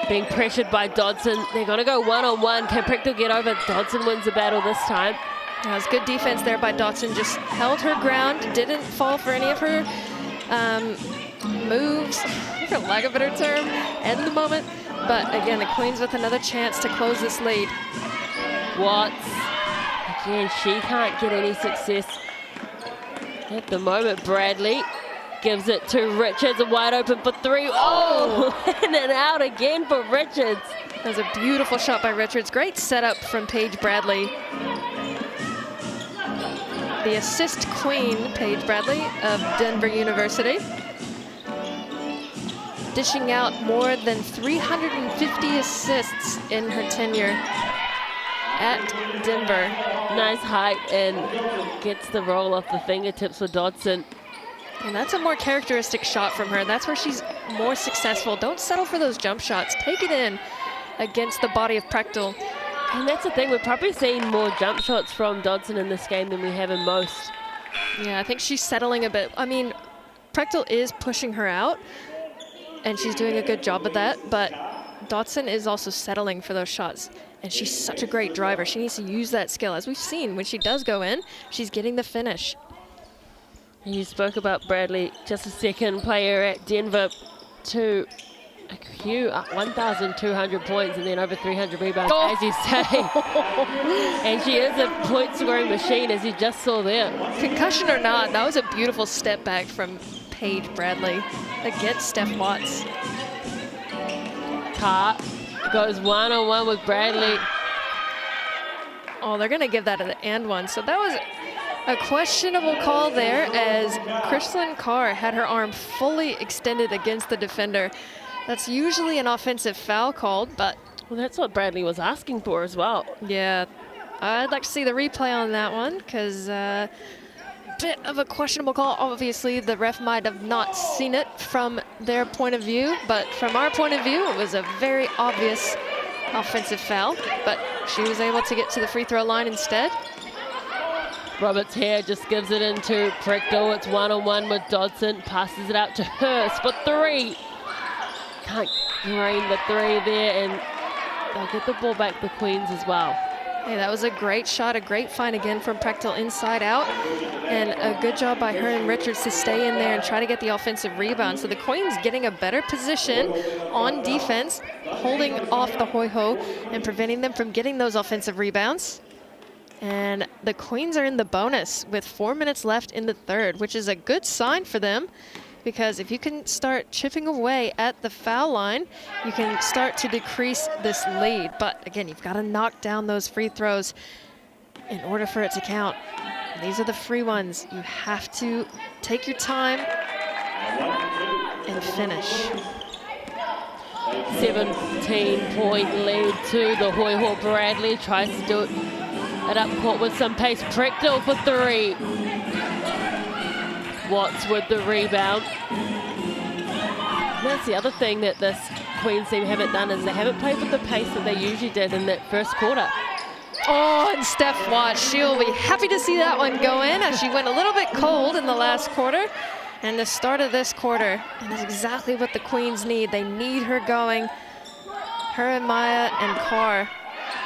being pressured by Dodson. They're going to go one-on-one. Can Prechtel get over? Dodson wins the battle this time. That was good defense there by Dodson. Just held her ground, didn't fall for any of her moves, for lack of a better term, at the moment. But again, the Queens with another chance to close this lead. Watts. Again, she can't get any success at the moment. Bradley gives it to Richards, wide open for three. Oh, and then out again for Richards. That was a beautiful shot by Richards. Great setup from Paige Bradley. The assist queen, Paige Bradley of Denver University. Dishing out more than 350 assists in her tenure at Denver. Nice height and gets the roll off the fingertips for Dodson. And that's a more characteristic shot from her. That's where she's more successful. Don't settle for those jump shots. Take it in against the body of Prechtel. And that's the thing, we're probably seeing more jump shots from Dodson in this game than we have in most. Yeah, I think she's settling a bit. I mean, Prechtel is pushing her out, and she's doing a good job of that, but Dodson is also settling for those shots. And she's such a great driver. She needs to use that skill. As we've seen, when she does go in, she's getting the finish. You spoke about Bradley, just a second player at Denver to accrue 1,200 points and then over 300 rebounds, as you say. And she is a point scoring machine, as you just saw there. Concussion or not, that was a beautiful step back from Paige Bradley against Steph Watts. Carr goes one-on-one with Bradley. Oh, they're going to give that an and one. So that was a questionable call there, as Kristlyn Carr had her arm fully extended against the defender. That's usually an offensive foul called, but... Well, that's what Bradley was asking for as well. Yeah, I'd like to see the replay on that one, because bit of a questionable call. Obviously, the ref might have not seen it from their point of view, but from our point of view, it was a very obvious offensive foul, but she was able to get to the free throw line instead. Roberts here just gives it into Prechtel. It's one-on-one with Dodson. Passes it out to Hurst for three. Can't drain the three there, and they'll get the ball back, the Queens, as well. Hey, that was a great shot, a great find again from Prechtel inside out, and a good job by her and Richards to stay in there and try to get the offensive rebound. So the Queens getting a better position on defense, holding off the Hoiho and preventing them from getting those offensive rebounds. And the Queens are in the bonus with 4 minutes left in the third, which is a good sign for them, because if you can start chipping away at the foul line, you can start to decrease this lead. But again, you've got to knock down those free throws in order for it to count. And these are the free ones. You have to take your time and finish. 17-point lead to the Hoiho. Bradley tries to do it up court with some pace. Prechtel for three. Watts with the rebound. That's the other thing that this Queens team haven't done, is they haven't played with the pace that they usually did in that first quarter. Oh, and Steph Watts, she'll be happy to see that one go in, as she went a little bit cold in the last quarter. And the start of this quarter, and that's exactly what the Queens need. They need her going, her and Maya and Carr.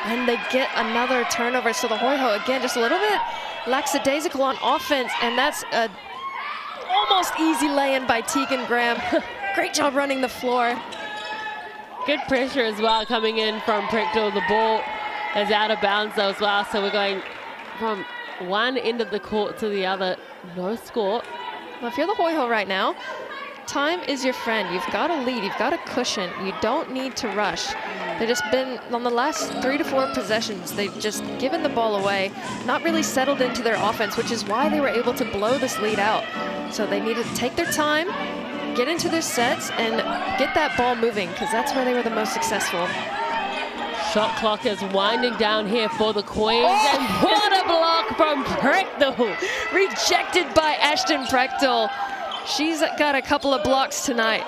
And they get another turnover. So the Hoiho, again, just a little bit lackadaisical on offense, and that's a almost easy lay-in by Tegan Graham. Great job running the floor. Good pressure as well coming in from Prechtel. The ball is out of bounds though as well, so we're going from one end of the court to the other. No score. Well, if you're the Hoiho right now, time is your friend. You've got a lead, you've got a cushion. You don't need to rush. They've just been, on the last 3 to 4 possessions, they've just given the ball away, not really settled into their offense, which is why they were able to blow this lead out. So they needed to take their time, get into their sets and get that ball moving, because that's where they were the most successful. Shot clock is winding down here for the Queens. And what a block from Prechtel. Rejected by Ashton Prechtel. She's got a couple of blocks tonight.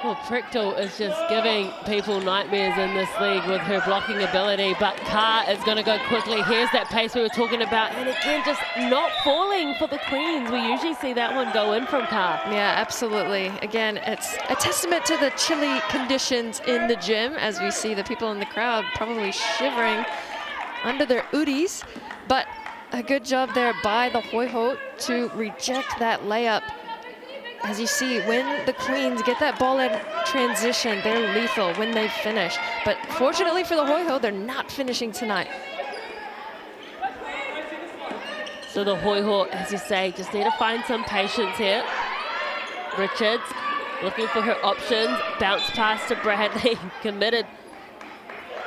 Well, Prechtel is just giving people nightmares in this league with her blocking ability, but Carr is going to go quickly. Here's that pace we were talking about, and again, just not falling for the Queens. We usually see that one go in from Carr. Yeah, absolutely. Again, it's a testament to the chilly conditions in the gym, as we see the people in the crowd probably shivering under their hoodies, but a good job there by the Hoiho to reject that layup. As you see, when the Queens get that ball in transition, they're lethal when they finish. But fortunately for the Hoiho, they're not finishing tonight. So the Hoiho, as you say, just need to find some patience here. Richards looking for her options. Bounce pass to Bradley. Committed.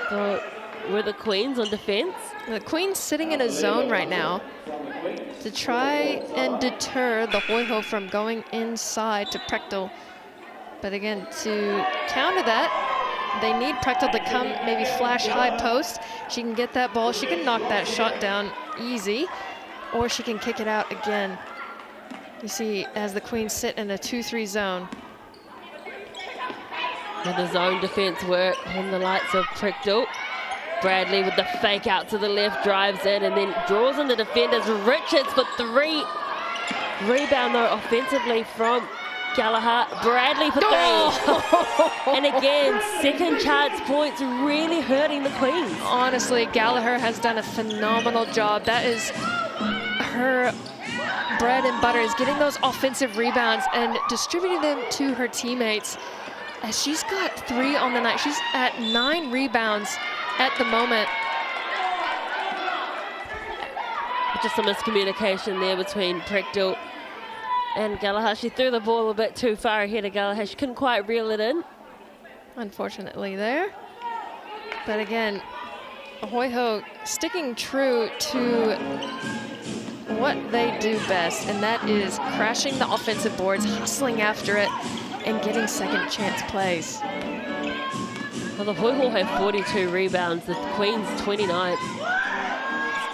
Were the Queens on defense? The Queens sitting in a zone right now to try and deter the Hoiho from going inside to Prechtel. But again, to counter that, they need Prechtel to come maybe flash high post. She can get that ball. She can knock that shot down easy, or she can kick it out again. You see, as the Queens sit in a 2-3 zone. With the zone defense work on the likes of Prechtel. Bradley with the fake out to the left, drives in and then draws in the defenders. Richards for 3. Rebound though offensively from Gallagher. Bradley for 3. And again, second chance points really hurting the Queens. Honestly, Gallagher has done a phenomenal job. That is her bread and butter, is getting those offensive rebounds and distributing them to her teammates. As she's got 3 on the night. She's at 9 rebounds at the moment. Just a miscommunication there between Prechtel and Gallagher. She threw the ball a bit too far ahead of Gallagher. She couldn't quite reel it in. Unfortunately there. But again, Hoiho sticking true to what they do best, and that is crashing the offensive boards, hustling after it, and getting second chance plays. Well, the Hoiho have 42 rebounds, the Queens 29.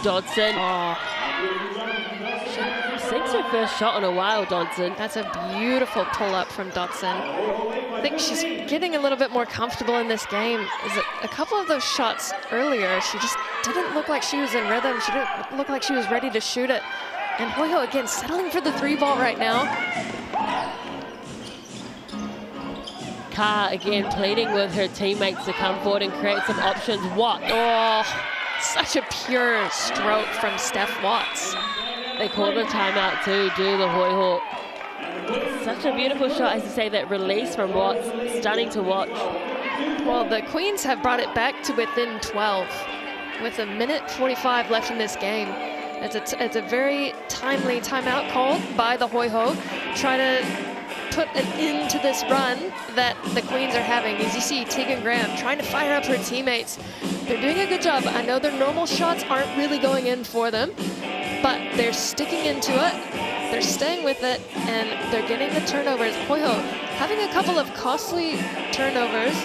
Dodson. She sinks her first shot in a while, Dodson. That's a beautiful pull-up from Dodson. I think she's getting a little bit more comfortable in this game. A couple of those shots earlier, she just didn't look like she was in rhythm. She didn't look like she was ready to shoot it. And Hoiho, again, settling for the 3-ball right now. Carr again pleading with her teammates to come forward and create some options. Watt. Oh, such a pure stroke from Steph Watts. They called a timeout to do the Hoiho. Such a beautiful shot, as you say, that release from Watts. Stunning to watch. Well, the Queens have brought it back to within 12 with 1:45 left in this game. It's a very timely timeout called by the Hoiho. Try to put an end to this run that the Queens are having. As you see, Tegan Graham trying to fire up her teammates. They're doing a good job. I know their normal shots aren't really going in for them, but they're sticking into it. They're staying with it, and they're getting the turnovers. Hoiho having a couple of costly turnovers,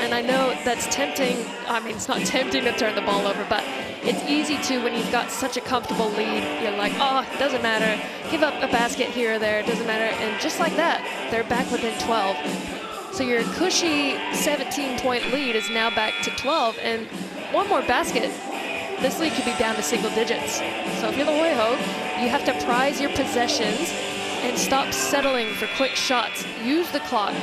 and I know that's tempting. I mean, it's not tempting to turn the ball over, but it's easy to when you've got such a comfortable lead. You're like, oh, it doesn't matter. Give up a basket here or there, it doesn't matter. And just like that, they're back within 12. So your cushy 17-point lead is now back to 12, and one more basket, this lead could be down to single digits. So if you're the Hoiho, you have to prize your possessions and stop settling for quick shots. Use the clock,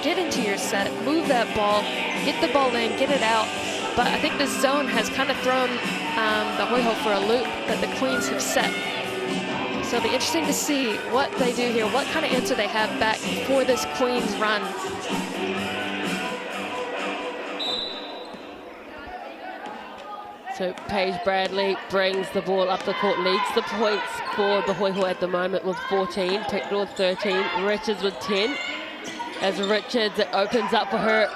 get into your set, move that ball, get the ball in, get it out. But I think this zone has kind of thrown the Hoiho for a loop that the Queens have set. So it'll be interesting to see what they do here, what kind of answer they have back for this Queens run. So Paige Bradley brings the ball up the court, leads the points for the Hoiho at the moment with 14, Prechtel with 13, Richards with 10. As Richards, it opens up for her.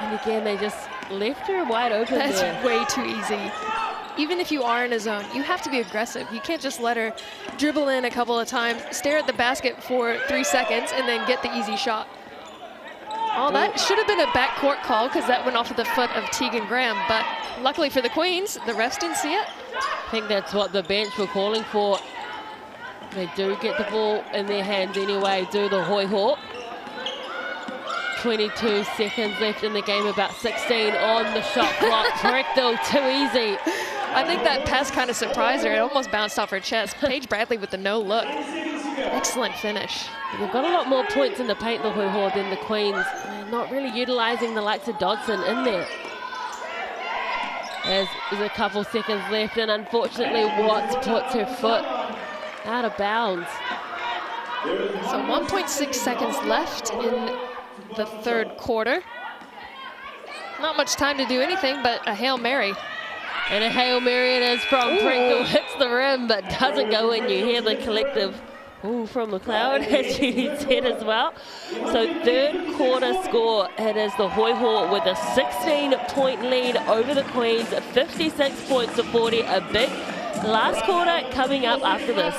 And again, they just left her wide open. That's there. way too easy. even if you are in a zone, you have to be aggressive. You can't just let her dribble in a couple of times, stare at the basket for 3 seconds, and then get the easy shot. Oh, that should have been a backcourt call because that went off of the foot of Tegan Graham. But luckily for the Queens, the refs didn't see it. I think that's what the bench were calling for. They do get the ball in their hands anyway, do the Hoiho. 22 seconds left in the game, about 16 on the shot clock. Prechtel, too easy. I think that pass kind of surprised her. It almost bounced off her chest. Paige Bradley with the no look. Excellent finish. They've got a lot more points in the paint, the Hoiho, than the Queens. They're not really utilising the likes of Dodson in there. There's a couple seconds left, and unfortunately Watts puts her foot out of bounds. So 1.6 seconds left in the third quarter. Not much time to do anything but a Hail Mary. And a Hail Mary it is from Prechtel, hits the rim but doesn't go in. You hear the collective ooh from McLeod, as you said as well. So third quarter score, it is the Hoiho with a 16-point lead over the Queens, 56 points to 40, a big last quarter coming up after this.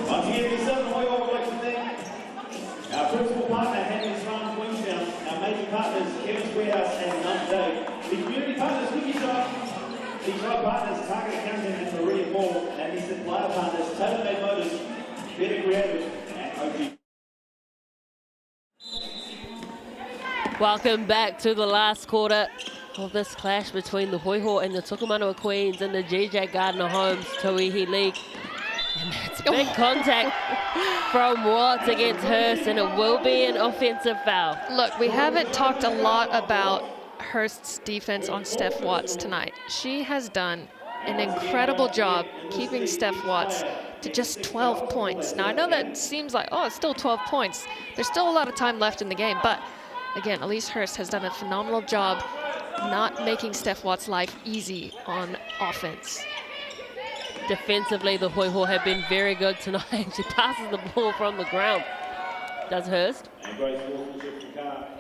Once again, the Southern Hoiho would like to thank our principal partner, Henry's Farm Queenstown, our major partners, Kevin's Warehouse and Nunn Day, the community partners, Wiki Shop, the club partners, Target Accounting and Maria Mall, and the supplier partners, Taylor Made Motors, Better Creative, and OG. Welcome back to the last quarter of this clash between the Hoiho and the Tokomanawa Queens in the GJ Gardner Homes Tauihi League. And that's big contact from Watts against Hurst, and it will be an offensive foul. Look, we haven't talked a lot about Hurst's defense on Steph Watts tonight. She has done an incredible job keeping Steph Watts to just 12 points. Now, I know that seems like, oh, it's still 12 points. There's still a lot of time left in the game, but again, Elise Hurst has done a phenomenal job not making Steph Watts' life easy on offense. Defensively, the Hoiho have been very good tonight. She passes the ball from the ground. Does Hurst.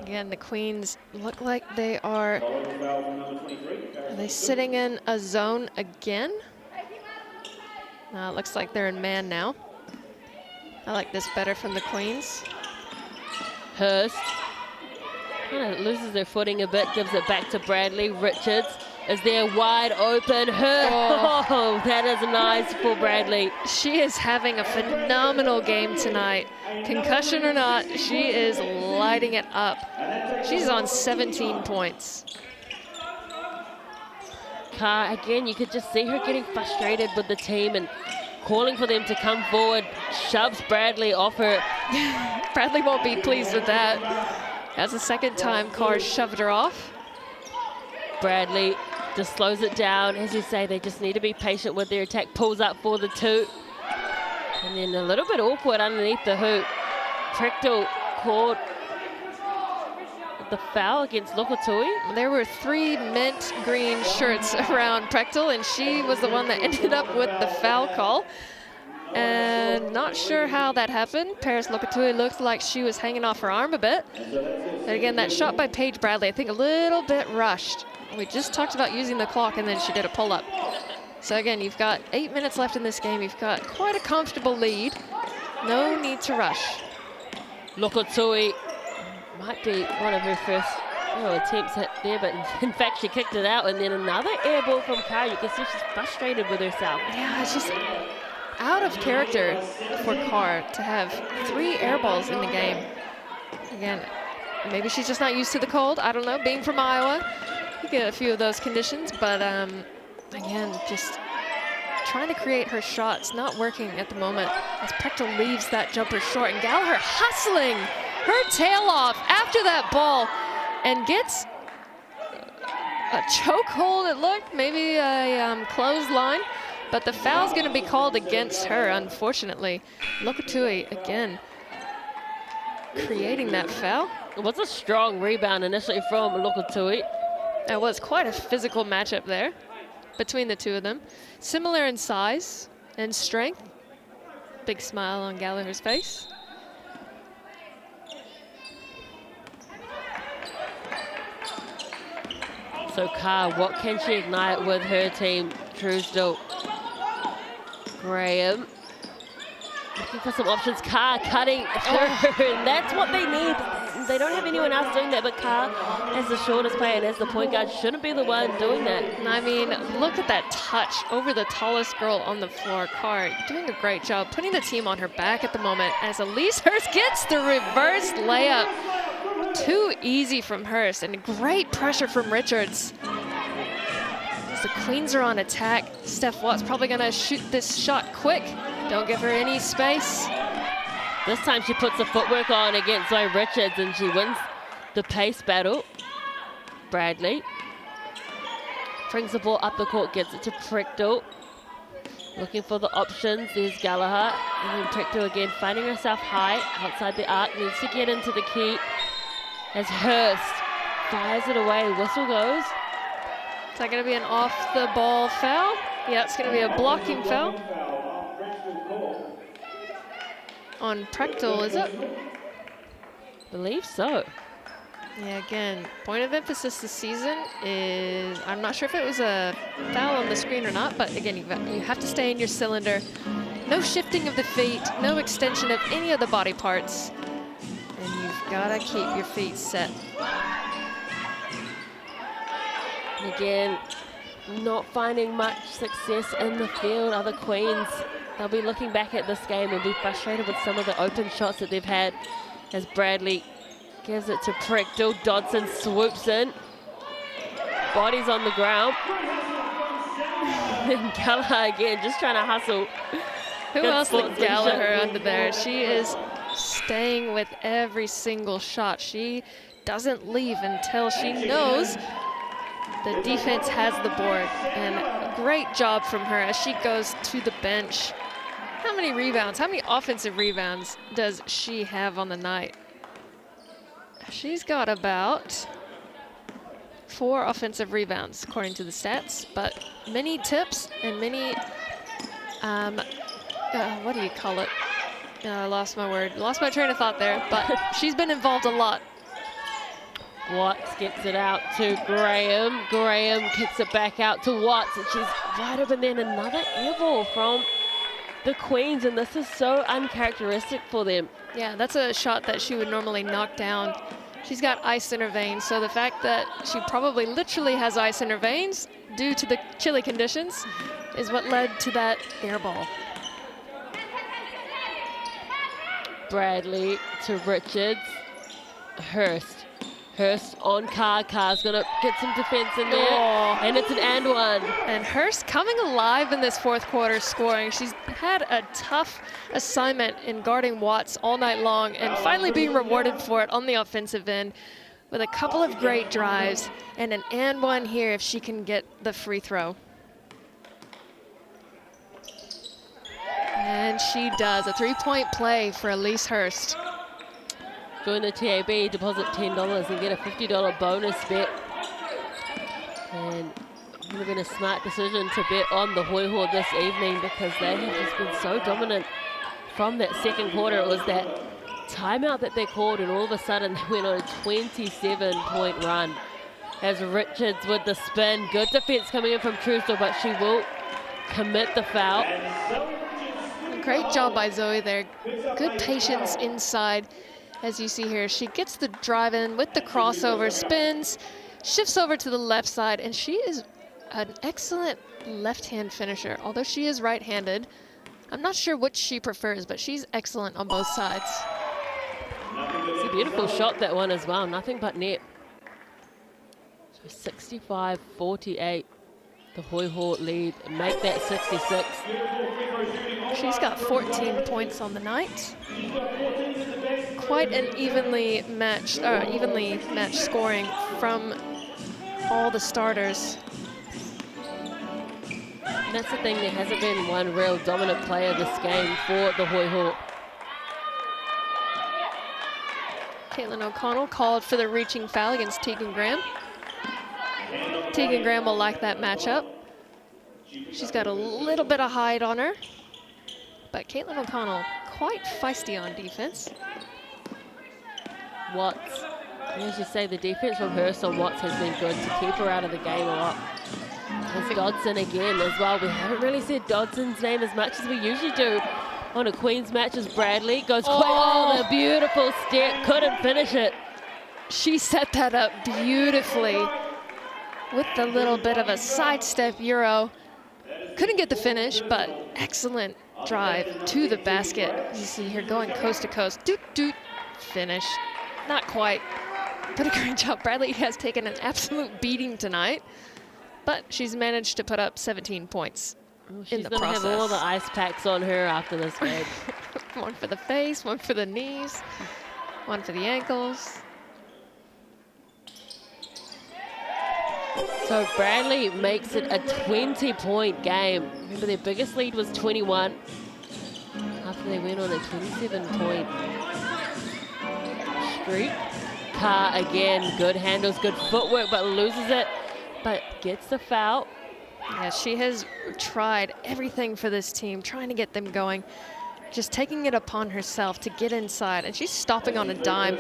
Again, the Queens look like they are they sitting in a zone again? It looks like they're in man now. I like this better from the Queens. Hurst kind of loses their footing a bit, gives it back to Bradley. Richards is there wide open. Oh, that is nice for Bradley. She is having a phenomenal game tonight. Concussion or not, she is lighting it up. She's on 17 points. Carr, again, you could just see her getting frustrated with the team and calling for them to come forward. Shoves Bradley off her. Bradley won't be pleased with that. That's the second time Carr shoved her off. Bradley just slows it down. As you say, they just need to be patient with their attack. Pulls up for the two. And then a little bit awkward underneath the hoop. Prechtel caught the foul against Lokotui. There were 3 mint green shirts around Prechtel, and she was the one that ended up with the foul call. And not sure how that happened. Paris Lokatui looked like she was hanging off her arm a bit. And again, that shot by Paige Bradley, I think a little bit rushed. We just talked about using the clock, and then she did a pull-up. So again, you've got 8 minutes left in this game. You've got quite a comfortable lead. No need to rush. Lokatui might be one of her first attempts at there, but in fact she kicked it out, and then another air ball from Kara. You can see she's frustrated with herself. Yeah, it's just out of character for Carr to have 3 air balls in the game. Again, maybe she's just not used to the cold. I don't know, being from Iowa, you get a few of those conditions, but again, just trying to create her shots, not working at the moment as Prechtel leaves that jumper short, and Gallagher hustling her tail off after that ball and gets a choke hold, it looked, maybe a clothesline, but the foul's going to be called against her, unfortunately. Lokatui, again, creating that foul. It was a strong rebound initially from Lokatui. It was quite a physical matchup there between the two of them. Similar in size and strength. Big smile on Gallagher's face. So Carr, what can she ignite with her team? Truesdale, Graham, looking for some options. Carr cutting through, and that's what they need. They don't have anyone else doing that, but Carr, as the shortest player and as the point guard, shouldn't be the one doing that. I mean, look at that touch over the tallest girl on the floor. Carr doing a great job, putting the team on her back at the moment as Elise Hurst gets the reverse layup. Too easy from Hurst, and great pressure from Richards. As the Queens are on attack, Steph Watt's probably gonna shoot this shot quick. Don't give her any space. This time she puts the footwork on against Zoe Richards, and she wins the pace battle. Bradley brings the ball up the court, gets it to Prechtel. Looking for the options, there's Gallagher, and then Prechtel again finding herself high outside the arc, needs to get into the key as Hurst fires it away, whistle goes. Is that going to be an off-the-ball foul? Yeah, it's going to be a blocking foul. On Prechtel, is it? Believe so. Yeah, again, point of emphasis this season is, I'm not sure if it was a foul on the screen or not, but again, you have to stay in your cylinder. No shifting of the feet, no extension of any of the body parts. And you've got to keep your feet set. Again, not finding much success in the field. Other Queens, they'll be looking back at this game and be frustrated with some of the open shots that they've had as Bradley gives it to Prechtel. Dodson swoops in. Body's on the ground. And Gallagher again, just trying to hustle. Who Good else than sportsmanship. Gallagher under there? She is staying with every single shot. She doesn't leave until she knows the defense has the board. And a great job from her as she goes to the bench. How many rebounds, how many offensive rebounds does she have on the night? She's got about 4 offensive rebounds, according to the stats, but many tips and many, what do you call it? I lost my word, lost my train of thought there, but she's been involved a lot. Watts gets it out to Graham. Graham kicks it back out to Watts, and she's right up, and then another air ball from the Queens, and this is so uncharacteristic for them. Yeah, that's a shot that she would normally knock down. She's got ice in her veins, so the fact that she probably literally has ice in her veins due to the chilly conditions is what led to that air ball. Bradley to Richards. Hurst on Carr. Carr's gonna get some defense in there. Oh. And it's an and one. And Hurst coming alive in this fourth quarter scoring. She's had a tough assignment in guarding Watts all night long and finally being rewarded for it on the offensive end with a couple of great drives and an and one here if she can get the free throw. And she does. A 3-point play for Elise Hurst. Join the TAB, deposit $10 and get a $50 bonus bet. And would have been a smart decision to bet on the Hoiho this evening because they have just been so dominant from that second quarter. It was that timeout that they called, and all of a sudden they went on a 27-point run. As Richards with the spin, good defense coming in from Truesdale, but she will commit the foul. Great job by Zoe there. Good patience inside. As you see here, she gets the drive in with the crossover, spins, shifts over to the left side, and she is an excellent left-hand finisher. Although she is right-handed, I'm not sure which she prefers, but she's excellent on both sides. It's a beautiful shot, that one as well, nothing but net. So 65-48, the Hoiho lead, make that 66. She's got 14 points on the night. Quite an evenly matched scoring from all the starters. And that's the thing, there hasn't been one real dominant player this game for the Hoiho. Caitlin O'Connell called for the reaching foul against Tegan Graham. Tegan Graham will like that matchup. She's got a little bit of height on her, but Caitlin O'Connell quite feisty on defense. Watts, as you say, the defense from Hurst on Watts has been good to keep her out of the game a lot. There's Dodson again as well. We haven't really said Dodson's name as much as we usually do on a Queen's match. As Bradley goes quick. Oh, the beautiful step, couldn't finish it. She set that up beautifully with the little bit of a sidestep Euro. Couldn't get the finish, but excellent drive to the basket. You see her going coast to coast. Doot, doot, finish. Not quite, but a great job. Bradley has taken an absolute beating tonight, but she's managed to put up 17 points in the process. She's going to have all the ice packs on her after this game. One for the face, one for the knees, one for the ankles. So Bradley makes it a 20-point game. Remember, their biggest lead was 21 after they went on a 27-point streak. Carr again, good handles, good footwork, but loses it, but gets the foul. Yeah, she has tried everything for this team, trying to get them going, just taking it upon herself to get inside, and she's stopping on a dime,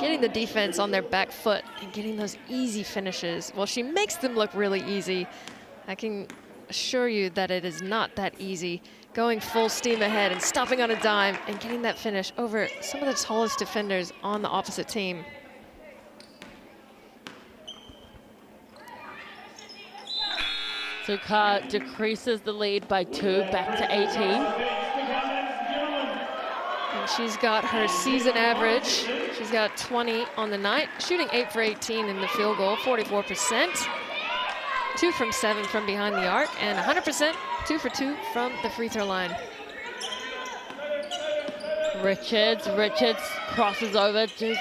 getting the defense on their back foot and getting those easy finishes. Well, she makes them look really easy. I can assure you that it is not that easy, going full steam ahead and stopping on a dime and getting that finish over some of the tallest defenders on the opposite team. So Carr decreases the lead by 2, back to 18. And she's got her season average. She's got 20 on the night, shooting 8 for 18 in the field goal, 44%. 2 from 7 from behind the arc, and 100%, 2 for 2 from the free throw line. Richards crosses over, just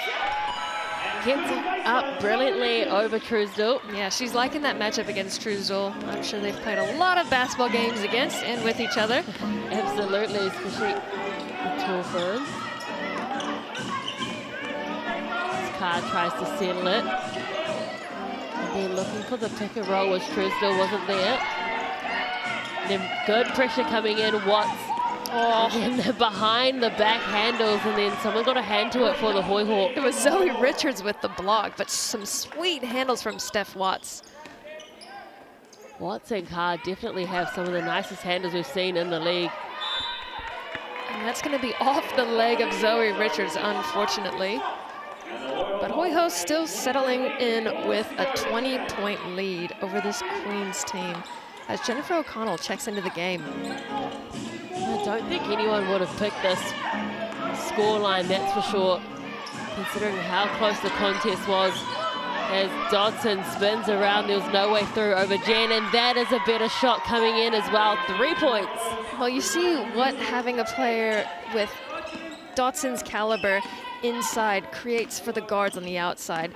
gets up brilliantly over Truesdale. Yeah, she's liking that matchup against Truesdale. I'm sure they've played a lot of basketball games against and with each other. Absolutely, especially the tall firms. Carr tries to settle it. And then looking for the pick and roll as Truesdale wasn't there. And then good pressure coming in, Watts. Oh, and they're behind the back handles, and then someone got a hand to it for the Hoiho. It was Zoe Richards with the block, but some sweet handles from Steph Watts. Watts and Carr definitely have some of the nicest handles we've seen in the league. And that's going to be off the leg of Zoe Richards, unfortunately. But Hoiho still settling in with a 20-point lead over this Queens team as Jennifer O'Connell checks into the game. I don't think anyone would have picked this scoreline, that's for sure, considering how close the contest was. As Dodson spins around, there was no way through over Jen, and that is a better shot coming in as well. 3 points. Well, you see what having a player with Dodson's caliber inside creates for the guards on the outside.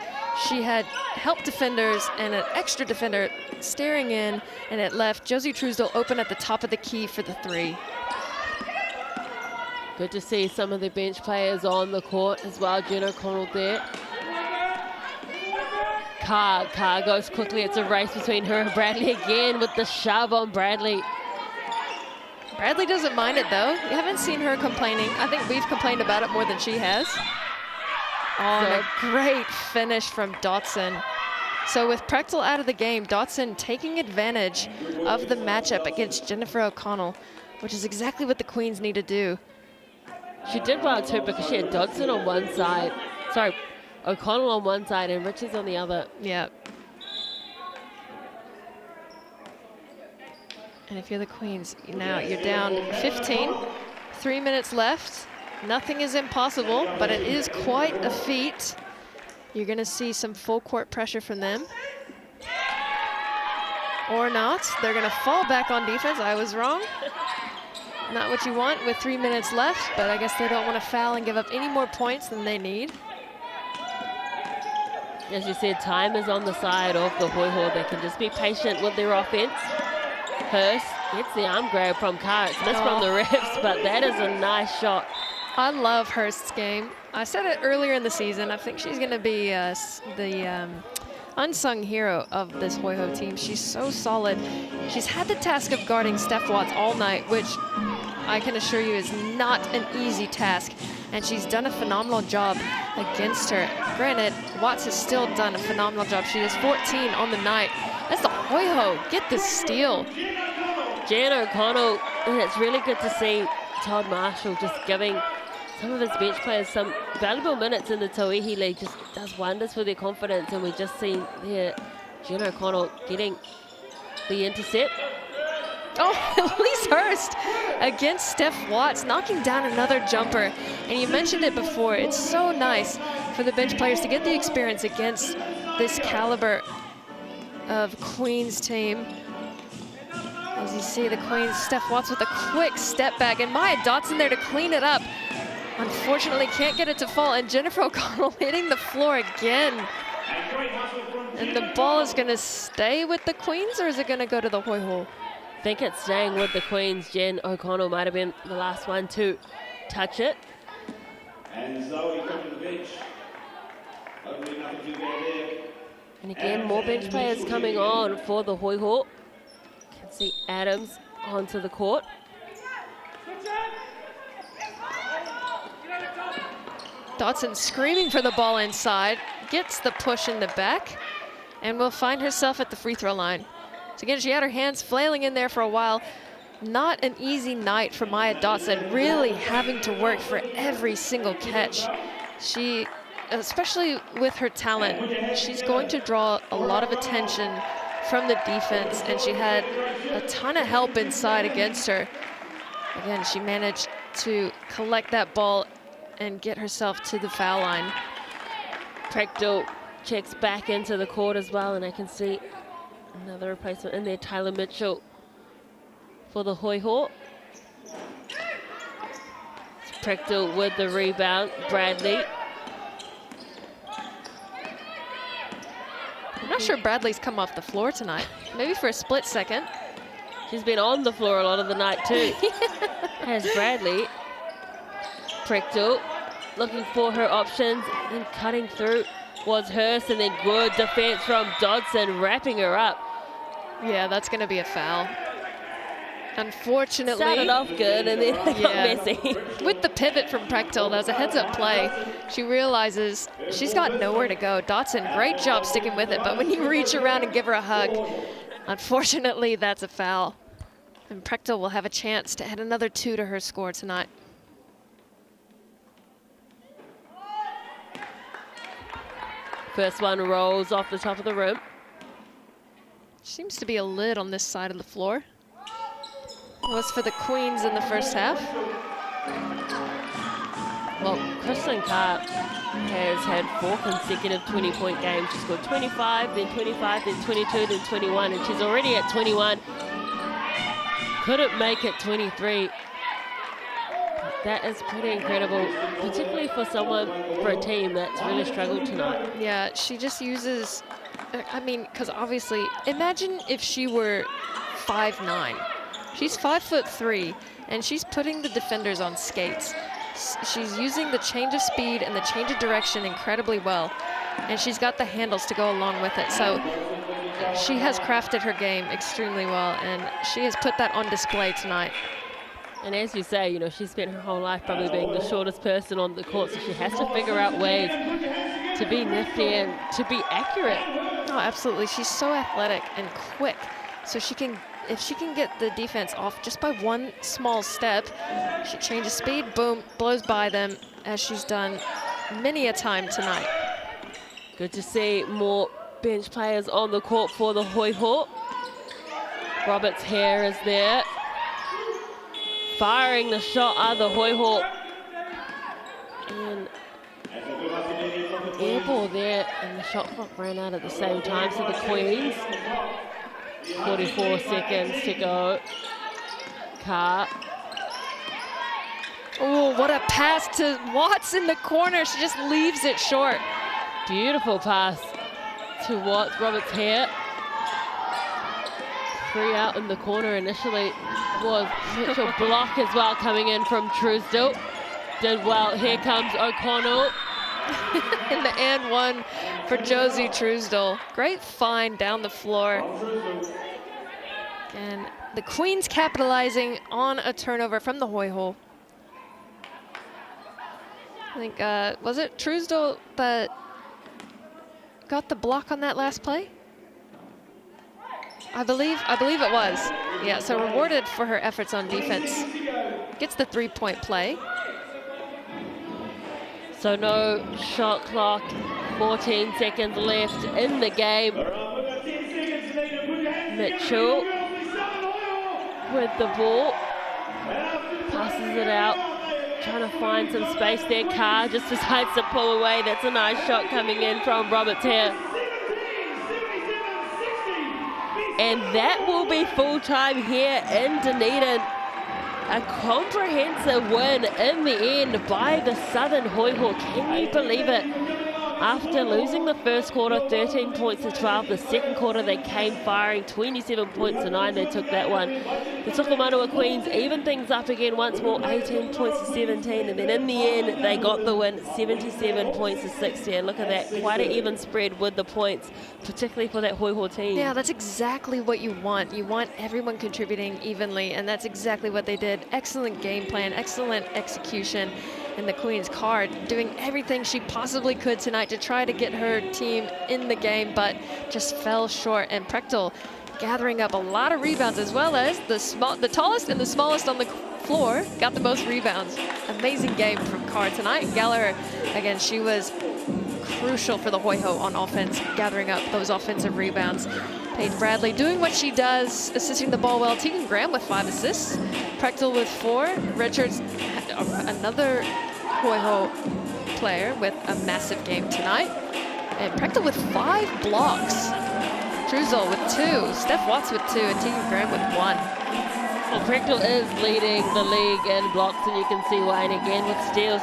She had help defenders and an extra defender staring in, and it left Josie Truesdale open at the top of the key for the 3. Good to see some of the bench players on the court as well. Jen O'Connell there. Carr goes quickly. It's a race between her and Bradley again with the shove on Bradley. Bradley doesn't mind it though. You haven't seen her complaining. I think we've complained about it more than she has. Oh, and a great finish from Dotson. So with Prechtel out of the game, Dotson taking advantage of the matchup against Jennifer O'Connell, which is exactly what the Queens need to do. She did well too because she had Dodson on one side. Sorry, O'Connell on one side and Richards on the other. Yeah. And if you're the Queens, now you're down 15. 3 minutes left. Nothing is impossible, but it is quite a feat. You're going to see some full court pressure from them. Or not. They're going to fall back on defense. I was wrong. Not what you want with 3 minutes left, but I guess they don't want to foul and give up any more points than they need. As you said, time is on the side of the Hoiho. They can just be patient with their offense. Hurst gets the arm grab from Carr. It's missed from the refs, but that is a nice shot. I love Hurst's game. I said it earlier in the season. I think she's going to be the unsung hero of this Hoiho team. She's so solid. She's had the task of guarding Steph Watts all night, which I can assure you is not an easy task. And she's done a phenomenal job against her. Granted, Watts has still done a phenomenal job. She is 14 on the night. That's the Hoiho. Get the steal. Jan O'Connell, and it's really good to see Todd Marshall just giving some of his bench players some valuable minutes in the Tauihi League. Just does wonders for their confidence, and we just seen there Jen O'Connell getting the intercept. Oh, Elise Hurst against Steph Watts, knocking down another jumper. And you mentioned it before, it's so nice for the bench players to get the experience against this caliber of Queens team. As you see the Queens, Steph Watts with a quick step back, and Maya Dotson there to clean it up. Unfortunately, can't get it to fall, and Jennifer O'Connell hitting the floor again. And the ball is going to stay with the Queens, or is it going to go to the Hoiho? I think it's staying with the Queens. Jen O'Connell might have been the last one to touch it. And Zoe coming to the bench. Hopefully nothing too bad there. And again, more bench players coming on for the Hoiho. Can see Adams onto the court. Dotson screaming for the ball inside, gets the push in the back, and will find herself at the free throw line. So again, she had her hands flailing in there for a while. Not an easy night for Maya Dotson, really having to work for every single catch. She, especially with her talent, she's going to draw a lot of attention from the defense, and she had a ton of help inside against her. Again, she managed to collect that ball and get herself to the foul line. Prechtel checks back into the court as well, and I can see another replacement in there, Tyler Mitchell for the Hoiho. Prechtel with the rebound, Bradley. I'm not sure Bradley's come off the floor tonight. Maybe for a split second. She's been on the floor a lot of the night too. Has Bradley. Prechtel looking for her options and cutting through was Hurst, and then good defense from Dodson wrapping her up. Yeah, that's going to be a foul. Unfortunately. Started off good and then it got messy. With the pivot from Prechtel, that was a heads-up play. She realizes she's got nowhere to go. Dotson, great job sticking with it, but when you reach around and give her a hug, unfortunately, that's a foul. And Prechtel will have a chance to add another 2 to her score tonight. First one rolls off the top of the rim. Seems to be a lid on this side of the floor. It was for the Queens in the first half. Well, Kristen Carr has had 4 consecutive 20-point games. She scored 25, then 25, then 22, then 21, and she's already at 21. Couldn't make it 23. That is pretty incredible, particularly for a team that's really struggled tonight. Yeah, she just uses, I mean, because obviously, imagine if she were 5'9". She's 5'3", and she's putting the defenders on skates. She's using the change of speed and the change of direction incredibly well. and she's got the handles to go along with it. So she has crafted her game extremely well, and she has put that on display tonight. And as you say, you know, she spent her whole life probably being the shortest person on the court, so she has to figure out ways to be nifty and to be accurate. Oh, absolutely. She's so athletic and quick, so she can, if she can get the defense off just by one small step, she changes speed, boom, blows by them, as she's done many a time tonight. Good to see more bench players on the court for the Hoiho. Roberts' hair is there. Firing the shot are the Hoiho. And air ball there, and the shot clock ran out at the same time, so the Queens. 44 seconds to go. Carr. Oh, what a pass to Watts in the corner. She just leaves it short. Beautiful pass to Watts. Roberts' hair. 3 out in the corner initially. Was a block as well coming in from Truesdale. Did well. Here comes O'Connell. In the and one for Josie Truesdale. Great find down the floor. And the Queens capitalizing on a turnover from the Hoiho. I think, was it Truesdale that got the block on that last play? I believe it was. Yeah, so rewarded for her efforts on defense. Gets the 3-point play. So no shot clock, 14 seconds left in the game. Mitchell with the ball, passes it out, trying to find some space there. Carr just decides to pull away. That's a nice shot coming in from Roberts here. And that will be full time here in Dunedin. A comprehensive win in the end by the Southern Hoiho. Can you believe it? After losing the first quarter, 13 points to 12, the second quarter they came firing, 27 points to 9. They took that one. The Tokomanawa Queens even things up again once more, 18 points to 17, and then in the end they got the win, 77 points to 60. And look at that, quite an even spread with the points, particularly for that Hoiho team. Yeah, that's exactly what you want. You want everyone contributing evenly, and that's exactly what they did. Excellent game plan, excellent execution. And the Queens card doing everything she possibly could tonight to try to get her team in the game, but just fell short. And Prechtel gathering up a lot of rebounds, as well as the tallest and the smallest on the floor got the most rebounds. Amazing game from Card tonight. Gallagher, again, she was crucial for the Hoiho on offense, gathering up those offensive rebounds. Paige Bradley doing what she does, assisting the ball well. Tegan Graham with 5 assists. Prechtel with 4. Richards, another Hoiho player with a massive game tonight. And Prechtel with 5 blocks. Truesdale with 2. Steph Watts with 2. And Tegan Graham with 1. Well, Prechtel is leading the league in blocks, and you can see why. And again with steals,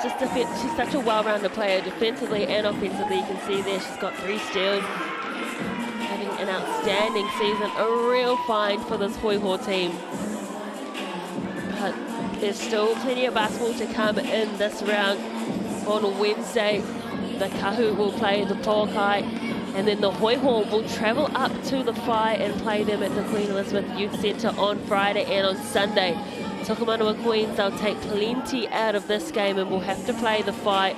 she's such a well-rounded player, defensively and offensively. You can see there she's got 3 steals. Having an outstanding season, a real find for this Hoiho team. But there's still plenty of basketball to come in this round. On Wednesday, the Kahu will play the Poakai, and then the Hoiho will travel up to the Whai and play them at the Queen Elizabeth Youth Centre on Friday and on Sunday. Tokomanawa Queens, they'll take plenty out of this game and will have to play the Whai.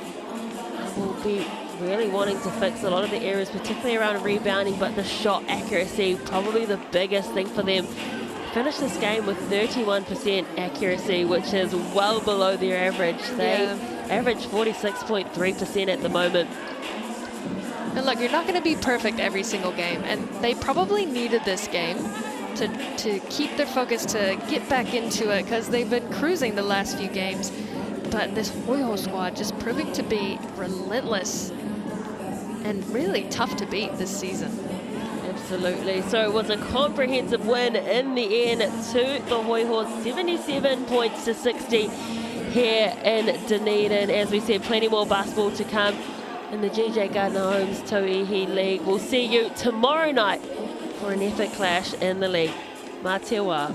Will be really wanting to fix a lot of the areas, particularly around rebounding, but the shot accuracy, probably the biggest thing for them. Finish this game with 31% accuracy, which is well below their average. They average 46.3% at the moment. And look, you're not going to be perfect every single game, and they probably needed this game to keep their focus, to get back into it, because they've been cruising the last few games. But this Hoiho squad just proving to be relentless and really tough to beat this season. Absolutely. So it was a comprehensive win in the end to the Hoiho, 77 points to 60 here in Dunedin. As we said, plenty more basketball to come in the GJ Gardner Homes Tauihi League. We'll see you tomorrow night for an epic clash in the league. Mā te wā.